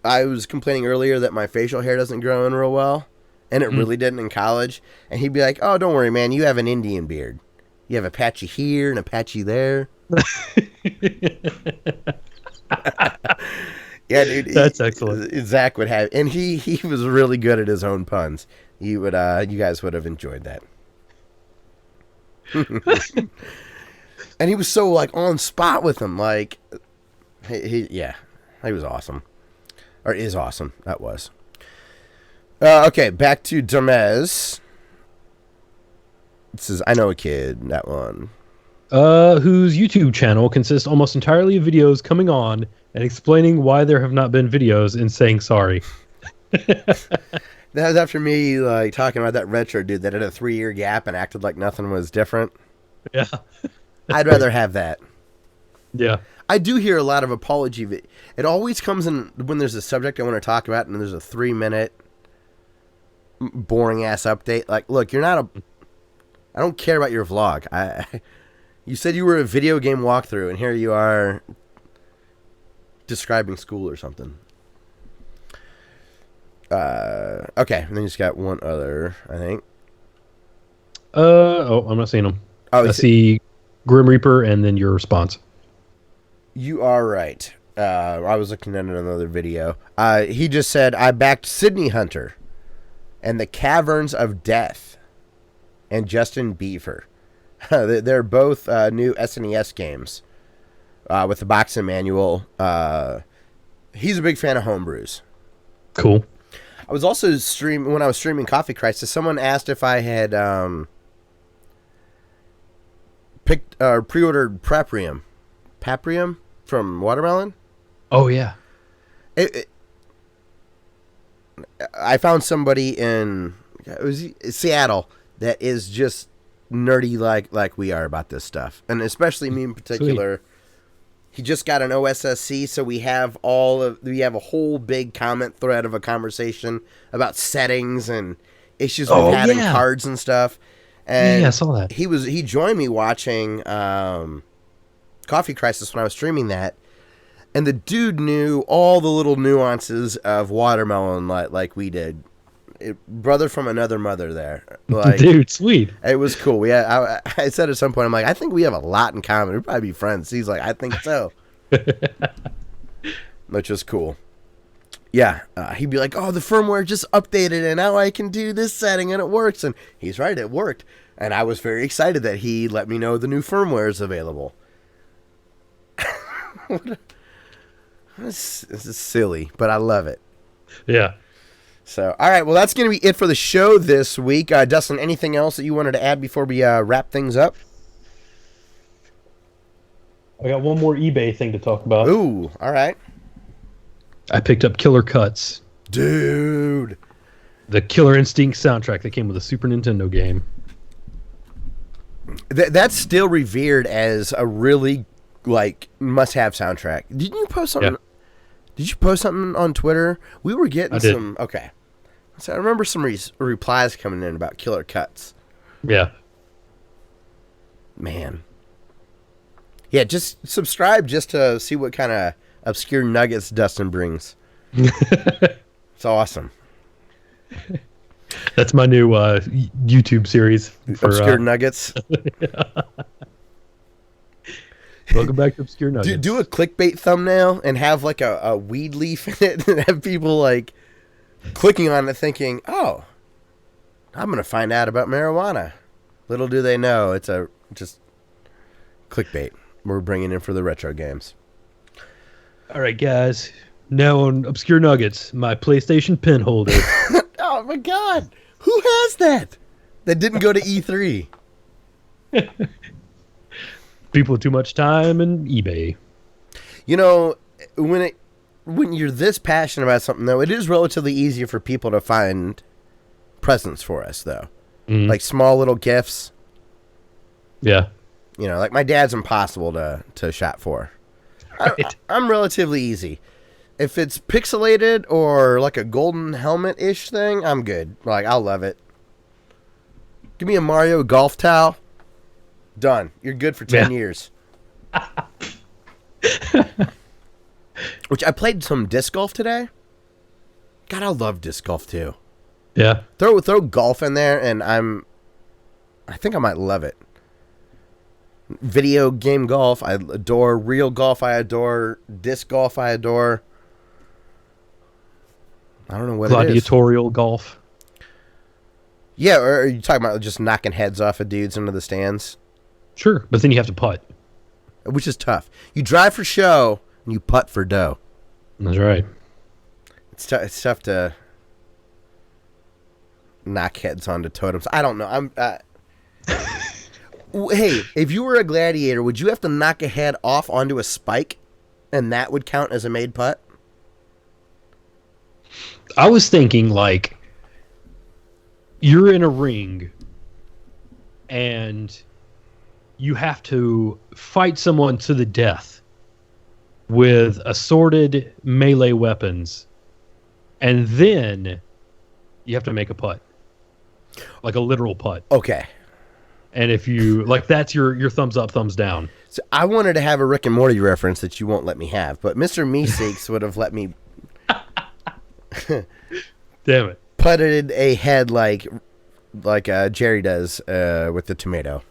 A: I was complaining earlier that my facial hair doesn't grow in real well, and it really didn't in college. And he'd be like, oh, don't worry, man, you have an Indian beard. You have a patchy here and a patchy there. Yeah, dude.
B: That's excellent.
A: Zach would have, and he was really good at his own puns. You guys would have enjoyed that. And he was so like on spot with him, like he was awesome, or is awesome. That was. Okay, back to Domez. It says, I know a kid, that one.
B: Whose YouTube channel consists almost entirely of videos coming on and explaining why there have not been videos and saying sorry.
A: That was after me like talking about that retro dude that had a 3-year gap and acted like nothing was different.
B: Yeah.
A: I'd rather have that.
B: Yeah.
A: I do hear a lot of apology. It always comes in when there's a subject I want to talk about and there's a 3-minute boring ass update. Like, look, I don't care about your vlog. You said you were a video game walkthrough, and here you are describing school or something. Okay, and then you just got one other, I think.
B: I'm not seeing them. I see Grim Reaper and then your response.
A: You are right. I was looking at another video. He just said, I backed Sydney Hunter and the Caverns of Death and Justin Beaver. They're both new SNES games with the boxing manual. He's a big fan of homebrews.
B: Cool.
A: I was also when I was streaming Coffee Crisis, someone asked if I had pre-ordered Paprium from Watermelon.
B: Oh yeah.
A: I found somebody in Seattle that is just nerdy like we are about this stuff, and especially me in particular. Sweet. He just got an OSSC, so we have a whole big comment thread of a conversation about settings and issues we've had in cards and stuff. And
B: I saw that.
A: He joined me watching Coffee Crisis when I was streaming that, and the dude knew all the little nuances of Watermelon like we did. Brother from another mother there. Like,
B: dude, sweet.
A: It was cool. I said at some point, I'm like, I think we have a lot in common. We'd probably be friends. He's like, I think so. Which is cool. Yeah. He'd be like, oh, the firmware just updated and now I can do this setting and it works. And he's right, it worked. And I was very excited that he let me know the new firmware is available. This is silly, but I love it.
B: Yeah.
A: So, all right, well, that's going to be it for the show this week. Dustin, anything else that you wanted to add before we wrap things up?
B: I got one more eBay thing to talk about.
A: Ooh, all right.
B: I picked up Killer Cuts.
A: Dude.
B: The Killer Instinct soundtrack that came with a Super Nintendo game.
A: That's still revered as a really, like, must-have soundtrack. Didn't you post something? Did you post something on Twitter? We were getting
B: I did.
A: some. Okay. So I remember some replies coming in about killer cuts.
B: Yeah.
A: Man. Yeah, just subscribe just to see what kind of obscure nuggets Dustin brings. It's awesome.
B: That's my new YouTube series. For,
A: Obscure nuggets.
B: Welcome back to Obscure Nuggets.
A: Do a clickbait thumbnail and have like a weed leaf in it and have people like clicking on it thinking, oh, I'm going to find out about marijuana. Little do they know it's just clickbait. We're bringing in for the retro games.
B: All right, guys. Now on Obscure Nuggets, my PlayStation pin holder.
A: Oh, my God. Who has that? That didn't go to E3.
B: People with too much time and eBay.
A: You know, when you're this passionate about something, though, it is relatively easy for people to find presents for us, though.
B: Mm.
A: Like small little gifts.
B: Yeah.
A: You know, like my dad's impossible to shop for.
B: Right.
A: I'm relatively easy. If it's pixelated or like a golden helmet-ish thing, I'm good. Like, I'll love it. Give me a Mario golf towel. Done. You're good for 10 years. Which I played some disc golf today. God, I love disc golf too.
B: Yeah.
A: Throw golf in there, and I think I might love it. Video game golf, I adore. Real golf, I adore. Disc golf, I adore. I don't know what it is.
B: Gladiatorial golf.
A: Yeah, or are you talking about just knocking heads off of dudes into the stands?
B: Sure, but then you have to putt.
A: Which is tough. You drive for show, and you putt for dough.
B: That's right.
A: It's tough to knock heads onto totems. I don't know. Hey, if you were a gladiator, would you have to knock a head off onto a spike, and that would count as a made putt?
B: I was thinking, like, you're in a ring, and you have to fight someone to the death with assorted melee weapons, and then you have to make a putt. Like a literal putt.
A: Okay.
B: And if you, like, that's your thumbs up, thumbs down.
A: So I wanted to have a Rick and Morty reference that you won't let me have, but Mr. Meeseeks would have let me
B: Damn it.
A: putted a head like Jerry does with the tomato.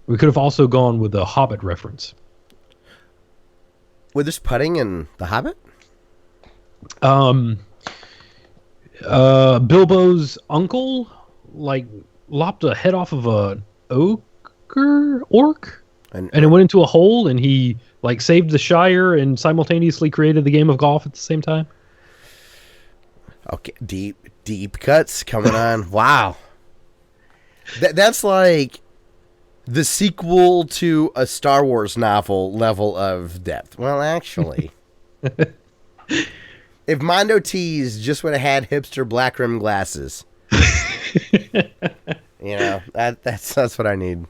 B: We could have also gone with a Hobbit reference.
A: With this putting in The Hobbit?
B: Bilbo's uncle, like, lopped a head off of a orc, and it went into a hole, and he, like, saved the Shire and simultaneously created the game of golf at the same time.
A: Okay, deep cuts coming on. Wow. That's like the sequel to a Star Wars novel level of depth. Well, actually, if Mondo Tees just would have had hipster black rim glasses, you know, that's what I need.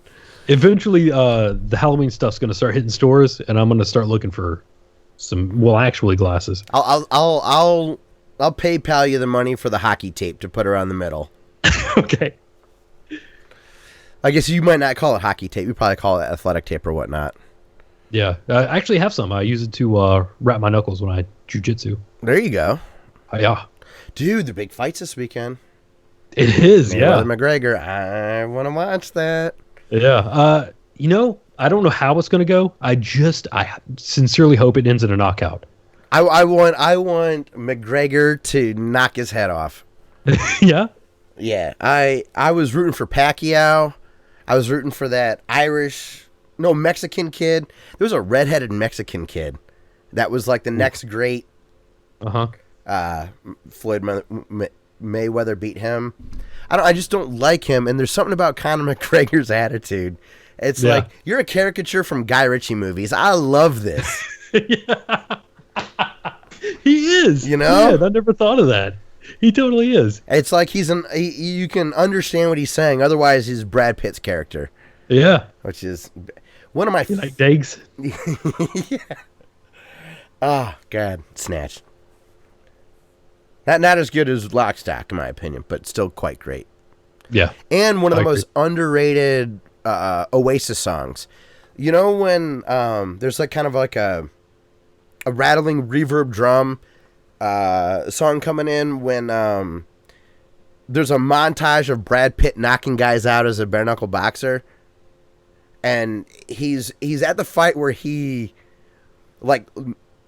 A: Eventually,
B: the Halloween stuff's going to start hitting stores, and I'm going to start looking for some, well, actually glasses.
A: I'll PayPal you the money for the hockey tape to put around the middle.
B: Okay.
A: I guess you might not call it hockey tape. You probably call it athletic tape or whatnot.
B: Yeah, I actually have some. I use it to wrap my knuckles when I jiu-jitsu.
A: There you go.
B: Yeah.
A: Dude, the big figh's this weekend.
B: It is, yeah.
A: McGregor, I want to watch that.
B: Yeah. You know, I don't know how it's going to go. I sincerely hope it ends in a knockout.
A: I want McGregor to knock his head off.
B: Yeah?
A: Yeah. I was rooting for Pacquiao. I was rooting for that Mexican kid. There was a redheaded Mexican kid that was like the next great. Floyd Mayweather beat him. I just don't like him, and there's something about Conor McGregor's attitude. It's like, you're a caricature from Guy Ritchie movies. I love this.
B: Yeah. He is.
A: You know?
B: Yeah, I never thought of that. He totally is.
A: It's like you can understand what he's saying. Otherwise, he's Brad Pitt's character.
B: Yeah.
A: Which is one of my...
B: You like Dags?
A: Yeah. Oh, God. Snatch. Not as good as Lockstock, in my opinion, but still quite great.
B: Yeah.
A: And one of the most underrated Oasis songs. You know when there's like kind of like a rattling reverb drum song coming in when there's a montage of Brad Pitt knocking guys out as a bare knuckle boxer, and he's at the fight where he like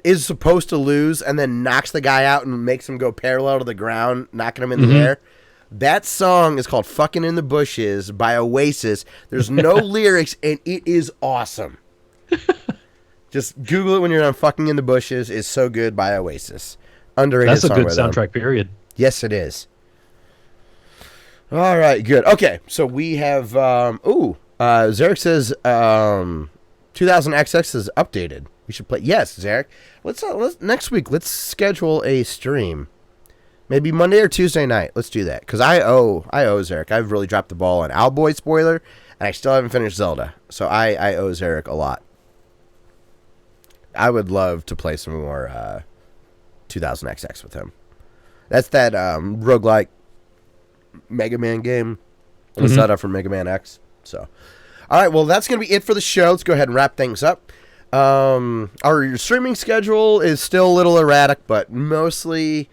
A: is supposed to lose and then knocks the guy out and makes him go parallel to the ground, knocking him in the air. That song is called Fucking in the Bushes by Oasis. There's no lyrics, and it is awesome. Just Google it when you're on Fucking in the Bushes. It's so good by Oasis. Underrated
B: song. That's a good
A: song
B: soundtrack, period.
A: Yes, it is. All right, good. Okay, so we have... Zarek says 2000XX is updated. We should play... Yes, Zarek. Let's next week, let's schedule a stream. Maybe Monday or Tuesday night. Let's do that. Because I owe Zarek. I've really dropped the ball on Owlboy spoiler, and I still haven't finished Zelda. So I owe Zarek a lot. I would love to play some more 2000XX with him. That's that roguelike Mega Man game. It was set up for Mega Man X. So, all right. Well, that's going to be it for the show. Let's go ahead and wrap things up. Our streaming schedule is still a little erratic, but mostly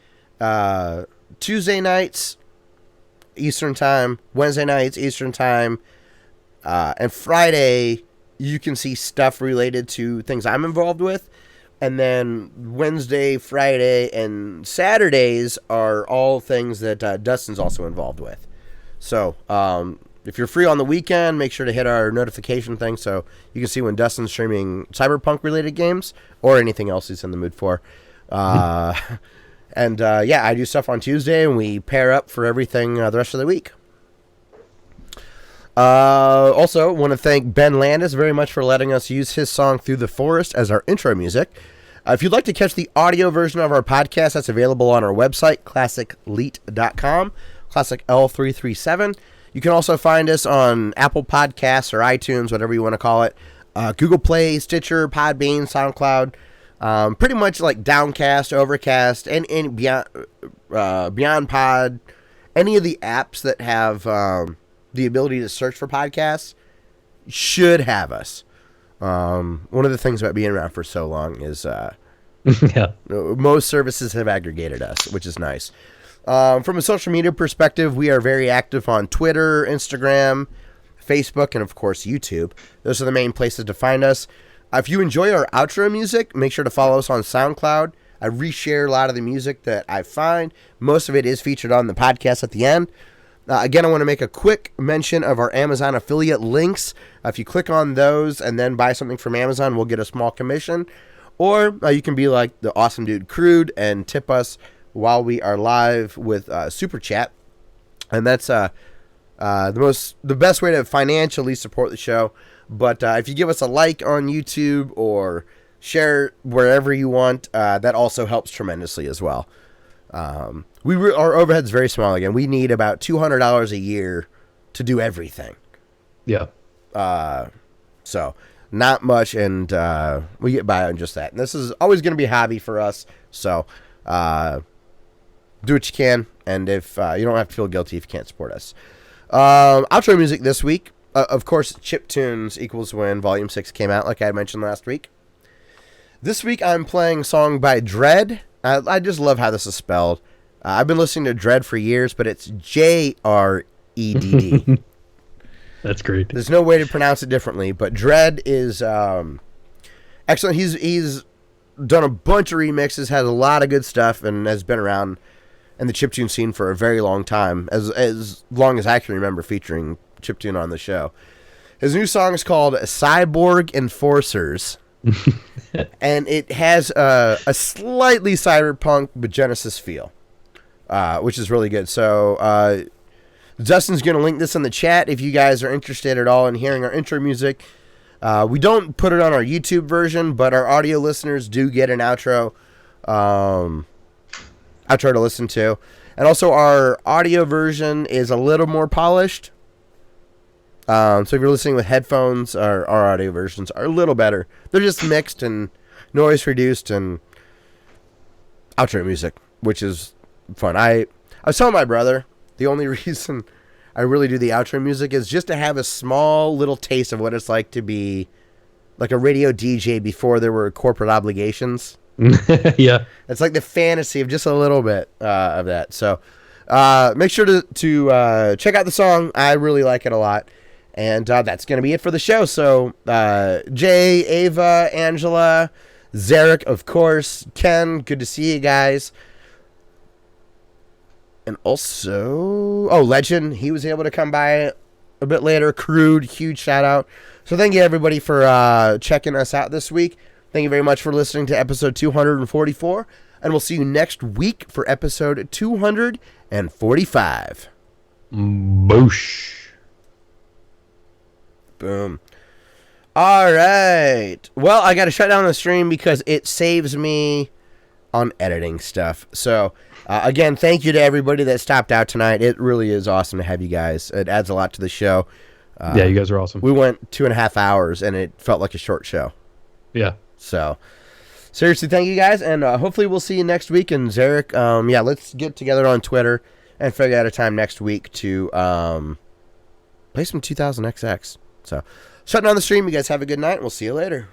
A: Tuesday nights Eastern time, Wednesday nights Eastern time, and Friday you can see stuff related to things I'm involved with. And then Wednesday, Friday, and Saturdays are all things that Dustin's also involved with. So if you're free on the weekend, make sure to hit our notification thing so you can see when Dustin's streaming Cyberpunk-related games or anything else he's in the mood for. And I do stuff on Tuesday, and we pair up for everything the rest of the week. Also, want to thank Ben Landis very much for letting us use his song Through the Forest as our intro music. If you'd like to catch the audio version of our podcast, that's available on our website, classicleet.com, classic L337. You can also find us on Apple Podcasts or iTunes, whatever you want to call it, Google Play, Stitcher, Podbean, SoundCloud, pretty much like Downcast, Overcast, and Beyond Pod, any of the apps that have the ability to search for podcasts should have us. One of the things about being around for so long is most services have aggregated us, which is nice. From a social media perspective, we are very active on Twitter, Instagram, Facebook, and of course YouTube. Those are the main places to find us. If you enjoy our outro music, make sure to follow us on SoundCloud. I reshare a lot of the music that I find. Most of it is featured on the podcast at the end. Again, I want to make a quick mention of our Amazon affiliate links. If you click on those and then buy something from Amazon, we'll get a small commission. Or you can be like the awesome dude Crude and tip us while we are live with Super Chat. And that's the best way to financially support the show. But if you give us a like on YouTube or share wherever you want, that also helps tremendously as well. Our overhead's very small. Again, we need about $200 a year to do everything.
B: Yeah.
A: So not much, and we get by on just that. And this is always going to be a hobby for us. So do what you can, and if you don't have to feel guilty if you can't support us. Outro music this week, of course, Chiptunes Equals Win Volume 6 came out, like I had mentioned last week. This week I'm playing a song by Dread. I just love how this is spelled. I've been listening to Dread for years, but it's Jredd.
B: That's great.
A: There's no way to pronounce it differently, but Dread is excellent. He's done a bunch of remixes, has a lot of good stuff, and has been around in the chiptune scene for a very long time, as long as I can remember featuring chiptune on the show. His new song is called Cyborg Enforcers. And it has a slightly cyberpunk but Genesis feel, which is really good. So Dustin's going to link this in the chat if you guys are interested at all in hearing our intro music. We don't put it on our YouTube version, but our audio listeners do get an outro to listen to. And also our audio version is a little more polished. So if you're listening with headphones, our audio versions are a little better. They're just mixed and noise reduced and outro music, which is fun. I was telling my brother the only reason I really do the outro music is just to have a small little taste of what it's like to be like a radio DJ before there were corporate obligations.
B: Yeah.
A: It's like the fantasy of just a little bit of that. So make sure to check out the song. I really like it a lot. And that's going to be it for the show. So Jay, Ava, Angela, Zarek, of course, Ken, good to see you guys. And also, Legend, he was able to come by a bit later. Crude, huge shout out. So thank you everybody for checking us out this week. Thank you very much for listening to episode 244. And we'll see you next week for episode 245.
B: Boosh.
A: Boom. All right. Well, I got to shut down the stream because it saves me on editing stuff. So, again, thank you to everybody that stopped out tonight. It really is awesome to have you guys. It adds a lot to the show.
B: Yeah, you guys are awesome.
A: We went 2.5 hours, and it felt like a short show.
B: Yeah.
A: So, seriously, thank you guys, and hopefully we'll see you next week. And Zarek, let's get together on Twitter and figure out a time next week to play some 2000XX. So, shutting down the stream. You guys have a good night. We'll see you later.